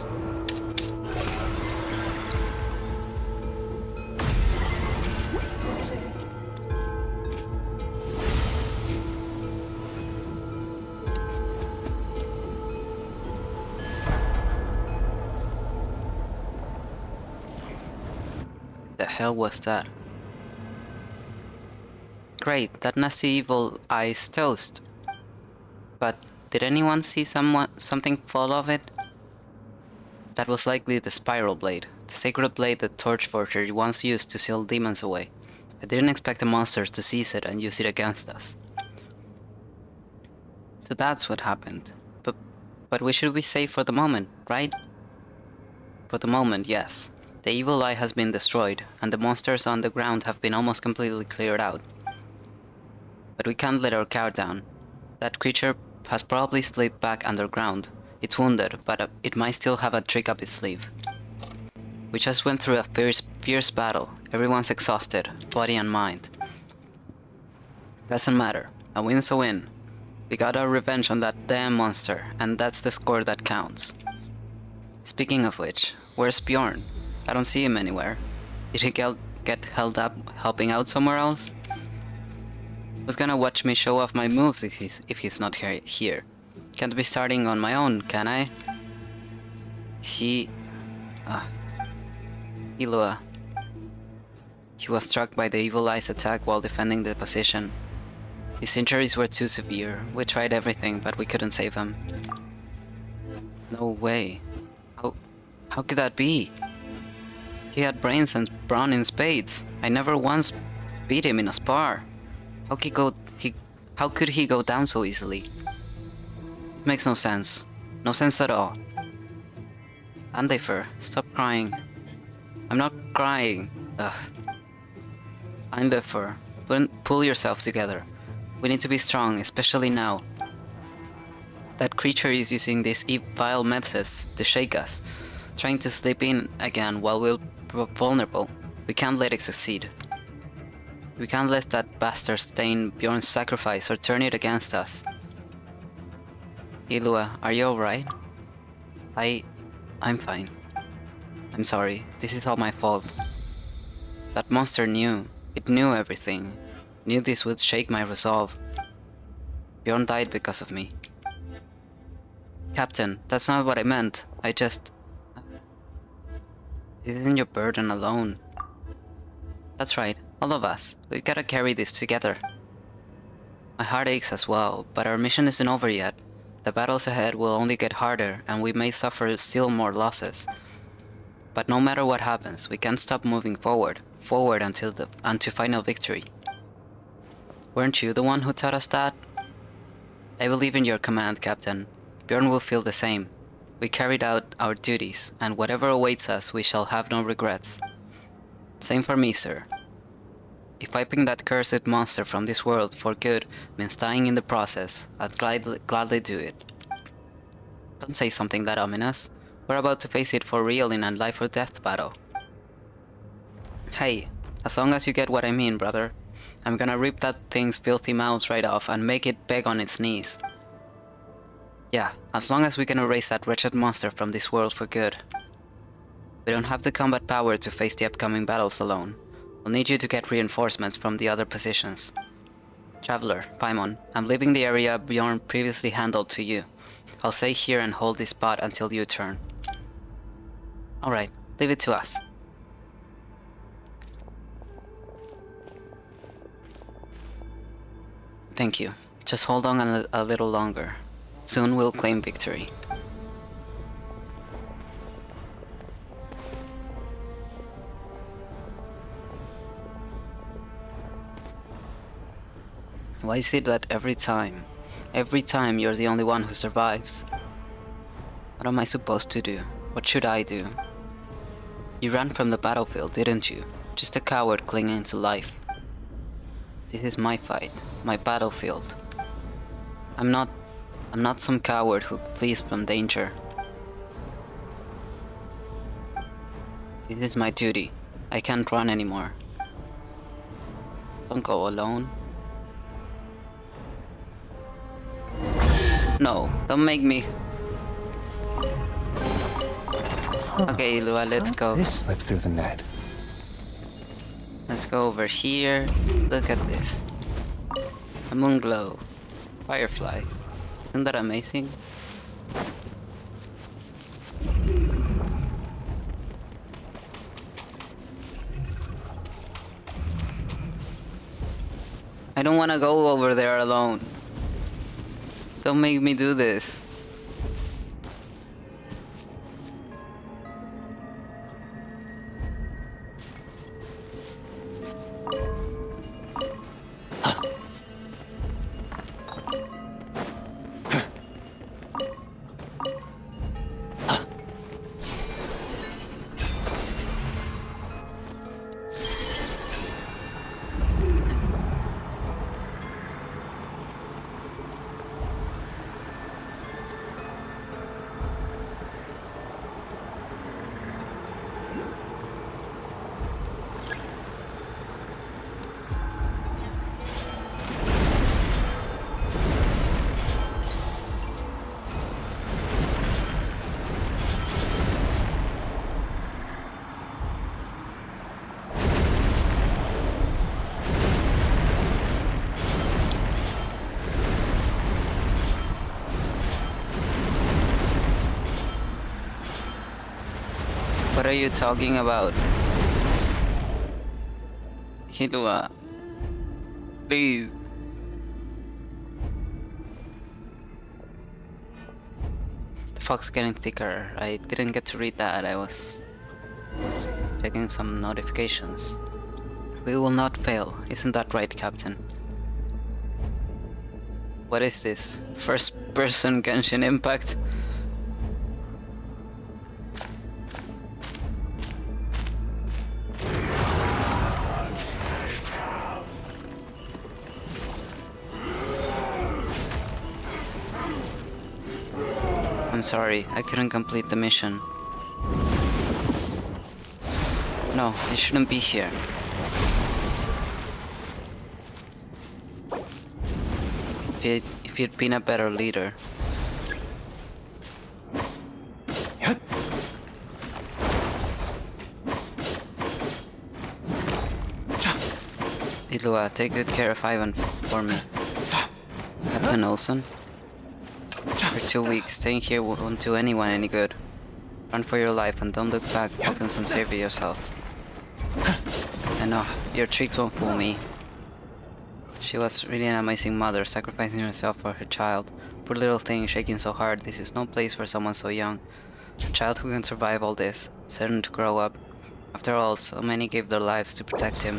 The hell was that? Great, that nasty evil eye is toast. But did anyone see something fall off it? That was likely the spiral blade, the sacred blade that Torchforger once used to seal demons away. I didn't expect the monsters to seize it and use it against us. So that's what happened. But we should be safe for the moment, right? For the moment, yes. The evil eye has been destroyed, and the monsters on the ground have been almost completely cleared out. But we can't let our guard down. That creature has probably slid back underground. It's wounded, but it might still have a trick up its sleeve. We just went through a fierce battle. Everyone's exhausted, body and mind. Doesn't matter. A win's a win. We got our revenge on that damn monster, and that's the score that counts. Speaking of which, where's Bjorn? I don't see him anywhere. Did he get held up helping out somewhere else? Was gonna watch me show off my moves if he's not here. Can't be starting on my own, can I? Illuga. He was struck by the evil eye's attack while defending the position. His injuries were too severe. We tried everything, but we couldn't save him. No way. How could that be? He had brains and brawn in spades. I never once beat him in a spar. How could he go down so easily? It makes no sense. No sense at all. Andefer, stop crying. I'm not crying. Ugh. Andefer, pull yourself together. We need to be strong, especially now. That creature is using these vile methods to shake us, trying to slip in again while we're vulnerable. We can't let it succeed. We can't let that bastard stain Bjorn's sacrifice or turn it against us. Illuga, are you alright? I'm fine. I'm sorry, this is all my fault. That monster knew. It knew everything. Knew this would shake my resolve. Bjorn died because of me. Captain, that's not what I meant. This isn't your burden alone. That's right, all of us. We gotta carry this together. My heart aches as well, but our mission isn't over yet. The battles ahead will only get harder, and we may suffer still more losses. But no matter what happens, we can't stop moving forward until final victory. Weren't you the one who taught us that? I believe in your command, Captain. Bjorn will feel the same. We carried out our duties, and whatever awaits us, we shall have no regrets. Same for me, sir. If wiping that cursed monster from this world for good means dying in the process, I'd gladly do it. Don't say something that ominous. We're about to face it for real in a life or death battle. Hey, as long as you get what I mean, brother. I'm gonna rip that thing's filthy mouth right off and make it beg on its knees. Yeah, as long as we can erase that wretched monster from this world for good. We don't have the combat power to face the upcoming battles alone. We'll need you to get reinforcements from the other positions. Traveler, Paimon, I'm leaving the area Bjorn previously handled to you. I'll stay here and hold this spot until you turn. Alright, leave it to us. Thank you. Just hold on a little longer. Soon we'll claim victory. Why is it that every time you're the only one who survives? What am I supposed to do? What should I do? You ran from the battlefield, didn't you? Just a coward clinging to life. This is my fight, my battlefield. I'm not some coward who flees from danger. This is my duty. I can't run anymore. Don't go alone. No, don't make me. Okay, Illuga, let's go. This slipped through the net. Let's go over here. Look at this. A moon glow. Firefly. Isn't that amazing? I don't want to go over there alone. Don't make me do this. What are you talking about? Illuga, please. The fog's getting thicker. I didn't get to read that. I was checking some notifications. We will not fail. Isn't that right, Captain? What is this? First person Genshin Impact? I'm sorry, I couldn't complete the mission. No, you shouldn't be here. If you'd been a better leader. Illuga, take good care of Ivan for me. Captain Olson? You're too weak. Staying here won't do anyone any good. Run for your life and don't look back. Focus on saving yourself. I know, your tricks won't fool me. She was really an amazing mother, sacrificing herself for her child. Poor little thing, shaking so hard. This is no place for someone so young. A child who can survive all this, certain to grow up. After all, so many gave their lives to protect him.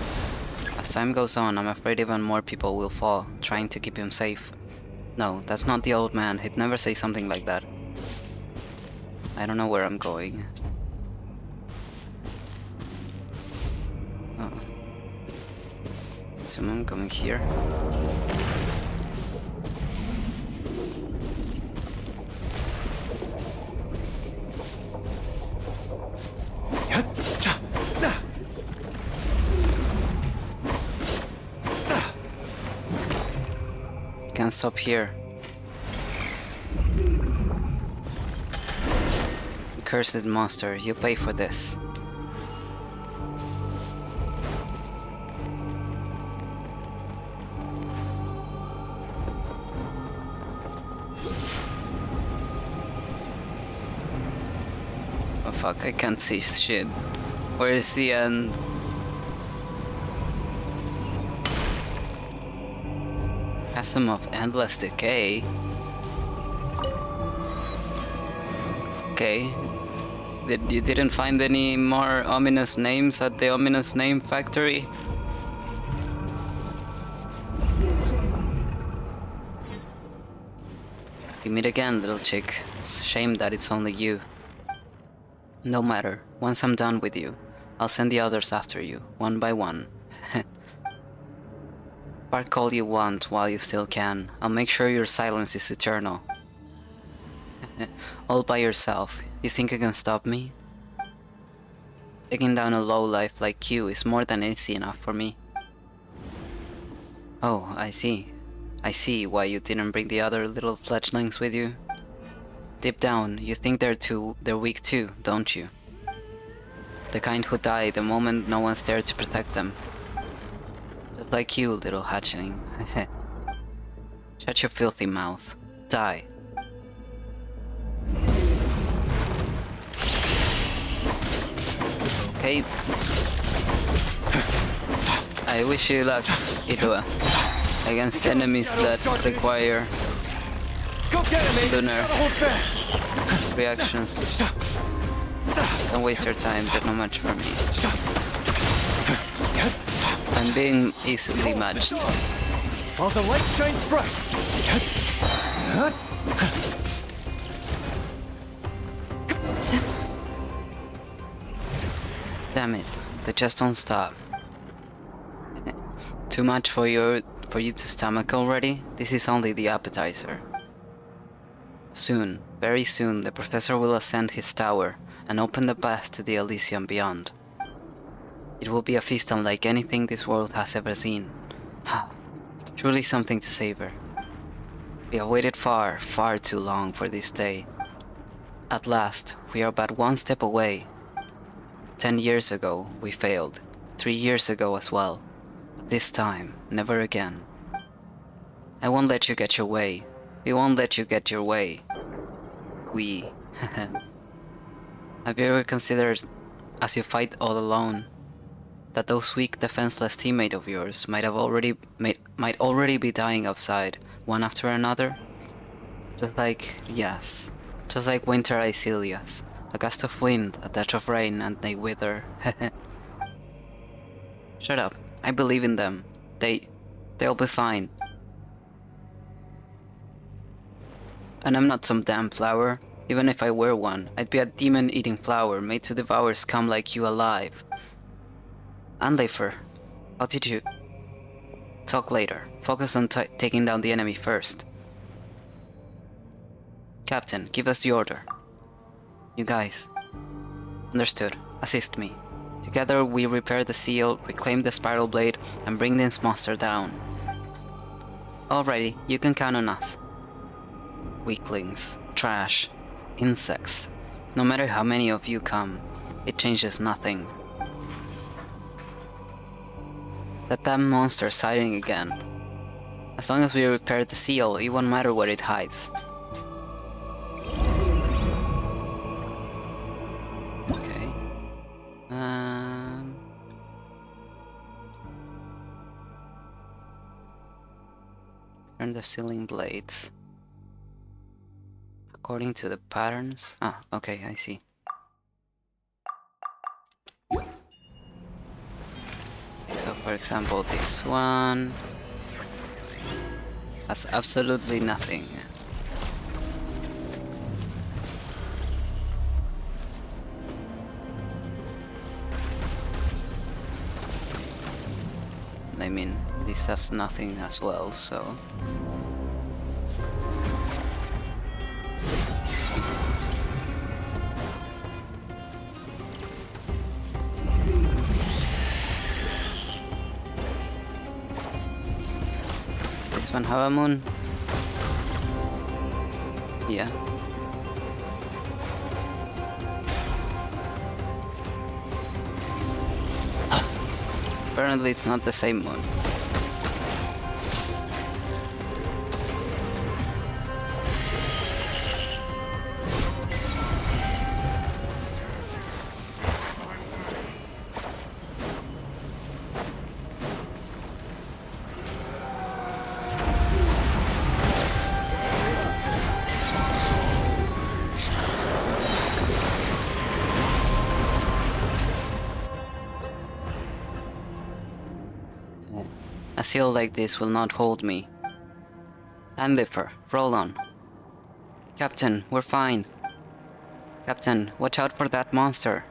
As time goes on, I'm afraid even more people will fall, trying to keep him safe. No, that's not the old man. He'd never say something like that. I don't know where I'm going. Oh. Assume I'm coming here. Can't stop here. Cursed monster, you pay for this. Oh fuck, I can't see shit. Where is the end? Chasm of endless decay. Okay. You didn't find any more ominous names at the ominous name factory? We meet again, little chick. It's a shame that it's only you. No matter. Once I'm done with you, I'll send the others after you, one by one. Bark all you want while you still can. I'll make sure your silence is eternal. All by yourself. You think you can stop me? Taking down a lowlife like you is more than easy enough for me. Oh, I see. I see why you didn't bring the other little fledglings with you. Deep down, you think they're weak too, don't you? The kind who die the moment no one's there to protect them. Just like you, little hatchling. Shut your filthy mouth. Die. Okay. I wish you luck, Illuga, against enemies that require lunar reactions. Don't waste your time, they're not much for me. I'm being easily matched. While the light shines bright. Damn it, they just don't stop. Too much for you to stomach already? This is only the appetizer. Soon, very soon, the professor will ascend his tower and open the path to the Elysium beyond. It will be a feast unlike anything this world has ever seen. Truly something to savor. We have waited far, far too long for this day. At last, we are but one step away. 10 years ago, we failed. 3 years ago as well. But this time, never again. I won't let you get your way. We won't let you get your way. We. Have you ever considered, as you fight all alone, that those weak, defenseless teammates of yours might already be dying outside, one after another? Just like winter Icilias. A gust of wind, a touch of rain, and they wither. Shut up. I believe in them. They'll be fine. And I'm not some damn flower. Even if I were one, I'd be a demon-eating flower made to devour scum like you alive. Unlefer, how did you... Talk later. Focus on taking down the enemy first. Captain, give us the order. You guys. Understood. Assist me. Together we repair the seal, reclaim the spiral blade, and bring this monster down. Alrighty, you can count on us. Weaklings, trash, insects. No matter how many of you come, it changes nothing. That damn monster's hiding again. As long as we repair the seal, it won't matter where it hides. Okay. Turn the sealing blades. According to the patterns. Ah, okay, I see. So, for example, this one has absolutely nothing. I mean, this has nothing as well, so... This one have a moon? Yeah. Apparently it's not the same moon. A seal like this will not hold me. Unlefer, roll on. Captain, we're fine. Captain, watch out for that monster.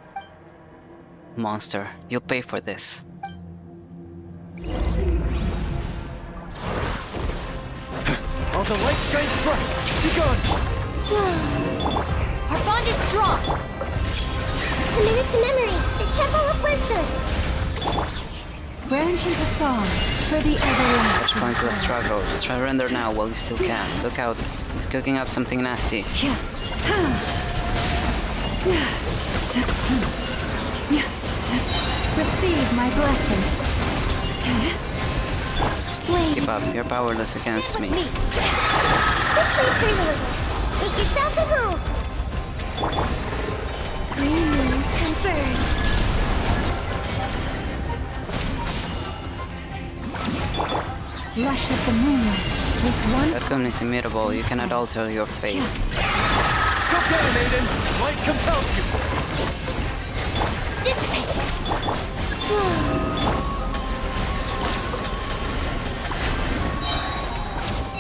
Monster, you'll pay for this. All the light shines bright! Be gone! Our bond is strong! Committed to memory, the Temple of Wisdom! Branch into song for the everlasting. Let's go into a struggle. Surrender now while you still can. Look out, it's cooking up something nasty. Receive my blessing. Keep up, you're powerless against me. Just sleep pretty little. Make yourselves at home. Green moons converge. Lush as the moonlight, with one... Welcome is immutable, you cannot alter your fate. Go get it, Aiden! Light compels you! Dissipate!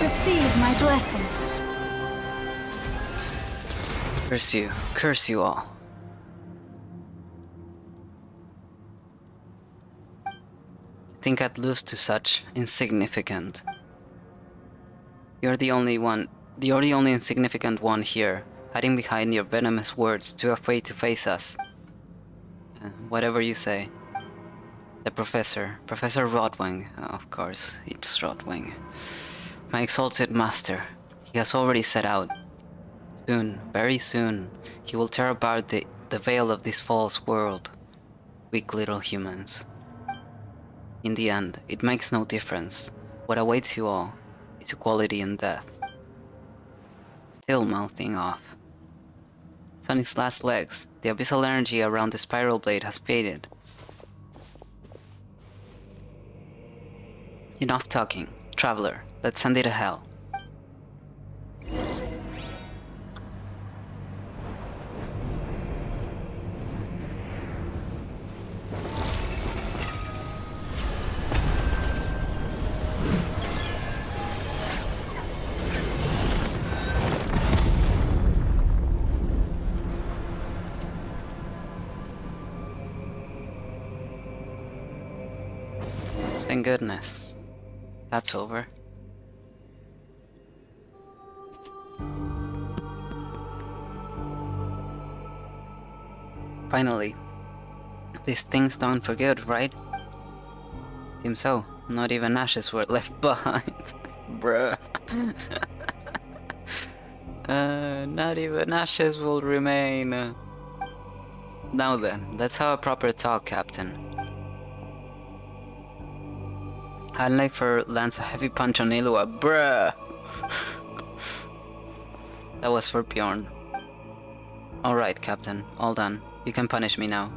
Receive my blessing. Curse you all. Think I'd lose to such insignificant. You're the only insignificant one here, hiding behind your venomous words, too afraid to face us. Whatever you say. The Professor Rodwing, of course, it's Rodwing. My exalted master, he has already set out. Soon, very soon, he will tear apart the veil of this false world. Weak little humans. In the end, it makes no difference. What awaits you all is equality and death. Still mouthing off. It's on its last legs. The abyssal energy around the spiral blade has faded. Enough talking. Traveler, let's send it to hell. Thank goodness. That's over. Finally. These things done for good, right? Seems so. Not even ashes were left behind. Bruh. Not even ashes will remain. Now then, let's have a proper talk, Captain. Handleifer lands a heavy punch on Illuga. Bruh! That was for Bjorn. Alright, Captain. All done. You can punish me now.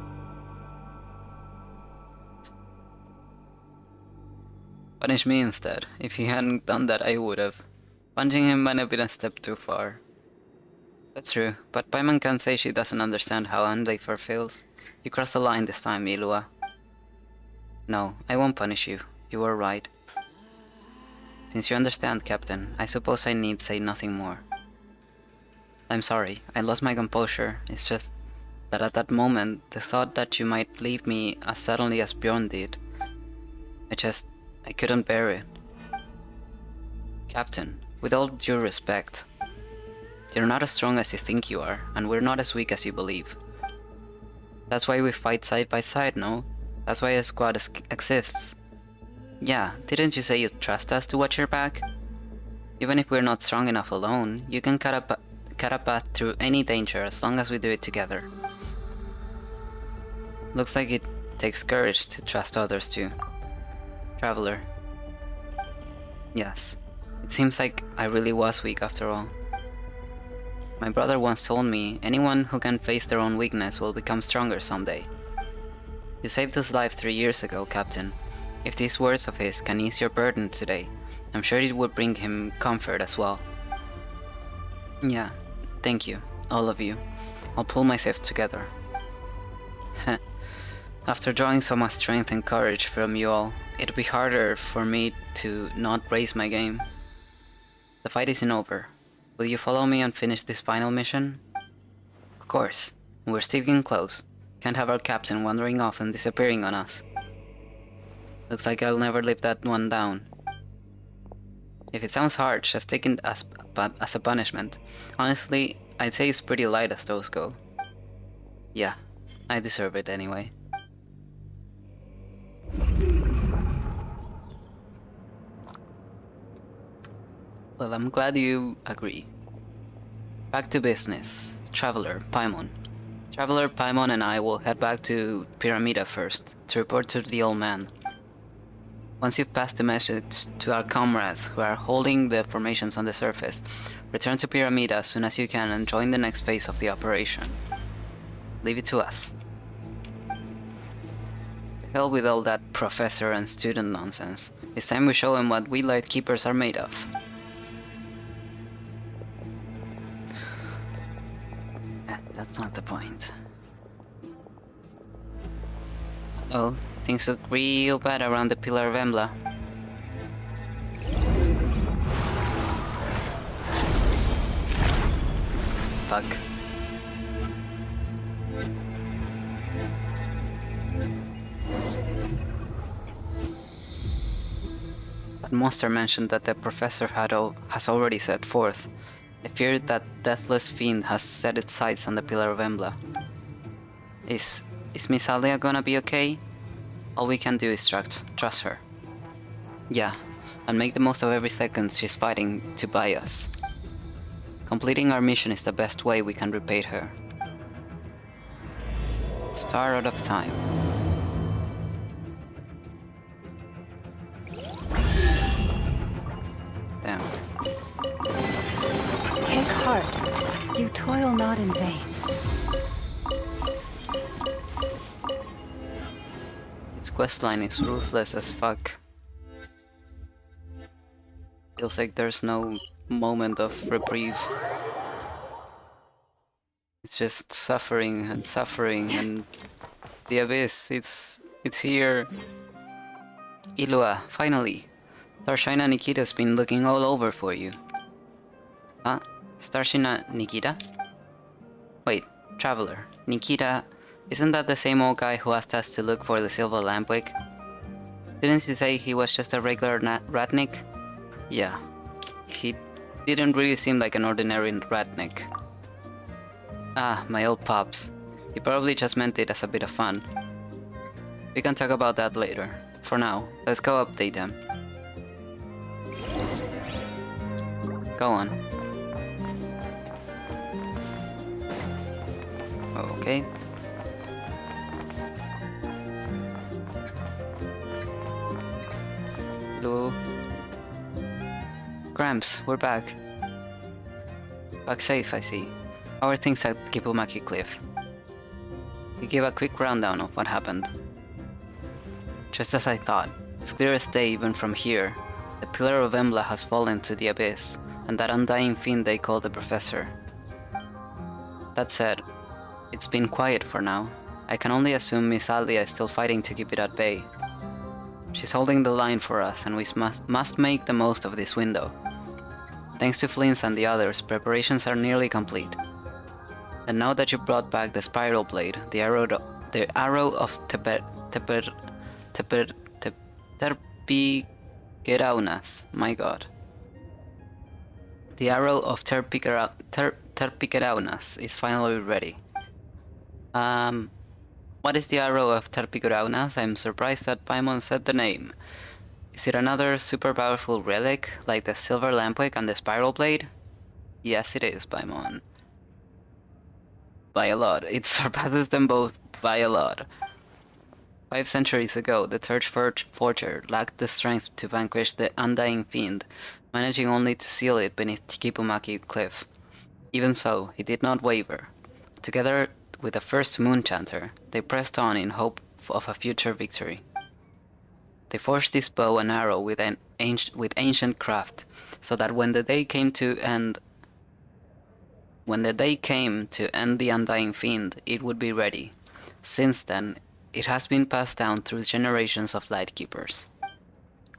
Punish me instead. If he hadn't done that, I would've. Punching him might have been a step too far. That's true, but Paimon can't say she doesn't understand how Handleifer feels. You crossed the line this time, Illuga. No, I won't punish you. You were right. Since you understand, Captain, I suppose I need say nothing more. I'm sorry, I lost my composure. It's just that at that moment, the thought that you might leave me as suddenly as Bjorn did, I couldn't bear it. Captain, with all due respect, you're not as strong as you think you are, and we're not as weak as you believe. That's why we fight side by side, no? That's why a squad exists. Yeah, didn't you say you trust us to watch your back? Even if we're not strong enough alone, you can cut a path through any danger as long as we do it together. Looks like it takes courage to trust others too. Traveler. Yes, it seems like I really was weak after all. My brother once told me, anyone who can face their own weakness will become stronger someday. You saved his life 3 years ago, Captain. If these words of his can ease your burden today, I'm sure it would bring him comfort as well. Yeah, thank you, all of you. I'll pull myself together. After drawing so much strength and courage from you all, it'd be harder for me to not raise my game. The fight isn't over. Will you follow me and finish this final mission? Of course. We're still getting close. Can't have our captain wandering off and disappearing on us. Looks like I'll never live that one down. If it sounds harsh, just take it as a punishment. Honestly, I'd say it's pretty light as those go. Yeah, I deserve it anyway. Well, I'm glad you agree. Back to business. Traveler, Paimon. Traveler, Paimon and I will head back to Pyramida first, to report to the old man. Once you've passed the message to our comrades who are holding the formations on the surface, return to Pyramida as soon as you can and join the next phase of the operation. Leave it to us. To hell with all that professor and student nonsense. It's time we show him what we Lightkeepers are made of. That's not the point. Oh, things look real bad around the Pillar of Embla. Fuck. But Monster mentioned that the professor has already set forth. I fear that deathless fiend has set its sights on the Pillar of Embla. Is Miss Alia gonna be okay? All we can do is trust her. Yeah, and make the most of every second she's fighting to buy us. Completing our mission is the best way we can repay her. Star out of time. Damn. Take heart. You toil not in vain. Its questline is ruthless as fuck. Feels like there's no moment of reprieve. It's just suffering and suffering, and the abyss, it's here. Illuga, finally. Starshina Nikita's been looking all over for you. Huh? Starshina Nikita? Wait, Traveler. Nikita, isn't that the same old guy who asked us to look for the silver lampwick? Didn't he say he was just a regular ratnik? Yeah, he didn't really seem like an ordinary ratnik. Ah, my old pops. He probably just meant it as a bit of fun. We can talk about that later. For now, let's go update him. Go on. Okay. Hello. Gramps, we're back. Back safe, I see. How are things at Kipumaki Cliff? We gave a quick rundown of what happened. Just as I thought, it's clear as day even from here. The pillar of Embla has fallen to the abyss, and that undying fiend they call the Professor. That said, it's been quiet for now. I can only assume Miss Alia is still fighting to keep it at bay. She's holding the line for us, and we must make the most of this window. Thanks to Flint's and the others, preparations are nearly complete. And now that you brought back the spiral blade, the arrow of Terpigeraunas, my god. The arrow of Terpigeraunas is finally ready. What is the arrow of Terpigeraunas? I'm surprised that Paimon said the name. Is it another super powerful relic, like the silver lampwick and the spiral blade? Yes, it is, Paimon. By a lot. It surpasses them both by a lot. 5 centuries ago, the third forger lacked the strength to vanquish the undying fiend, managing only to seal it beneath Kipumaki Cliff. Even so, he did not waver. Together with the first moon chanter, they pressed on in hope of a future victory. They forged this bow and arrow with ancient craft, so that when the day came to end the undying fiend, it would be ready. Since then, it has been passed down through generations of Lightkeepers.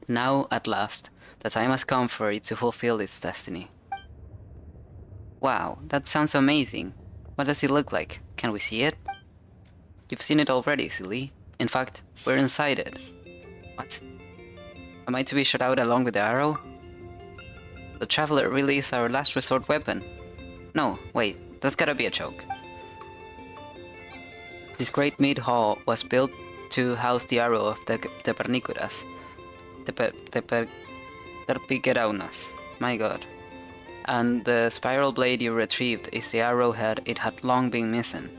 Now, at last, the time has come for it to fulfill its destiny. Wow, that sounds amazing. What does it look like? Can we see it? You've seen it already, silly. In fact, we're inside it. What? Am I to be shot out along with the arrow? The Traveler really is our last resort weapon. No, wait, that's gotta be a joke. This great mead hall was built to house the arrow of the Pernicuras. Terpigeraunas. My god. And the spiral blade you retrieved is the arrowhead it had long been missing.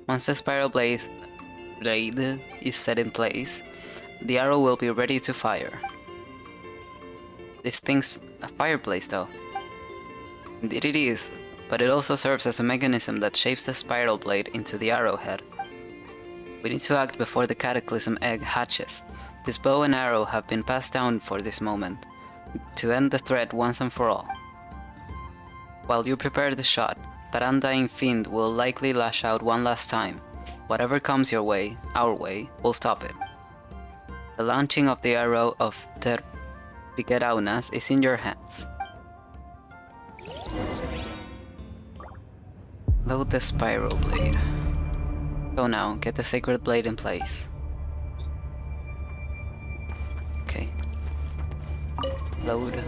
Once the spiral blade is set in place, the arrow will be ready to fire. This thing's a fireplace though. Indeed it is, but it also serves as a mechanism that shapes the spiral blade into the arrowhead. We need to act before the cataclysm egg hatches. This bow and arrow have been passed down for this moment, to end the threat once and for all. While you prepare the shot, that undying fiend will likely lash out one last time. Whatever comes your way, our way, will stop it. The launching of the arrow of Terpigeraunas is in your hands. Load the spiral blade. Go now, get the sacred blade in place. Okay. Load.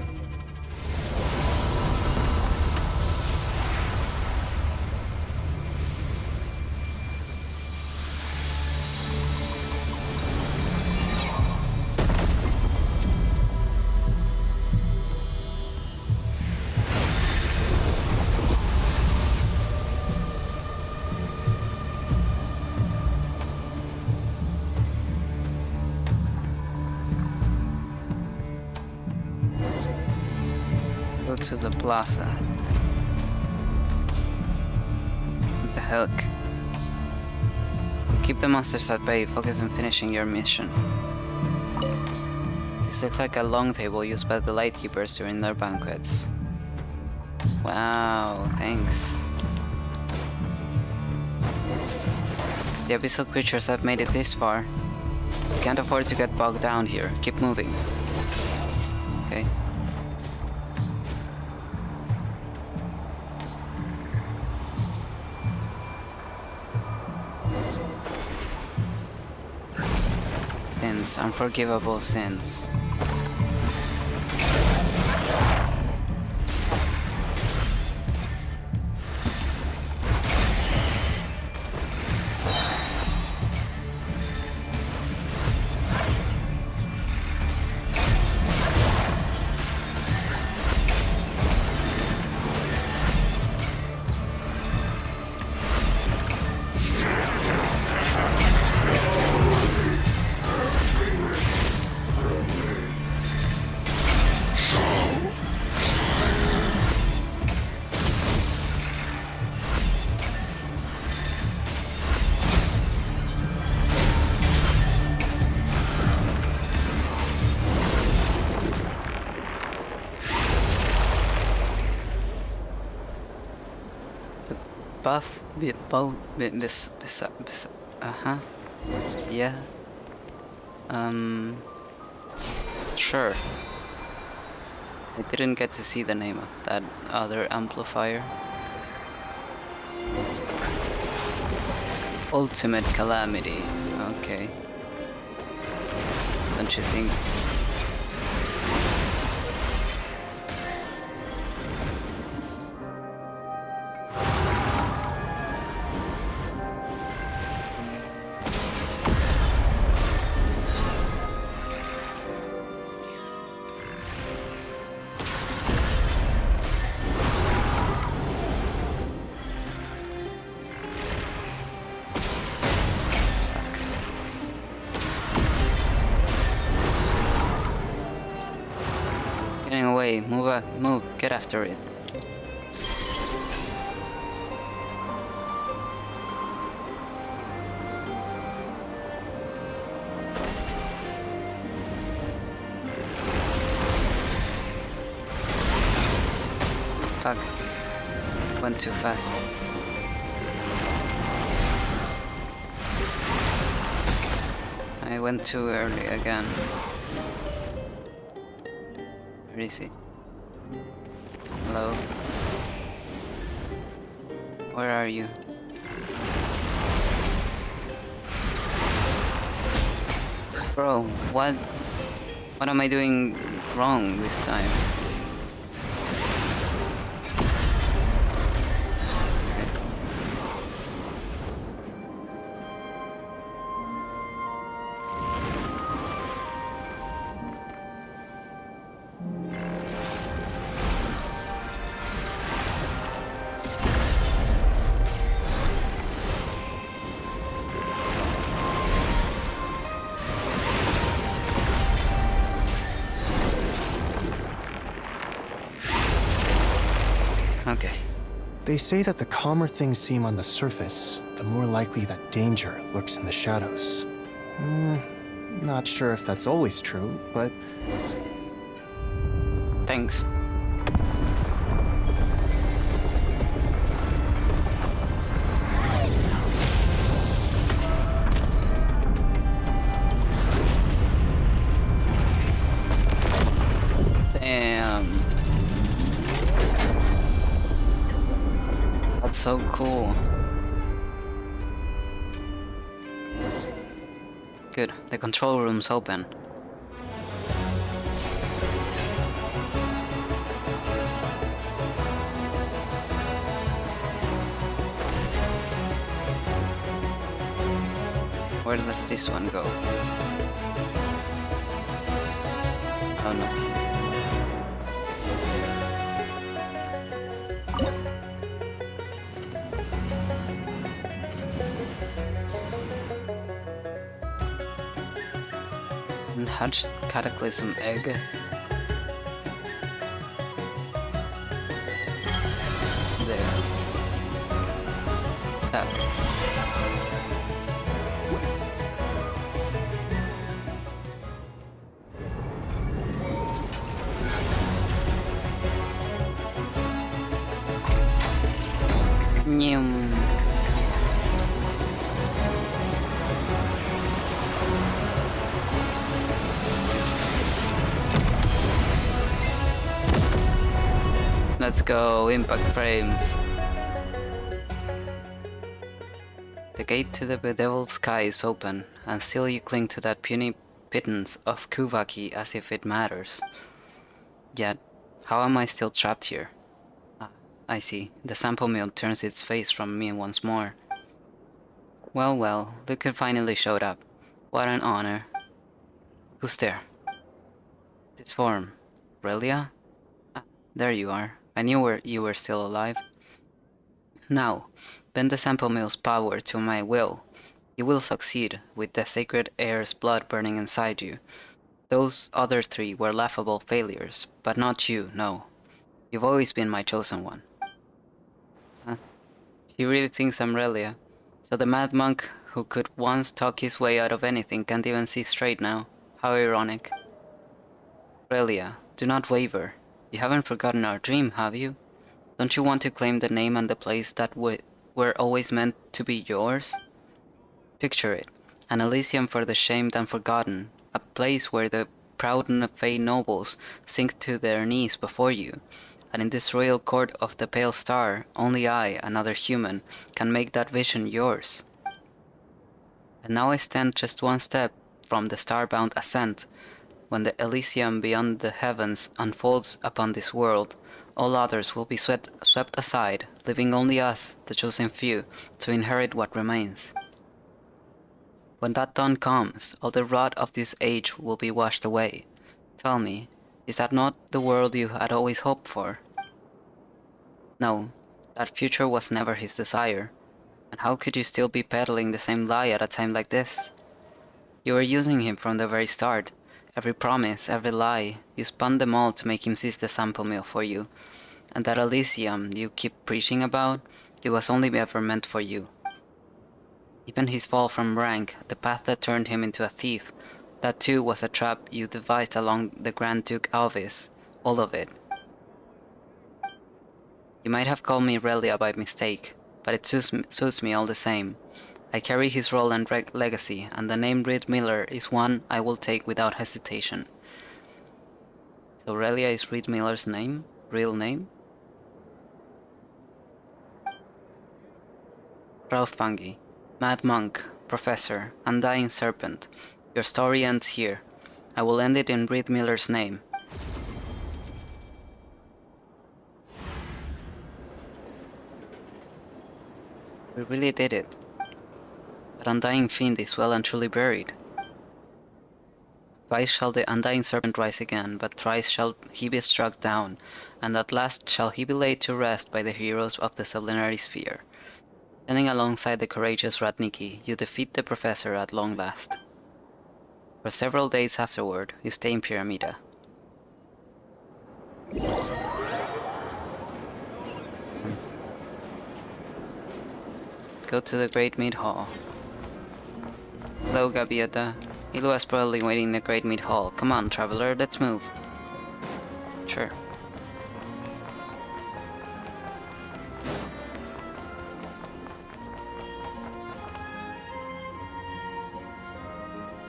To the plaza. What the heck? Keep the monsters at bay, focus on finishing your mission. This looks like a long table used by the Lightkeepers during their banquets. Wow, thanks. The abyssal creatures have made it this far. We can't afford to get bogged down here. Keep moving. Okay. sins, unforgivable sins. Buff, both, this, yeah. Sure. I didn't get to see the name of that other amplifier. Ultimate Calamity, okay. Don't you think? Getting away, move, get after it. Fuck. Went too fast. I went too early again. Where is he? Hello? Where are you? Bro, what am I doing wrong this time? Okay. They say that the calmer things seem on the surface, the more likely that danger lurks in the shadows. Not sure if that's always true, but... Thanks. Damn. That's so cool. Good, the control room's open. Where does this one go? Oh no. Hatched Cataclysm egg. There. Tap. Nyum. Let's go, impact frames. The gate to the bedeviled sky is open, and still you cling to that puny pittance of Kuvaki as if it matters. Yet, how am I still trapped here? Ah, I see. The sample mill turns its face from me once more. Well, well, Luke finally showed up. What an honor. Who's there? This form. Relia? Ah, there you are. I knew you were still alive. Now, bend the sample mill's power to my will. You will succeed, with the sacred heir's blood burning inside you. Those other three were laughable failures, but not you, no. You've always been my chosen one. Huh? She really thinks I'm Relia. So the mad monk who could once talk his way out of anything can't even see straight now. How ironic. Relia, do not waver. You haven't forgotten our dream, have you? Don't you want to claim the name and the place that were always meant to be yours? Picture it, an Elysium for the shamed and forgotten, a place where the proud Fey nobles sink to their knees before you, and in this royal court of the Pale Star, only I, another human, can make that vision yours. And now I stand just one step from the star-bound ascent. When the Elysium beyond the heavens unfolds upon this world, all others will be swept aside, leaving only us, the chosen few, to inherit what remains. When that dawn comes, all the rot of this age will be washed away. Tell me, is that not the world you had always hoped for? No, that future was never his desire. And how could you still be peddling the same lie at a time like this? You were using him from the very start. Every promise, every lie, you spun them all to make him seize the sample mill for you. And that Elysium you keep preaching about, it was only ever meant for you. Even his fall from rank, the path that turned him into a thief, that too was a trap you devised along the Grand Duke Alvis, all of it. You might have called me Relia by mistake, but it suits me all the same. I carry his role and legacy, and the name Reed Miller is one I will take without hesitation. So Relia is Reed Miller's name? Real name? Rathpangi, Mad Monk, Professor, Undying Serpent. Your story ends here. I will end it in Reed Miller's name. We really did it. That undying fiend is well and truly buried. Twice shall the undying serpent rise again, but thrice shall he be struck down, and at last shall he be laid to rest by the heroes of the sublunary sphere. Standing alongside the courageous Ratniki, you defeat the professor at long last. For several days afterward, you stay in Pyramida. Go to the Great Mead Hall. Hello, Gaviota. Illuga's probably waiting in the Great Mead Hall. Come on, traveler, let's move. Sure.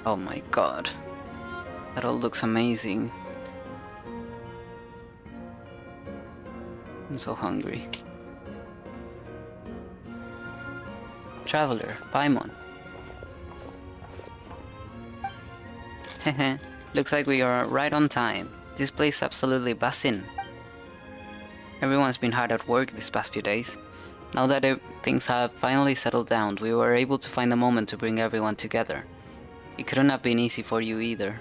Oh my god. That all looks amazing. I'm so hungry. Traveler, Paimon. Hehe, looks like we are right on time. This place is absolutely buzzing. Everyone's been hard at work these past few days. Now that things have finally settled down, we were able to find a moment to bring everyone together. It couldn't have been easy for you either.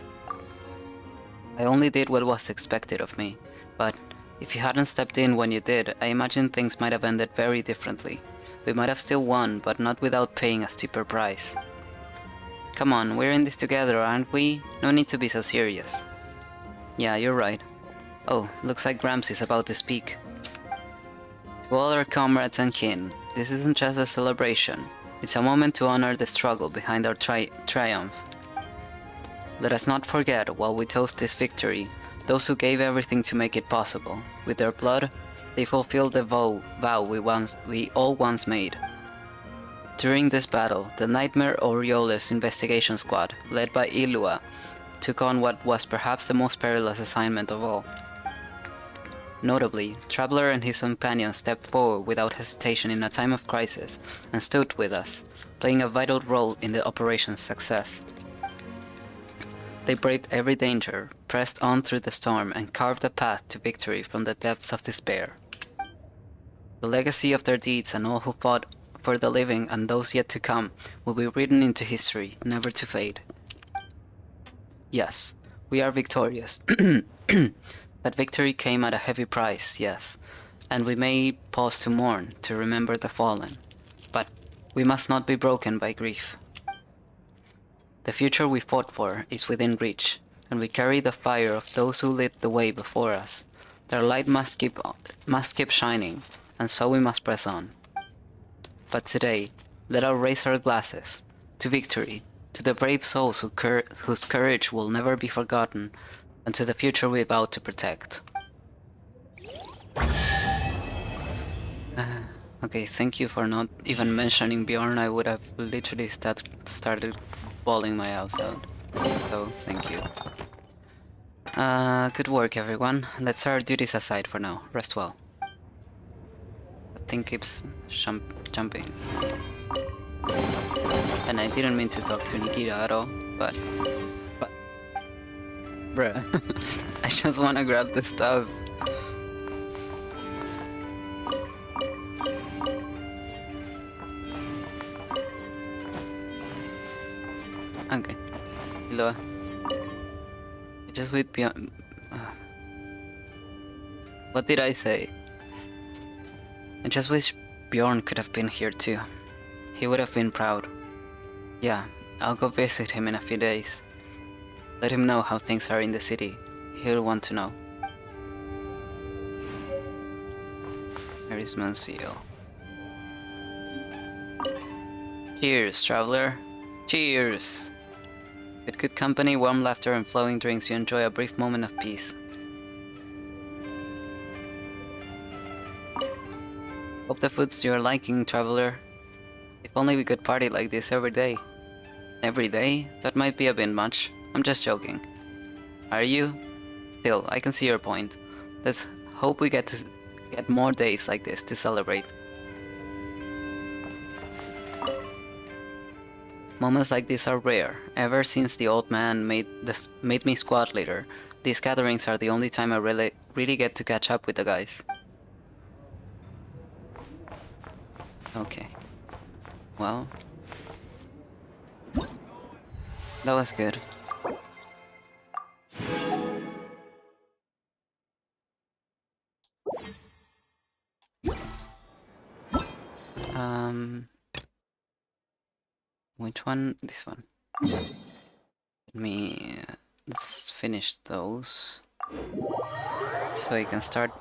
I only did what was expected of me, but if you hadn't stepped in when you did, I imagine things might have ended very differently. We might have still won, but not without paying a steeper price. Come on, we're in this together, aren't we? No need to be so serious. Yeah, you're right. Oh, looks like Gramps is about to speak. To all our comrades and kin, this isn't just a celebration. It's a moment to honor the struggle behind our triumph. Let us not forget, while we toast this victory, those who gave everything to make it possible. With their blood, they fulfilled the vow we all once made. During this battle, the Nightmare Aureolus investigation squad, led by Illuga, took on what was perhaps the most perilous assignment of all. Notably, Traveler and his companions stepped forward without hesitation in a time of crisis and stood with us, playing a vital role in the operation's success. They braved every danger, pressed on through the storm, and carved a path to victory from the depths of despair. The legacy of their deeds and all who fought for the living and those yet to come will be written into history, never to fade. Yes, we are victorious. That victory came at a heavy price, yes, and we may pause to mourn, to remember the fallen. But we must not be broken by grief. The future we fought for is within reach, and we carry the fire of those who lit the way before us. Their light must keep shining, and so we must press on. But today, let us raise our glasses to victory, to the brave souls whose courage will never be forgotten, and to the future we vow to protect. Okay, thank you for not even mentioning Bjorn. I would have literally started bawling my eyes out. So, thank you. Good work, everyone. Let's set our duties aside for now. Rest well. The thing keeps jumping. And I didn't mean to talk to Nikita at all, but... Bruh. I just wanna grab the stuff. Okay. Illuga. I just wait beyond... What did I say? I just wish Bjorn could have been here too. He would have been proud. Yeah, I'll go visit him in a few days. Let him know how things are in the city. He'll want to know. Here is Monsieur. Cheers, traveler. Cheers! With good company, warm laughter, and flowing drinks, you enjoy a brief moment of peace. Hope the food's to your liking, traveler. If only we could party like this every day. Every day? That might be a bit much. I'm just joking. Are you? Still, I can see your point. Let's hope we get more days like this to celebrate. Moments like this are rare. Ever since the old man made me squad leader, these gatherings are the only time I really get to catch up with the guys. Okay. Well, that was good. Which one? This one. Let's finish those. So I can start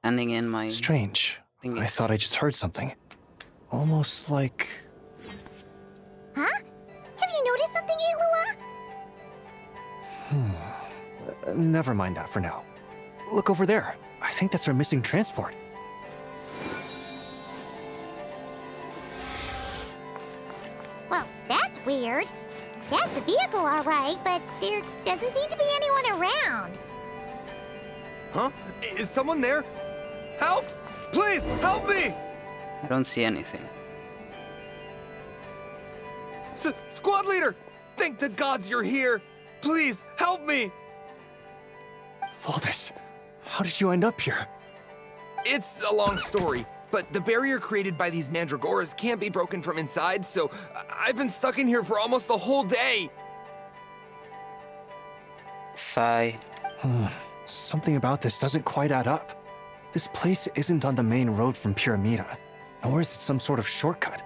handing in my... Strange. I thought I just heard something. Almost like... Huh? Have you noticed something, Illuga? Never mind that for now. Look over there. I think that's our missing transport. Well, that's weird. That's the vehicle, all right, but there doesn't seem to be anyone around. Huh? Is someone there? Help! Please, help me! I don't see anything. Squad leader! Thank the gods you're here! Please, help me! Valdis, how did you end up here? It's a long story, but the barrier created by these mandragoras can't be broken from inside, so I've been stuck in here for almost the whole day. Sigh. Something about this doesn't quite add up. This place isn't on the main road from Pyramida, nor is it some sort of shortcut.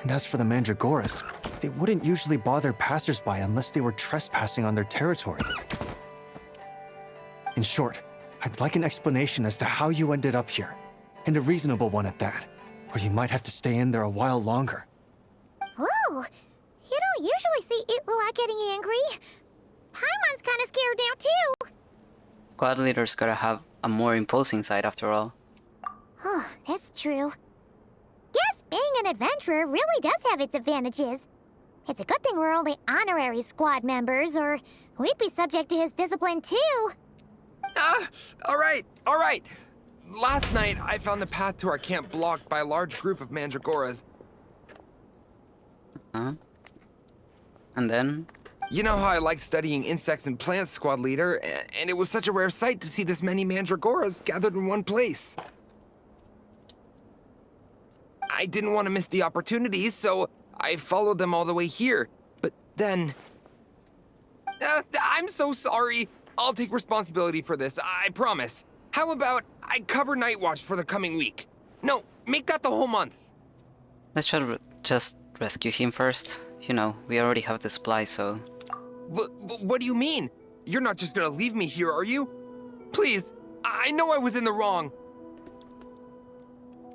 And as for the mandragoras, they wouldn't usually bother passersby unless they were trespassing on their territory. In short, I'd like an explanation as to how you ended up here, and a reasonable one at that, or you might have to stay in there a while longer. Whoa! You don't usually see Illuga getting angry. Paimon's kind of scared now, too. Squad leaders gotta have a more imposing side after all. Oh, that's true. Guess being an adventurer really does have its advantages. It's a good thing we're only honorary squad members, or we'd be subject to his discipline, too. All right. Last night, I found the path to our camp blocked by a large group of mandragoras. Huh? And then? You know how I like studying insects and plants, Squad Leader, and it was such a rare sight to see this many mandragoras gathered in one place. I didn't want to miss the opportunity, so I followed them all the way here. But then... I'm so sorry. I'll take responsibility for this, I promise. How about I cover Night Watch for the coming week? No, make that the whole month. Let's just rescue him first. You know, we already have the supply, so... What do you mean? You're not just gonna leave me here, are you? Please, I know I was in the wrong.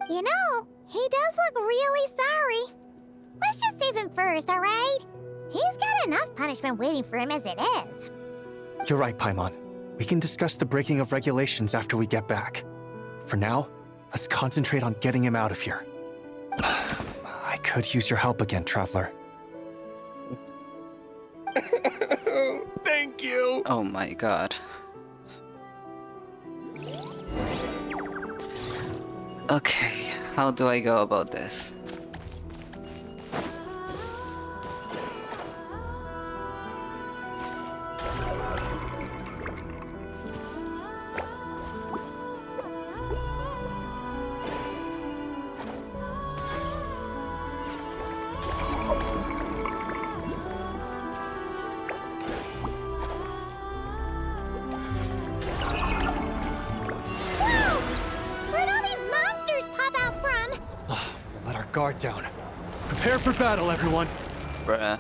You know, he does look really sorry. Let's just save him first, alright? He's got enough punishment waiting for him as it is. You're right, Paimon. We can discuss the breaking of regulations after we get back. For now, let's concentrate on getting him out of here. I could use your help again, Traveler. Thank you! Oh my god. Okay, how do I go about this? Guard down. Prepare for battle, everyone. Bruh.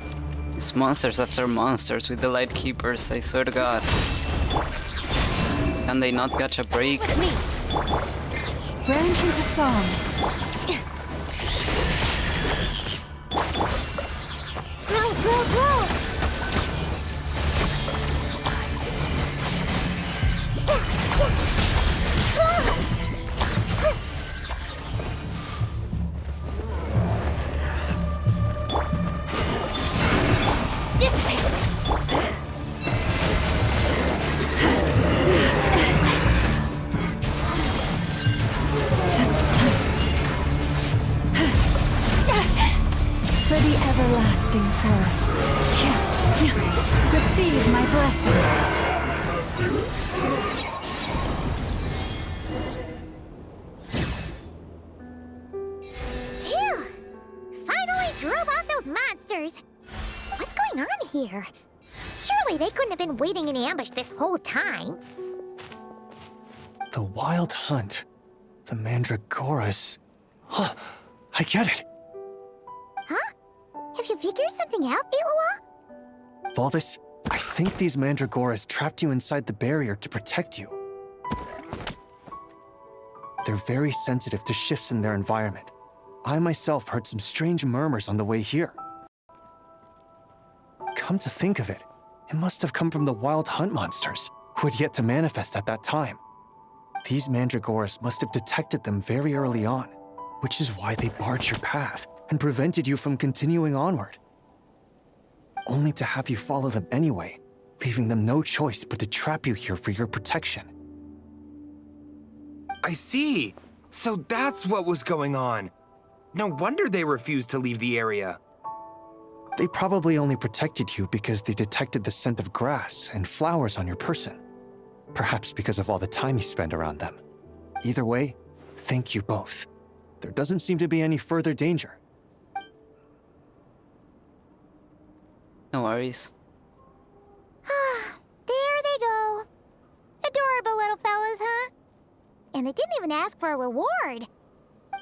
It's monsters after monsters with the Light Keepers, I swear to god. Can they not catch a break? Look at me. Branch into song. Grow, grow, grow! For the everlasting forest. Receive my blessing. Phew! Finally drove out those monsters! What's going on here? Surely they couldn't have been waiting in ambush this whole time. The Wild Hunt. The Mandragoras. Huh, I get it. Huh? Have you figured something out, Illuga? Valdis, I think these Mandragoras trapped you inside the barrier to protect you. They're very sensitive to shifts in their environment. I myself heard some strange murmurs on the way here. Come to think of it, it must have come from the Wild Hunt monsters, who had yet to manifest at that time. These Mandragoras must have detected them very early on, which is why they barred your path and prevented you from continuing onward. Only to have you follow them anyway, leaving them no choice but to trap you here for your protection. I see. So that's what was going on. No wonder they refused to leave the area. They probably only protected you because they detected the scent of grass and flowers on your person. Perhaps because of all the time you spend around them. Either way, thank you both. There doesn't seem to be any further danger. No worries. There they go. Adorable little fellas, huh? And they didn't even ask for a reward.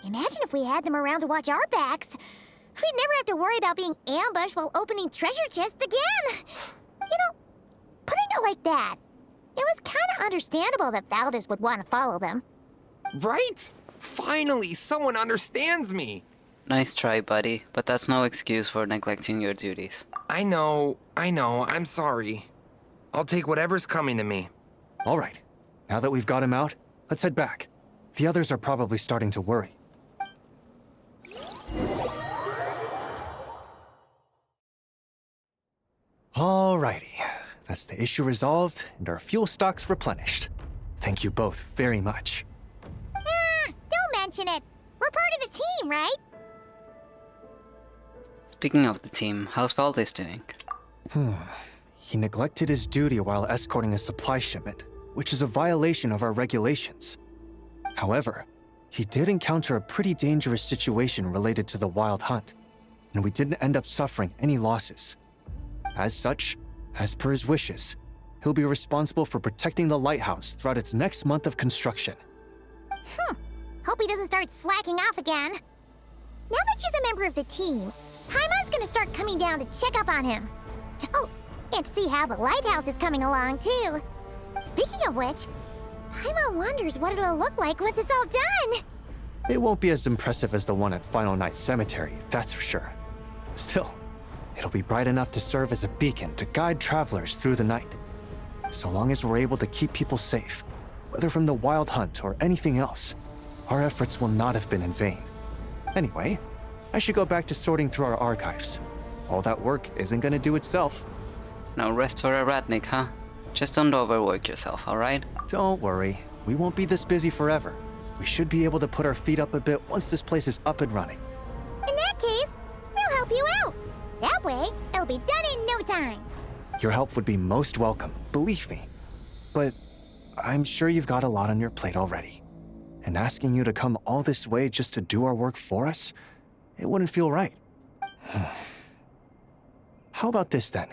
Imagine if we had them around to watch our backs. We'd never have to worry about being ambushed while opening treasure chests again. You know, putting it like that, it was kind of understandable that Valdis would want to follow them. Right? Finally, someone understands me. Nice try, buddy, but that's no excuse for neglecting your duties. I know, I'm sorry. I'll take whatever's coming to me. All right, now that we've got him out, let's head back. The others are probably starting to worry. Alrighty, that's the issue resolved and our fuel stocks replenished. Thank you both very much. Don't mention it. We're part of the team, right? Speaking of the team, how's Valdez doing? He neglected his duty while escorting a supply shipment, which is a violation of our regulations. However, he did encounter a pretty dangerous situation related to the wild hunt, and we didn't end up suffering any losses. As such, as per his wishes, he'll be responsible for protecting the lighthouse throughout its next month of construction. Hope he doesn't start slacking off again. Now that she's a member of the team, Paimon's gonna start coming down to check up on him. Oh, and see how the lighthouse is coming along, too. Speaking of which, Paimon wonders what it'll look like once it's all done. It won't be as impressive as the one at Final Night Cemetery, that's for sure. Still, it'll be bright enough to serve as a beacon to guide travelers through the night. So long as we're able to keep people safe, whether from the wild hunt or anything else, our efforts will not have been in vain. Anyway, I should go back to sorting through our archives. All that work isn't gonna do itself. No rest for a ratnik, huh? Just don't overwork yourself, alright? Don't worry, we won't be this busy forever. We should be able to put our feet up a bit once this place is up and running. In that case, we'll help you out. That way, it'll be done in no time. Your help would be most welcome, believe me. But I'm sure you've got a lot on your plate already. And asking you to come all this way just to do our work for us, it wouldn't feel right. How about this then?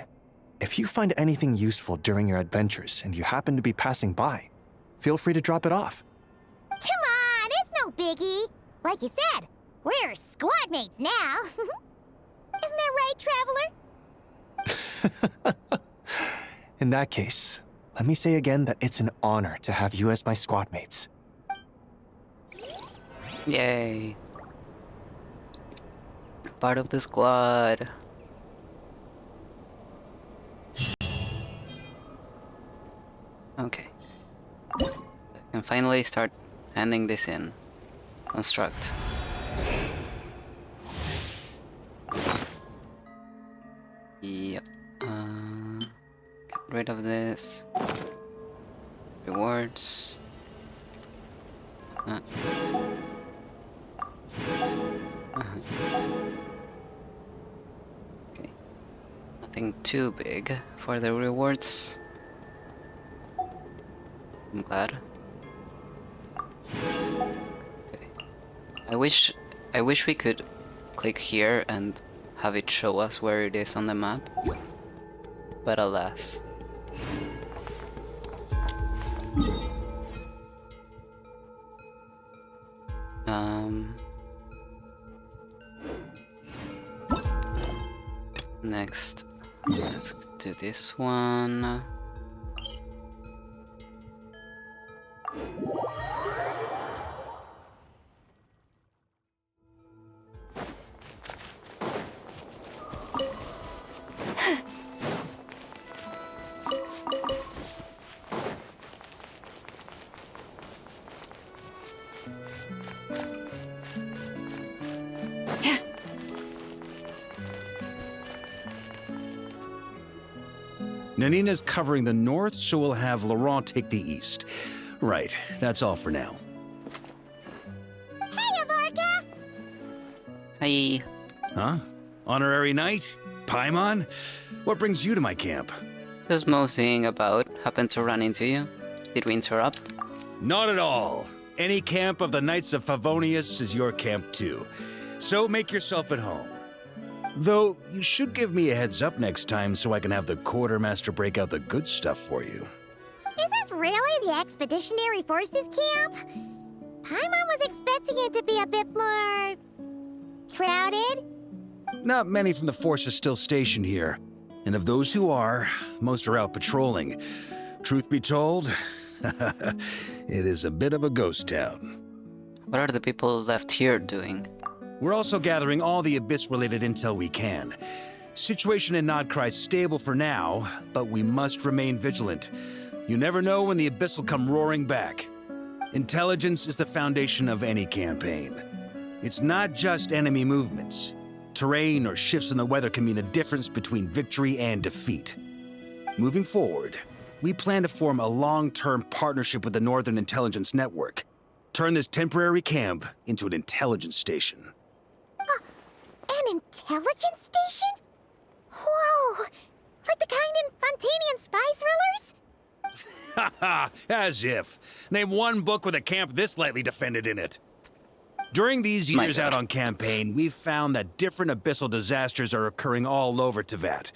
If you find anything useful during your adventures and you happen to be passing by, feel free to drop it off. Come on, it's no biggie. Like you said, we're squad mates now. Isn't that right, Traveler? In that case, let me say again that it's an honor to have you as my squad mates. Yay. Part of the squad. Okay. I can finally start handing this in. Construct. Yep. Get rid of this. Rewards. Okay. Nothing too big for the rewards. I'm glad. Okay. I wish we could click here and have it show us where it is on the map. But alas. Next, let's do this one. Nanina's covering the north, so we'll have Laurent take the east. Right, that's all for now. Hey, Avarka! Hi. Huh? Honorary knight? Paimon? What brings you to my camp? Just moseying about. Happened to run into you. Did we interrupt? Not at all. Any camp of the Knights of Favonius is your camp too. So make yourself at home. Though, you should give me a heads up next time so I can have the quartermaster break out the good stuff for you. Is this really the Expeditionary Forces camp? Paimon was expecting it to be a bit more... crowded? Not many from the force are still stationed here. And of those who are, most are out patrolling. Truth be told, it is a bit of a ghost town. What are the people left here doing? We're also gathering all the Abyss-related intel we can. Situation in Nodcry's stable for now, but we must remain vigilant. You never know when the Abyss will come roaring back. Intelligence is the foundation of any campaign. It's not just enemy movements. Terrain or shifts in the weather can mean the difference between victory and defeat. Moving forward, we plan to form a long-term partnership with the Northern Intelligence Network. Turn this temporary camp into an intelligence station. An An intelligence station? Whoa! Like the kind in Fontanian spy thrillers? Haha, as if. Name one book with a camp this lightly defended in it. During these years out on campaign, we've found that different abyssal disasters are occurring all over Teyvat.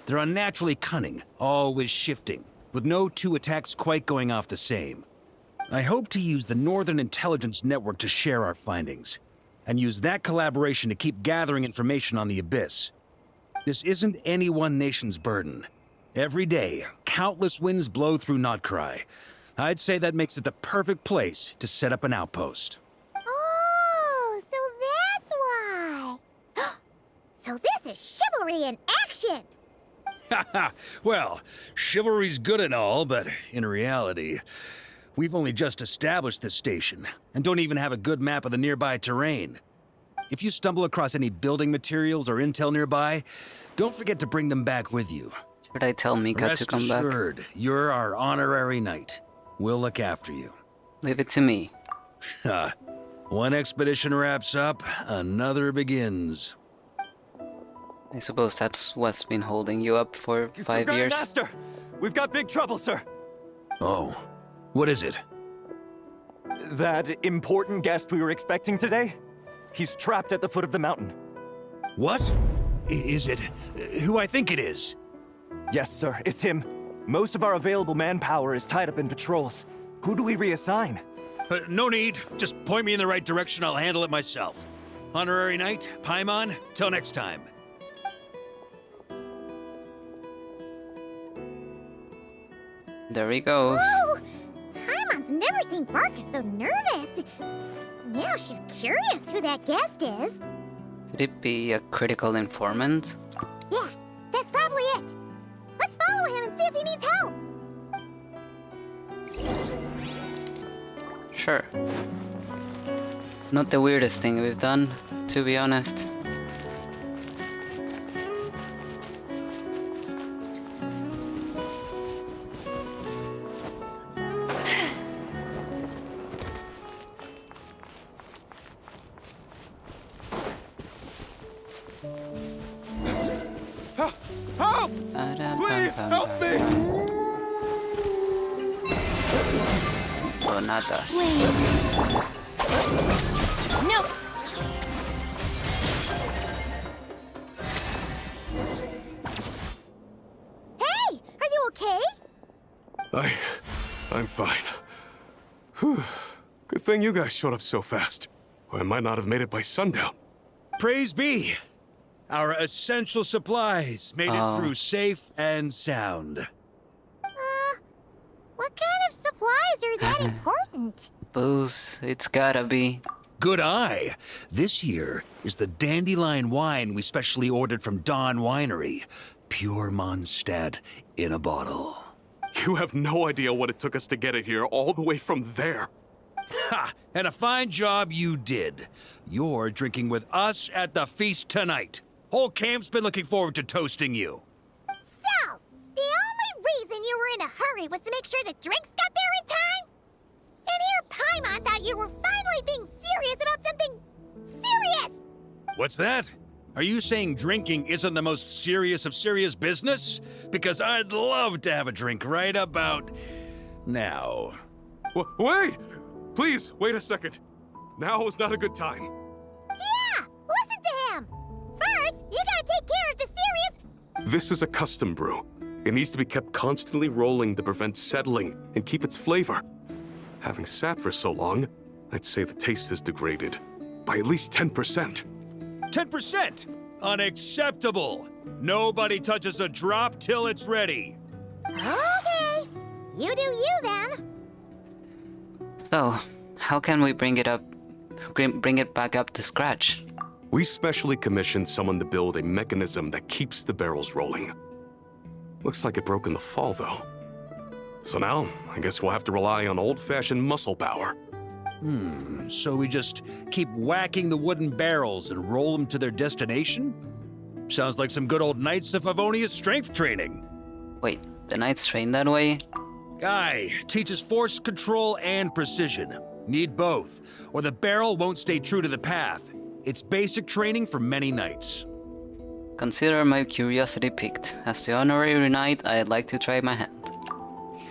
They're unnaturally cunning, always shifting, with no two attacks quite going off the same. I hope to use the Northern Intelligence Network to share our findings, and use that collaboration to keep gathering information on the Abyss. This isn't any one nation's burden. Every day, countless winds blow through Notcry. I'd say that makes it the perfect place to set up an outpost. Oh, so that's why. So this is chivalry in action! Haha, well, chivalry's good and all, but in reality, we've only just established this station, and don't even have a good map of the nearby terrain. If you stumble across any building materials or intel nearby, don't forget to bring them back with you. Should I tell Mika to come back? Rest assured, you're our honorary knight. We'll look after you. Leave it to me. One expedition wraps up, another begins. I suppose that's what's been holding you up for 5 years. Master! We've got big trouble, sir! Oh, what is it? That important guest we were expecting today? He's trapped at the foot of the mountain. What? Is it who I think it is? Yes, sir, it's him. Most of our available manpower is tied up in patrols. Who do we reassign? No need. Just point me in the right direction. I'll handle it myself. Honorary Knight, Paimon, till next time. There he goes. Whoa! Paimon's never seen Farkas so nervous. Now she's curious who that guest is. Could it be a critical informant? Yeah, that's probably it. Let's follow him and see if he needs help. Sure. Not the weirdest thing we've done, to be honest. Help! Please help me! Oh, not us. No! Hey! Are you okay? I'm fine. Whew. Good thing you guys showed up so fast. Or I might not have made it by sundown. Praise be! Our essential supplies made it through safe and sound. What kind of supplies are that important? Booze, it's gotta be. Good eye! This year is the dandelion wine we specially ordered from Dawn Winery. Pure Mondstadt in a bottle. You have no idea what it took us to get it here, all the way from there. Ha! And a fine job you did. You're drinking with us at the feast tonight. Whole camp's been looking forward to toasting you. So, the only reason you were in a hurry was to make sure the drinks got there in time? And here Paimon thought you were finally being serious about something serious! What's that? Are you saying drinking isn't the most serious of serious business? Because I'd love to have a drink right about now. Wait! Please, wait a second. Now is not a good time. Yeah! Listen to him! First, you gotta take care of the serious... This is a custom brew. It needs to be kept constantly rolling to prevent settling and keep its flavor. Having sat for so long, I'd say the taste has degraded by at least 10%. 10%? Unacceptable! Nobody touches a drop till it's ready. Okay. You do you then. So, how can we bring it back up to scratch? We specially commissioned someone to build a mechanism that keeps the barrels rolling. Looks like it broke in the fall, though. So now, I guess we'll have to rely on old-fashioned muscle power. So we just keep whacking the wooden barrels and roll them to their destination? Sounds like some good old Knights of Favonia's strength training. Wait, the Knights train that way? Guy teaches force control and precision. Need both, or the barrel won't stay true to the path. It's basic training for many knights. Consider my curiosity piqued. As the honorary knight, I'd like to try my hand.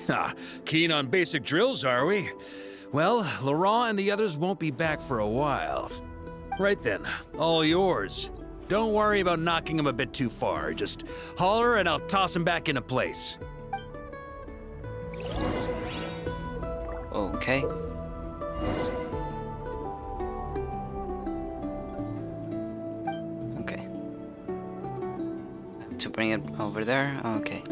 Ha! Keen on basic drills, are we? Well, Laurent and the others won't be back for a while. Right then, all yours. Don't worry about knocking him a bit too far. Just holler and I'll toss him back into place. Okay. Okay. To bring it over there? Okay.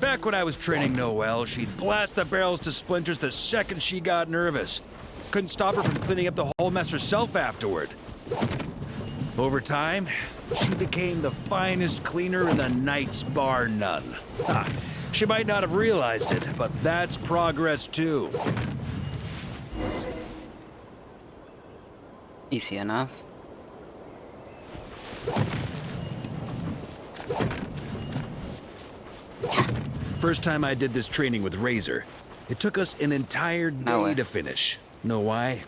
Back when I was training Noelle, she'd blast the barrels to splinters the second she got nervous. Couldn't stop her from cleaning up the whole mess herself afterward. Over time, she became the finest cleaner in the Knights, bar none. Ha, she might not have realized it, but that's progress too. Easy enough. First time I did this training with Razor, it took us an entire day to finish. Know why?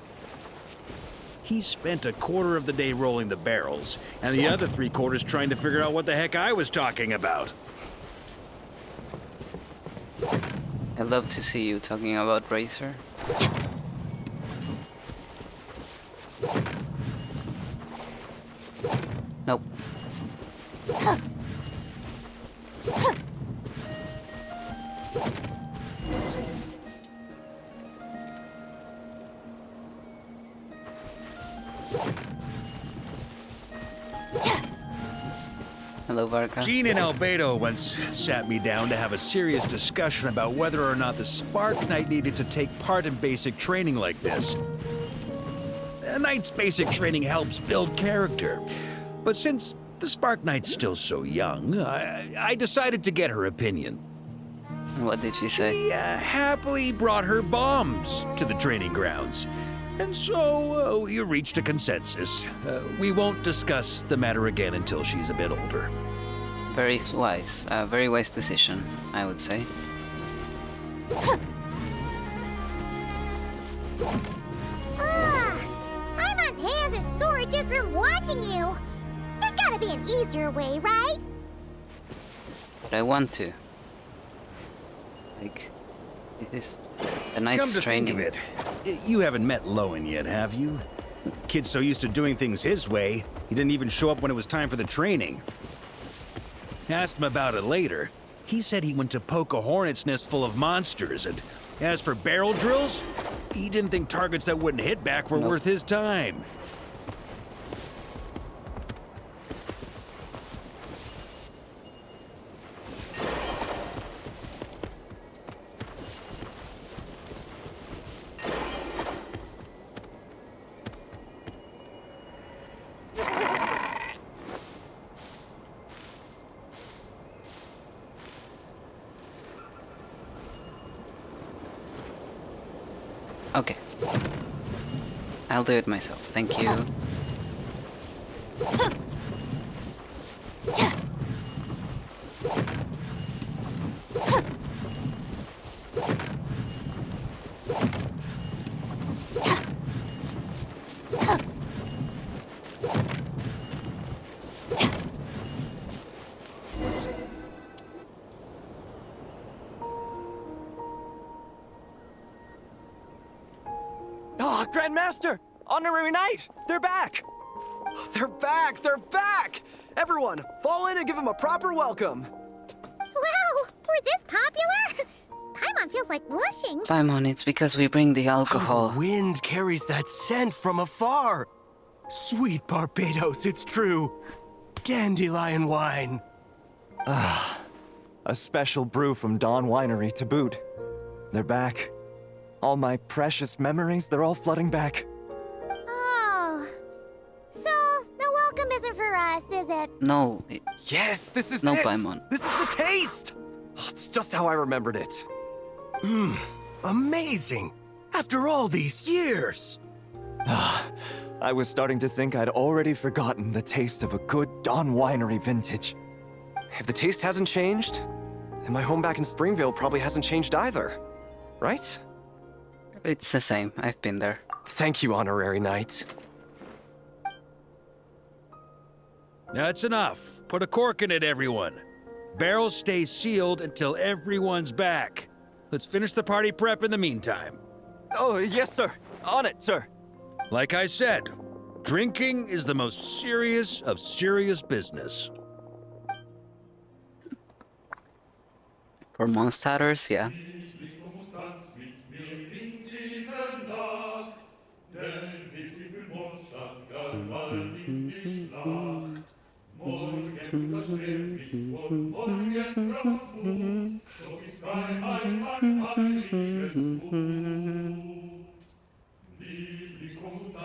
He spent a quarter of the day rolling the barrels, and the other 3/4 trying to figure out what the heck I was talking about. I'd love to see you talking about Razor. Nope. Hello, Varka. Jean and Albedo once sat me down to have a serious discussion about whether or not the Spark Knight needed to take part in basic training like this. A Knight's basic training helps build character, but since the Spark Knight's still so young, I decided to get her opinion. What did she say? She happily brought her bombs to the training grounds. And so, we reached a consensus. We won't discuss the matter again until she's a bit older. Very wise. Very wise decision, I would say. Paimon's hands are sore just from watching you. There's gotta be an easier way, right? But I want to. Like, it is the Knight's Come to training. think of it, you haven't met Lowen yet, have you? Kid's so used to doing things his way, he didn't even show up when it was time for the training. Asked him about it later. He said he went to poke a hornet's nest full of monsters, and as for barrel drills, he didn't think targets that wouldn't hit back were worth his time. Okay. I'll do it myself, thank you. Ah, Grandmaster! Honorary Knight! They're back! They're back! They're back! Everyone, fall in and give them a proper welcome. Wow, we're this popular? Paimon feels like blushing. Paimon, it's because we bring the alcohol. The wind carries that scent from afar. Sweet Barbados, it's true. Dandelion wine. Ah, a special brew from Dawn Winery to boot. They're back. All my precious memories, they're all flooding back. Oh. So, the welcome isn't for us, is it? No. Yes, this is no, it! Paimon. This is the taste! Oh, it's just how I remembered it. Amazing! After all these years! Ah, I was starting to think I'd already forgotten the taste of a good Dawn Winery vintage. If the taste hasn't changed, then my home back in Springville probably hasn't changed either. Right? It's the same. I've been there. Thank you, honorary knights. That's enough. Put a cork in it, everyone. Barrels stay sealed until everyone's back. Let's finish the party prep in the meantime. Oh, yes, sir. On it, sir. Like I said, drinking is the most serious of serious business. For Mondstadters, yeah.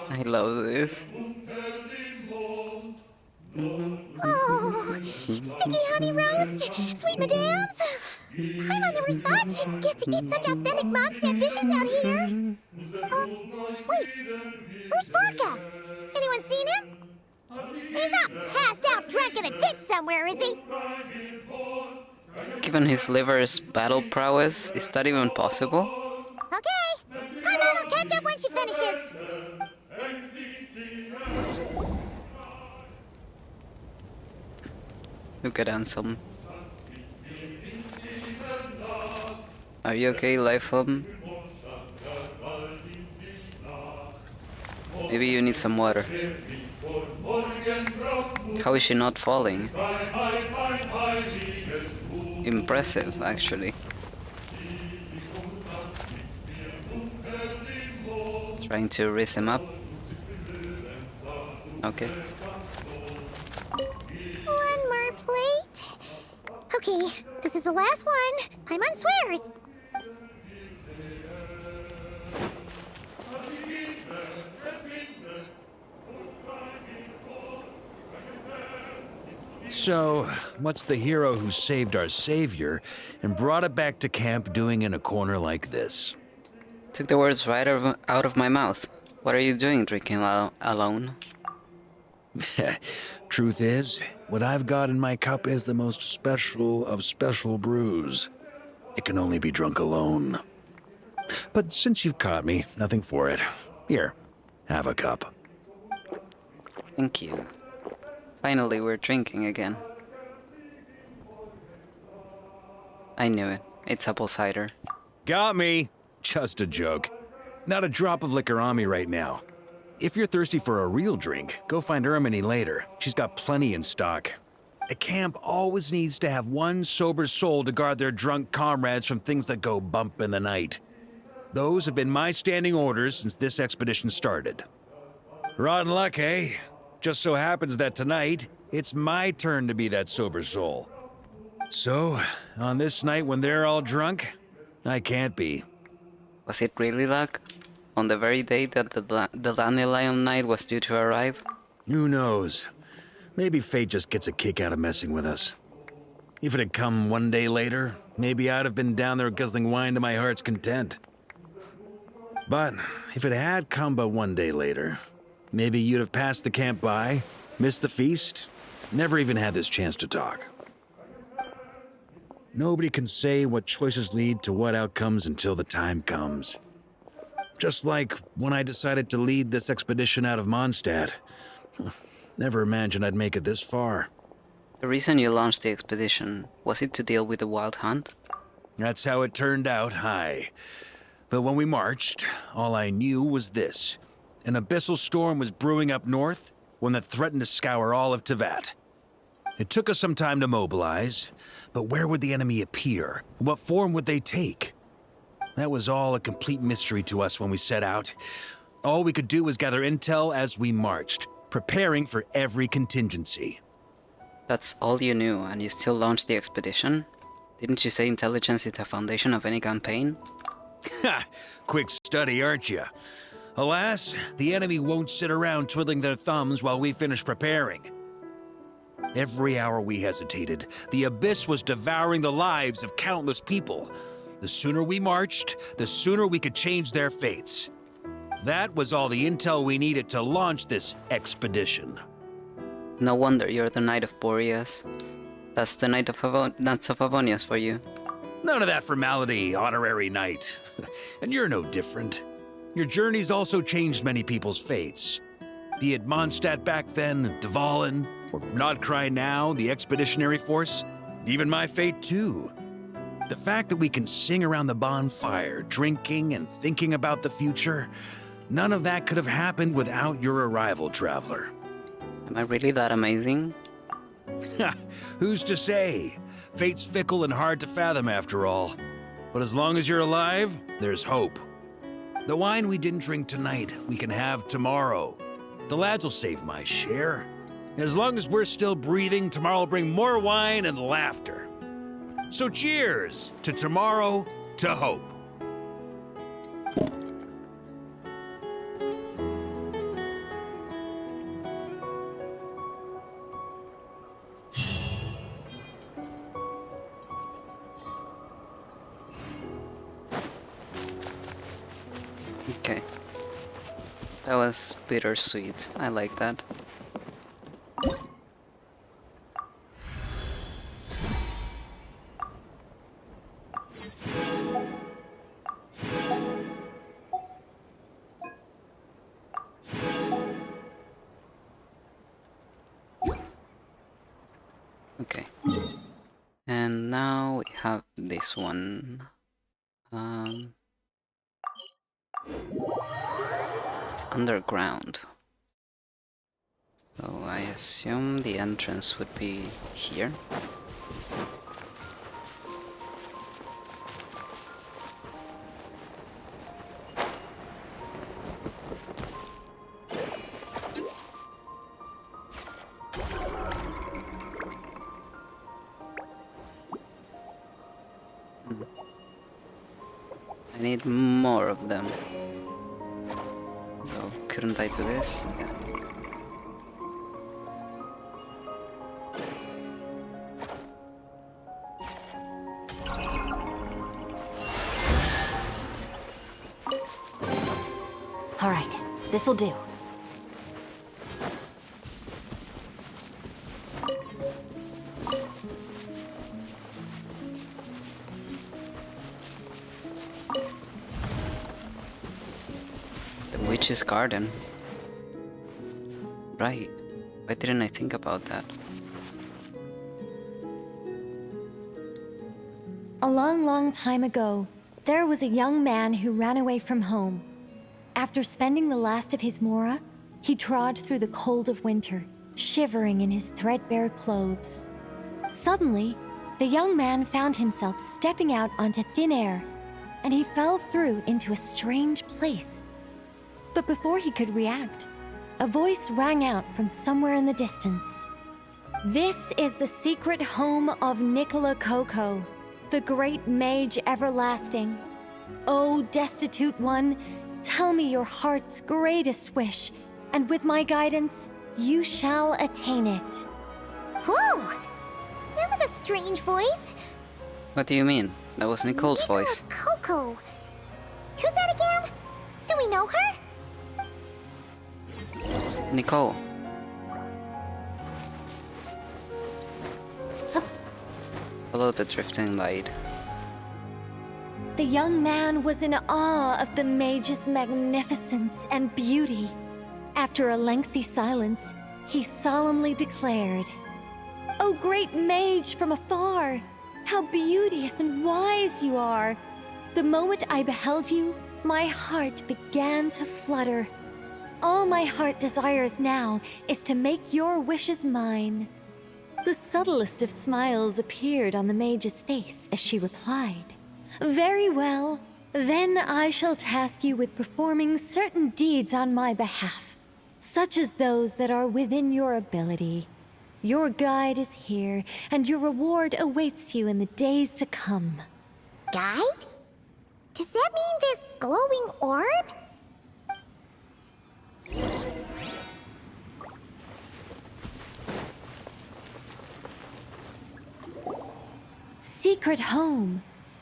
I love this. Oh, sticky honey roast, sweet madams. I never thought she'd get to eat such authentic Mondstadt dishes out here. Wait, where's Vorka? Anyone seen him? He's not passed out drunk in a ditch somewhere, is he? Given his liver's battle prowess, is that even possible? Okay, come on, I'll catch up when she finishes. Look at Anselm. Are you okay, Lifehome? Maybe you need some water. How is she not falling? Impressive, actually. Trying to raise him up. Okay. One more plate. Okay, this is the last one. Paimon swears. So, what's the hero who saved our savior and brought it back to camp doing in a corner like this? Took the words right out of my mouth. What are you doing drinking alone? Truth is, what I've got in my cup is the most special of special brews. It can only be drunk alone. But since you've caught me, nothing for it. Here, have a cup. Thank you. Finally, we're drinking again. I knew it. It's apple cider. Got me! Just a joke. Not a drop of liquor on me right now. If you're thirsty for a real drink, go find Ermini later. She's got plenty in stock. A camp always needs to have one sober soul to guard their drunk comrades from things that go bump in the night. Those have been my standing orders since this expedition started. Rotten luck, eh? Just so happens that tonight, it's my turn to be that sober soul. So, on this night when they're all drunk, I can't be. Was it really luck? On the very day that the Dandelion Night was due to arrive? Who knows? Maybe fate just gets a kick out of messing with us. If it had come one day later, maybe I'd have been down there guzzling wine to my heart's content. But if it had come but one day later, maybe you'd have passed the camp by, missed the feast, never even had this chance to talk. Nobody can say what choices lead to what outcomes until the time comes. Just like when I decided to lead this expedition out of Mondstadt. Never imagined I'd make it this far. The reason you launched the expedition, was it to deal with the Wild Hunt? That's how it turned out, aye. But when we marched, all I knew was this. An abyssal storm was brewing up north, one that threatened to scour all of Tevat. It took us some time to mobilize, but where would the enemy appear? What form would they take? That was all a complete mystery to us when we set out. All we could do was gather intel as we marched, preparing for every contingency. That's all you knew, and you still launched the expedition? Didn't you say intelligence is the foundation of any campaign? Ha! Quick study, aren't you? Alas, the enemy won't sit around twiddling their thumbs while we finish preparing. Every hour we hesitated, the abyss was devouring the lives of countless people. The sooner we marched, the sooner we could change their fates. That was all the intel we needed to launch this expedition. No wonder you're the Knight of Boreas. That's the Knight of Avonias for you. None of that formality, honorary knight. And you're no different. Your journey's also changed many people's fates. Be it Mondstadt back then, Dvalin, or Nodcry now, the Expeditionary Force, even my fate too. The fact that we can sing around the bonfire, drinking and thinking about the future, none of that could have happened without your arrival, traveler. Am I really that amazing? Who's to say? Fate's fickle and hard to fathom after all. But as long as you're alive, there's hope. The wine we didn't drink tonight, we can have tomorrow. The lads will save my share. As long as we're still breathing, tomorrow will bring more wine and laughter. So cheers to tomorrow, to hope. Okay. That was bittersweet. I like that. Okay. And now we have this one. It's underground. So I assume the entrance would be here. I need more of them. So, couldn't I do this? Yeah. All right, this'll do. Witch's garden. Right. Why didn't I think about that? A long, long time ago, there was a young man who ran away from home. After spending the last of his mora, he trod through the cold of winter, shivering in his threadbare clothes. Suddenly, the young man found himself stepping out onto thin air, and he fell through into a strange place. But before he could react, a voice rang out from somewhere in the distance. This is the secret home of Nicola Coco, the great mage everlasting. O destitute one, tell me your heart's greatest wish, and with my guidance, you shall attain it. Whoa! That was a strange voice. What do you mean? That was Nicole's voice. Coco. Who's that again? Do we know her? Nicole. Follow the drifting light. The young man was in awe of the mage's magnificence and beauty. After a lengthy silence, he solemnly declared, "O great mage from afar, how beauteous and wise you are! The moment I beheld you, my heart began to flutter. All my heart desires now is to make your wishes mine." The subtlest of smiles appeared on the mage's face as she replied, "Very well. Then I shall task you with performing certain deeds on my behalf, such as those that are within your ability. Your guide is here, and your reward awaits you in the days to come." Guide? Does that mean this glowing orb? "Secret home,"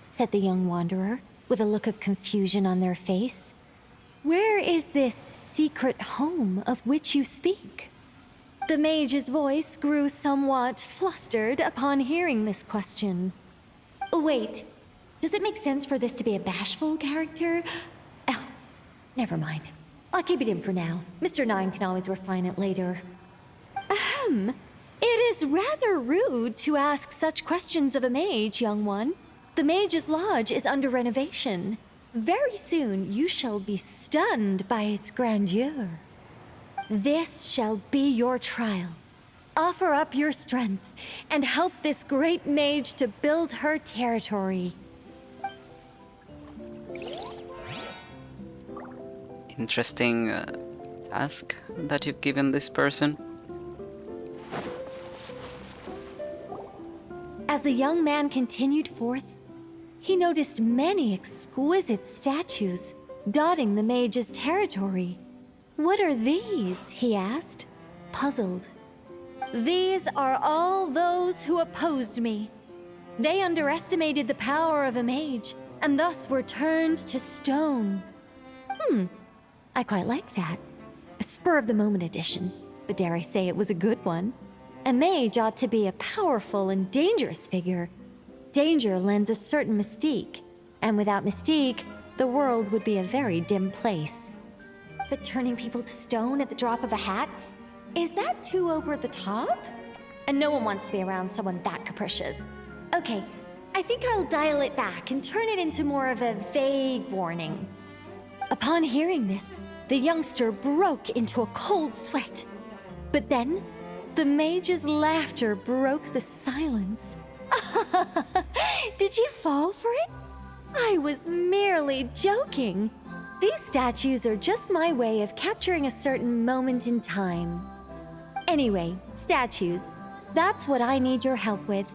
said the young wanderer, with a look of confusion on their face. "Where is this secret home of which you speak?" The mage's voice grew somewhat flustered upon hearing this question. "Wait, Does it make sense for this to be a bashful character? Oh, never mind. I'll keep it in for now. Mr. Nine can always refine it later. It is rather rude to ask such questions of a mage, young one. The Mage's Lodge is under renovation. Very soon you shall be stunned by its grandeur. This shall be your trial. Offer up your strength and help this great mage to build her territory. Interesting task that you've given this person. As the young man continued forth, he noticed many exquisite statues dotting the mage's territory. What are these? He asked, puzzled. These are all those who opposed me. They underestimated the power of a mage, and thus were turned to stone. I quite like that. A spur-of-the-moment addition, but dare I say it was a good one. A mage ought to be a powerful and dangerous figure. Danger lends a certain mystique, and without mystique, the world would be a very dim place. But turning people to stone at the drop of a hat? Is that too over the top? And no one wants to be around someone that capricious. Okay, I think I'll dial it back and turn it into more of a vague warning. Upon hearing this, the youngster broke into a cold sweat. But then, the mage's laughter broke the silence. Did you fall for it? I was merely joking. These statues are just my way of capturing a certain moment in time. Anyway, statues. That's what I need your help with.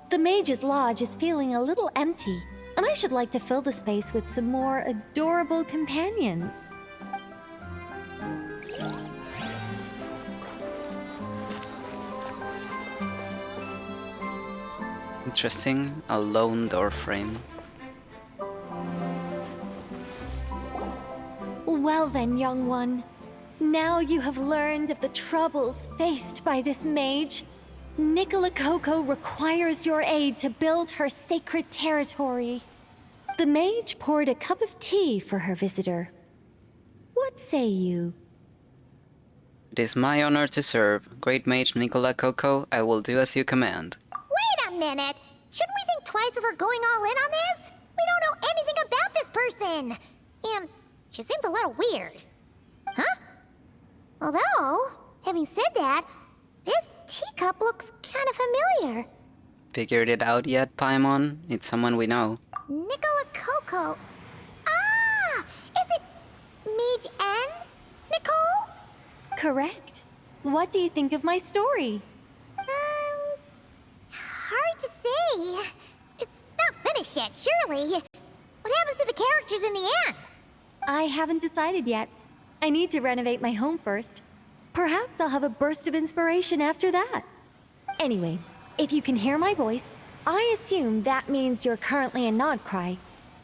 The Mage's Lodge is feeling a little empty, and I should like to fill the space with some more adorable companions. Interesting, a lone door frame. Well then, young one. Now you have learned of the troubles faced by this mage. Nicola Coco requires your aid to build her sacred territory. The mage poured a cup of tea for her visitor. What say you? It is my honor to serve. Great Mage Nicola Coco, I will do as you command. Wait a minute! Shouldn't we think twice before going all in on this? We don't know anything about this person! And she seems a little weird. Huh? Although, having said that, this teacup looks kind of familiar. Figured it out yet, Paimon? It's someone we know. Nicola Coco. Ah! Is it Mage N? Nicole? Correct. What do you think of my story? Hard to say. It's not finished yet, surely. What happens to the characters in the end? I haven't decided yet. I need to renovate my home first. Perhaps I'll have a burst of inspiration after that. Anyway, if you can hear my voice, I assume that means you're currently in Nodcry.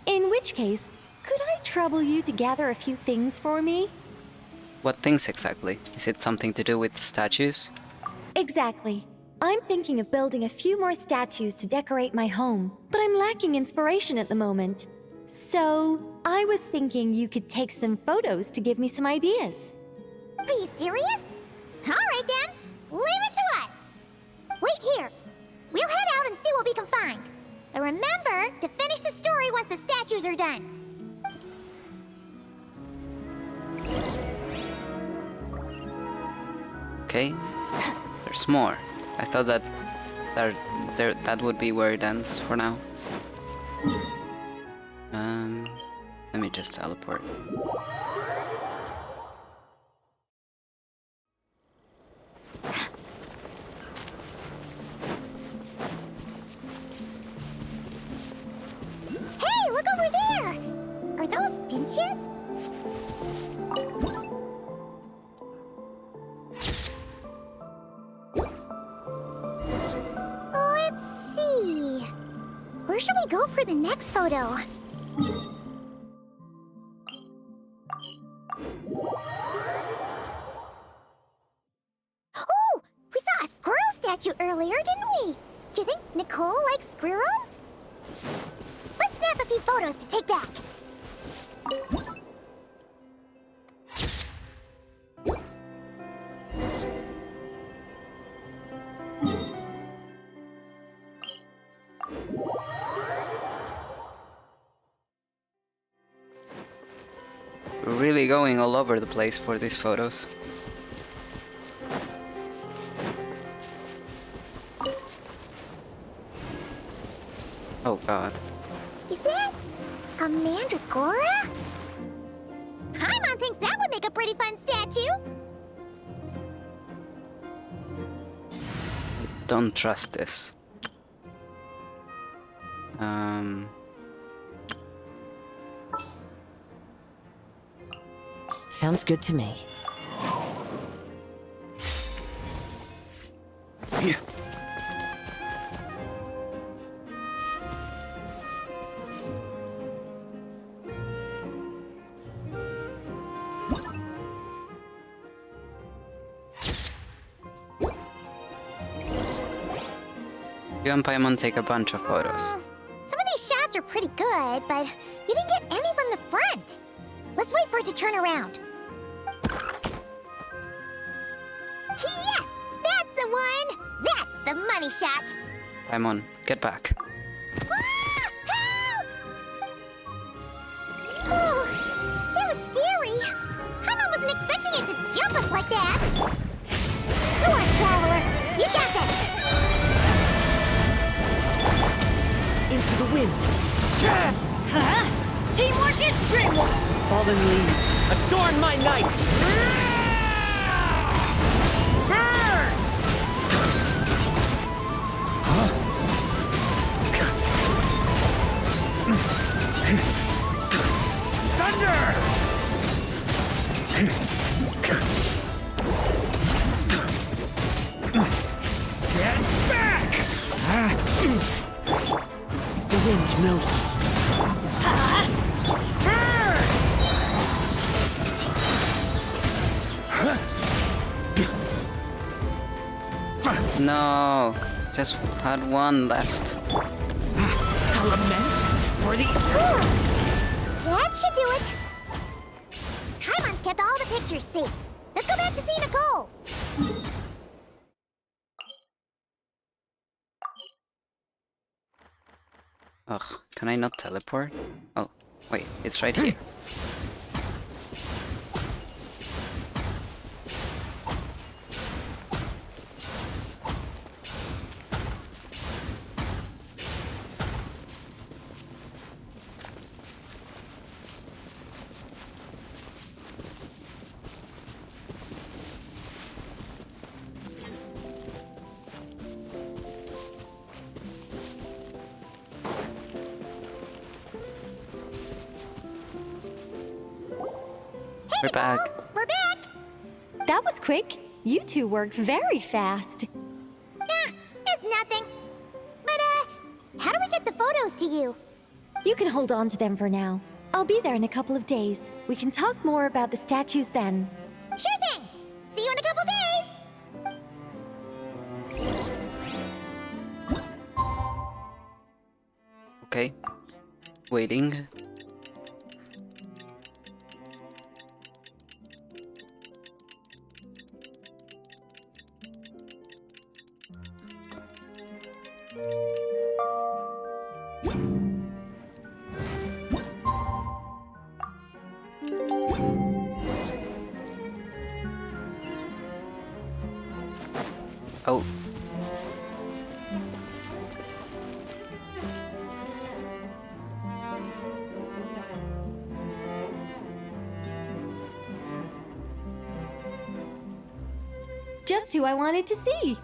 In which case, could I trouble you to gather a few things for me? What things exactly? Is it something to do with statues? Exactly. I'm thinking of building a few more statues to decorate my home, but I'm lacking inspiration at the moment. So, I was thinking you could take some photos to give me some ideas. Are you serious? Alright then, leave it to us! Wait here. We'll head out and see what we can find. But remember to finish the story once the statues are done. Okay, there's more. I thought that that would be where it ends for now. Let me just teleport. Hey, look over there! Are those finches? Let's see. Where should we go for the next photo? Oh! We saw a squirrel statue earlier, didn't we? Do you think Nicole likes squirrels? Let's snap a few photos to take back. We're really going all over the place for these photos. Oh god. Is that a mandragora? Paimon thinks that would make a pretty fun statue. Don't trust this. Sounds good to me. Yeah. You and Paimon take a bunch of photos. Some of these shots are pretty good, but you didn't get any from the front. Let's wait for it to turn around. Yes! That's the one! That's the money shot! Paimon, get back. Ah! Help! Oh, that was scary. Paimon wasn't expecting it to jump us like that. Go on, Traveler. You got this. Into the wind. Huh? Teamwork is dreamwork! Fallen leaves, adorn my night! Burn! Thunder! Get back! The wind knows me. No, just had one left. Element for the... That should do it. Paimon's kept all the pictures safe. Let's go back to see Nicole. Ugh, can I not teleport? Oh, wait, it's right here. We're back. We're back. That was quick. You two worked very fast. It's nothing. But, how do we get the photos to you? You can hold on to them for now. I'll be there in a couple of days. We can talk more about the statues then. Sure thing. See you in a couple days. Okay. Waiting. Oh. Just who I wanted to see.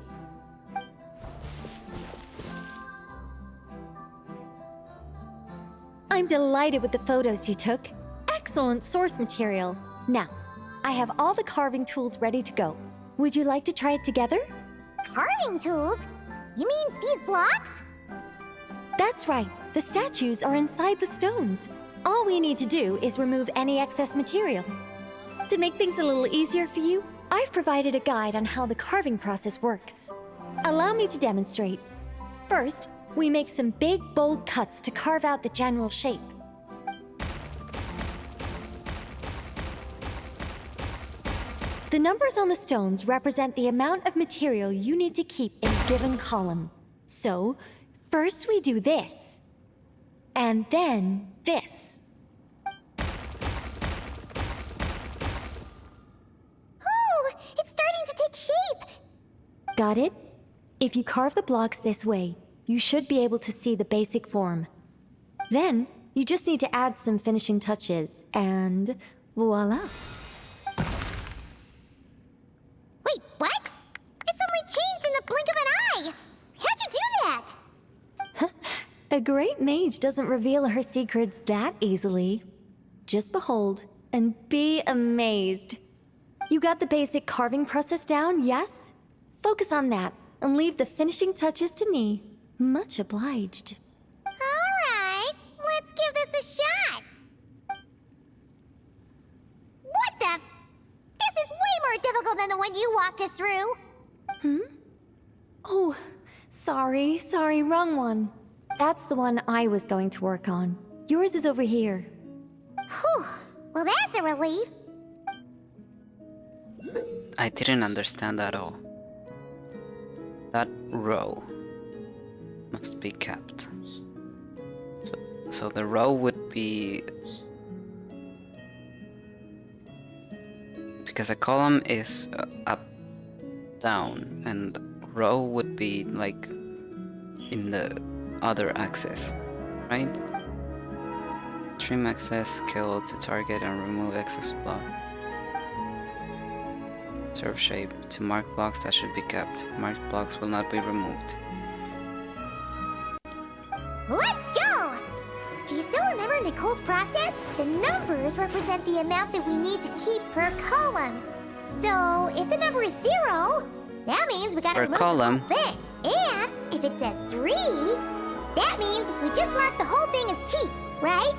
I'm delighted with the photos you took. Excellent source material. Now, I have all the carving tools ready to go. Would you like to try it together? Carving tools? You mean these blocks? That's right. The statues are inside the stones. All we need to do is remove any excess material. To make things a little easier for you, I've provided a guide on how the carving process works. Allow me to demonstrate. First, we make some big, bold cuts to carve out the general shape. The numbers on the stones represent the amount of material you need to keep in a given column. So, first we do this, and then this. Oh, it's starting to take shape! Got it? If you carve the blocks this way, you should be able to see the basic form. Then, you just need to add some finishing touches, and voila. Wait, what? It suddenly changed in the blink of an eye! How'd you do that? A great mage doesn't reveal her secrets that easily. Just behold, and be amazed. You got the basic carving process down, yes? Focus on that, and leave the finishing touches to me. Much obliged. Alright, let's give this a shot! What the? This is way more difficult than the one you walked us through! Oh, sorry, wrong one. That's the one I was going to work on. Yours is over here. Whew, well that's a relief. I didn't understand at all. That row must be kept. So the row would be... Because a column is up, down, and row would be like in the other axis, right? Trim excess, kill to target and remove excess block. Serve shape. To mark blocks that should be kept. Marked blocks will not be removed. Let's go! Do you still remember Nicole's process? The numbers represent the amount that we need to keep per column. So, if the number is 0, that means we gotta remove column. the whole thing. And if it says 3, that means we just mark the whole thing as keep, right?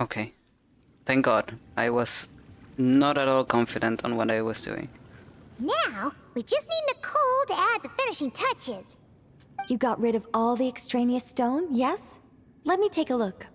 Okay. Thank God. I was not at all confident on what I was doing. Now, we just need Nicole to add the finishing touches. You got rid of all the extraneous stone, yes? Let me take a look.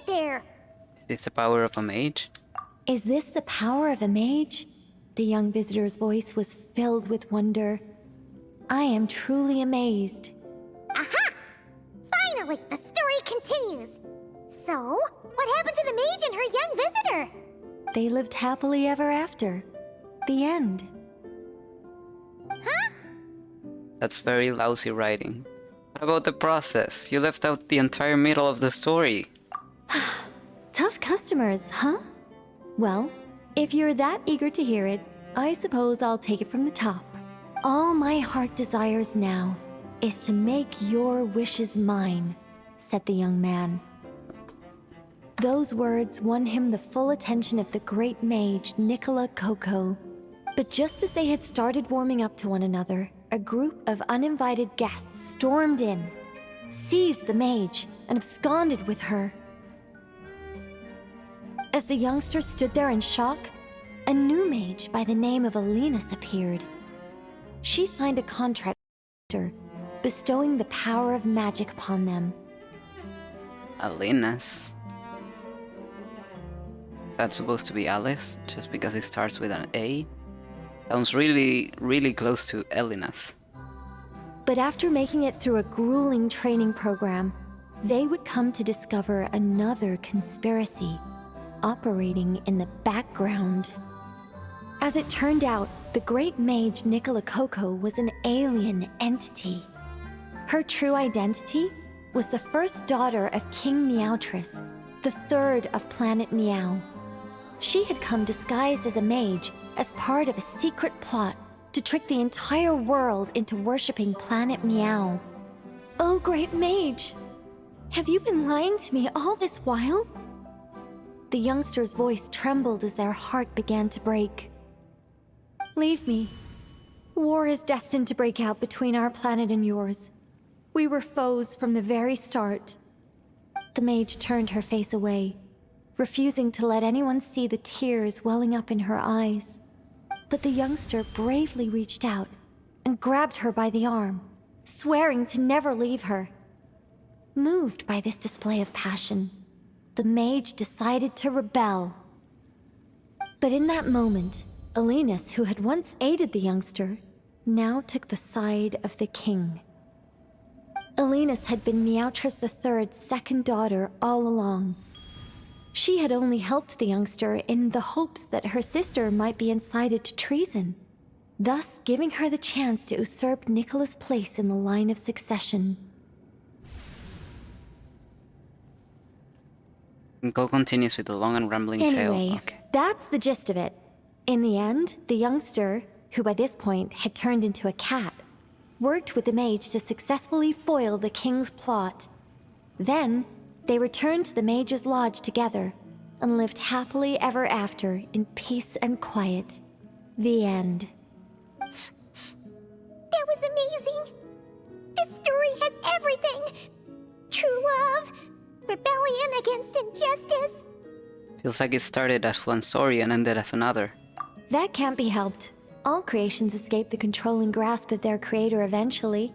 There. Is this the power of a mage? Is this the power of a mage? The young visitor's voice was filled with wonder. I am truly amazed. Aha! Finally, the story continues. So, what happened to the mage and her young visitor? They lived happily ever after. The end. Huh? That's very lousy writing. What about the process? You left out the entire middle of the story. Tough customers, huh? Well, if you're that eager to hear it, I suppose I'll take it from the top. All my heart desires now is to make your wishes mine, said the young man. Those words won him the full attention of the great mage, Nicola Coco. But just as they had started warming up to one another, a group of uninvited guests stormed in, seized the mage, and absconded with her. As the youngster stood there in shock, a new mage by the name of Alinus appeared. She signed a contract with her, bestowing the power of magic upon them. Alinus? Is that supposed to be Alice, just because it starts with an A? Sounds really, really close to Elinus. But after making it through a grueling training program, they would come to discover another conspiracy operating in the background. As it turned out, the great mage Nicola Coco was an alien entity. Her true identity was the first daughter of King Meowtress, the third of Planet Meow. She had come disguised as a mage as part of a secret plot to trick the entire world into worshipping Planet Meow. Oh, great mage! Have you been lying to me all this while? The youngster's voice trembled as their heart began to break. Leave me. War is destined to break out between our planet and yours. We were foes from the very start. The mage turned her face away, refusing to let anyone see the tears welling up in her eyes. But the youngster bravely reached out and grabbed her by the arm, swearing to never leave her. Moved by this display of passion, the mage decided to rebel. But in that moment, Alinus, who had once aided the youngster, now took the side of the king. Alinus had been Meowtress III's second daughter all along. She had only helped the youngster in the hopes that her sister might be incited to treason, thus giving her the chance to usurp Nicola's place in the line of succession. Go continues with the long and rambling tale. Anyway, Okay. that's the gist of it. In the end, the youngster, who by this point had turned into a cat, worked with the mage to successfully foil the king's plot. Then, they returned to the mage's lodge together and lived happily ever after in peace and quiet. The end. That was amazing! This story has everything! True love, rebellion against injustice. Feels like it started as one story and ended as another. That can't be helped. All creations escape the controlling grasp of their creator eventually.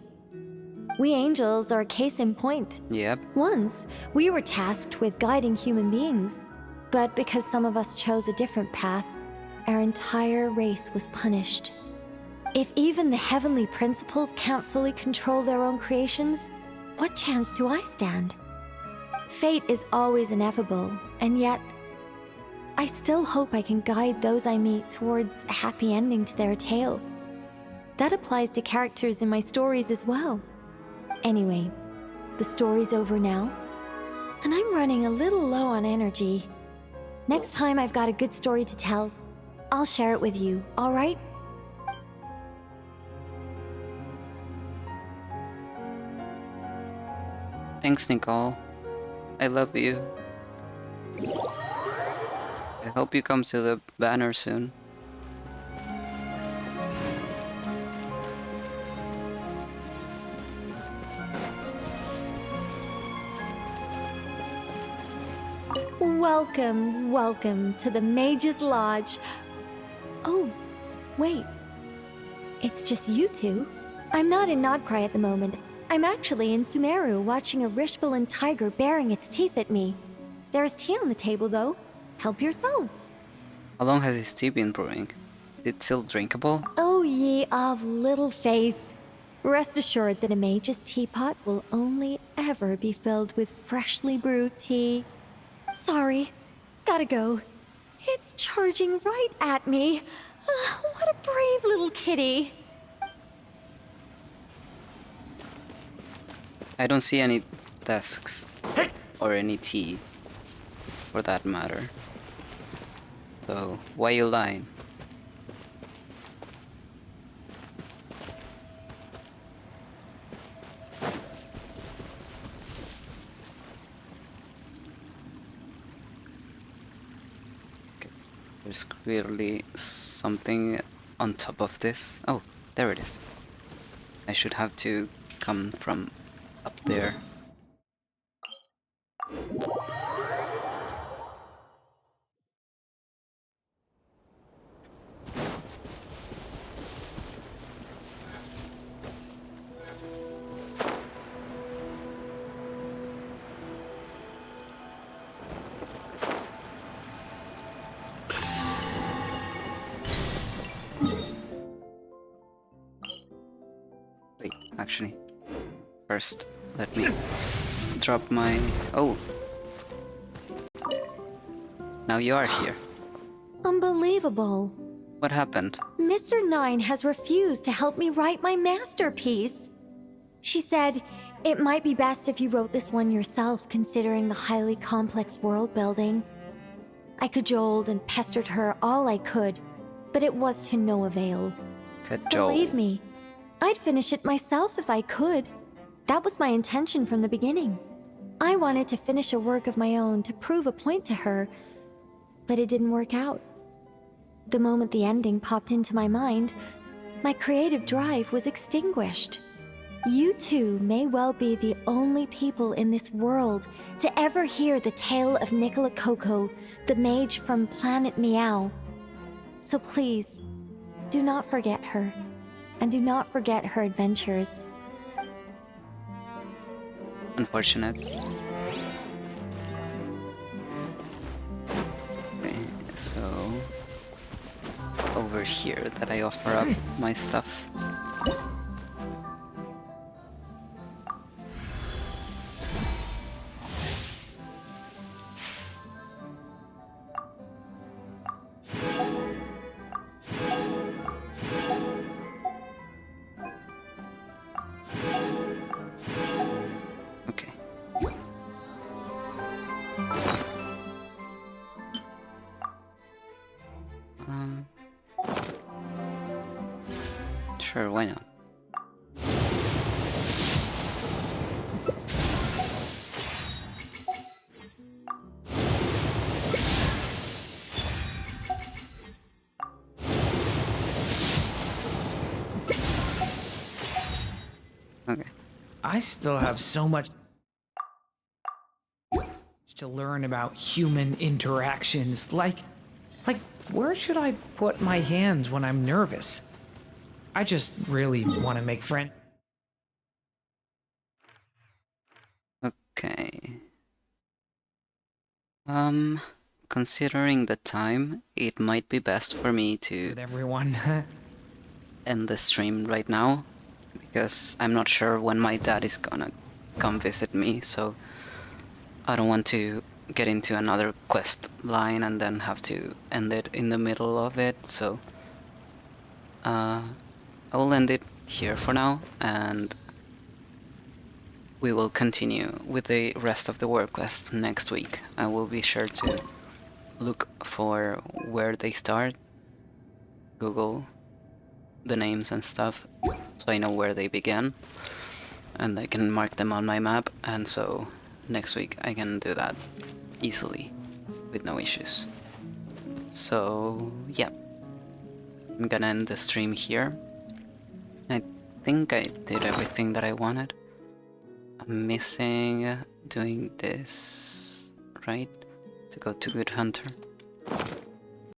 We angels are a case in point. Yep. Once, we were tasked with guiding human beings, but because some of us chose a different path, our entire race was punished. If even the heavenly principles can't fully control their own creations, what chance do I stand? Fate is always ineffable, and yet, I still hope I can guide those I meet towards a happy ending to their tale. That applies to characters in my stories as well. Anyway, the story's over now, and I'm running a little low on energy. Next time I've got a good story to tell, I'll share it with you, all right? Thanks, Nicole. I love you. I hope you come to the banner soon. Welcome, welcome to the Mage's Lodge. Oh, wait. It's just you two? I'm not in Nodcry at the moment. I'm actually in Sumeru watching a Rishbalin tiger baring its teeth at me. There's tea on the table, though. Help yourselves. How long has this tea been brewing? Is it still drinkable? Oh, ye of little faith. Rest assured that a mage's teapot will only ever be filled with freshly brewed tea. Sorry, gotta go. It's charging right at me. What a brave little kitty. I don't see any desks. Or any tea. For that matter. So, why you lying? There's clearly something on top of this. Oh, there it is. I should have to come from up there. Wait, actually, first let me drop my... Oh! Now you are here. Unbelievable. What happened? Mr. Nine has refused to help me write my masterpiece. She said, it might be best if you wrote this one yourself, considering the highly complex world building. I cajoled and pestered her all I could, but it was to no avail. Cajole. Believe me, I'd finish it myself if I could. That was my intention from the beginning. I wanted to finish a work of my own to prove a point to her, but it didn't work out. The moment the ending popped into my mind, my creative drive was extinguished. You two may well be the only people in this world to ever hear the tale of Nicola Coco, the mage from Planet Meow. So please, do not forget her, and do not forget her adventures. Unfortunate. Okay, so... over here that I offer up my stuff. Okay. Sure, why not? Okay. I still have so much to learn about human interactions. Like, where should I put my hands when I'm nervous? I just really want to make friends. Okay. Considering the time, it might be best for me to With everyone. end the stream right now, because I'm not sure when my dad is gonna come visit me, so I don't want to get into another quest line and then have to end it in the middle of it, so I will end it here for now, and we will continue with the rest of the world quests next week. I will be sure to look for where they start, Google the names and stuff, so I know where they began, and I can mark them on my map, and so next week I can do that easily with no issues. So yeah, I'm gonna end the stream here. I think I did everything that I wanted. I'm missing doing this, right? To go to Good Hunter.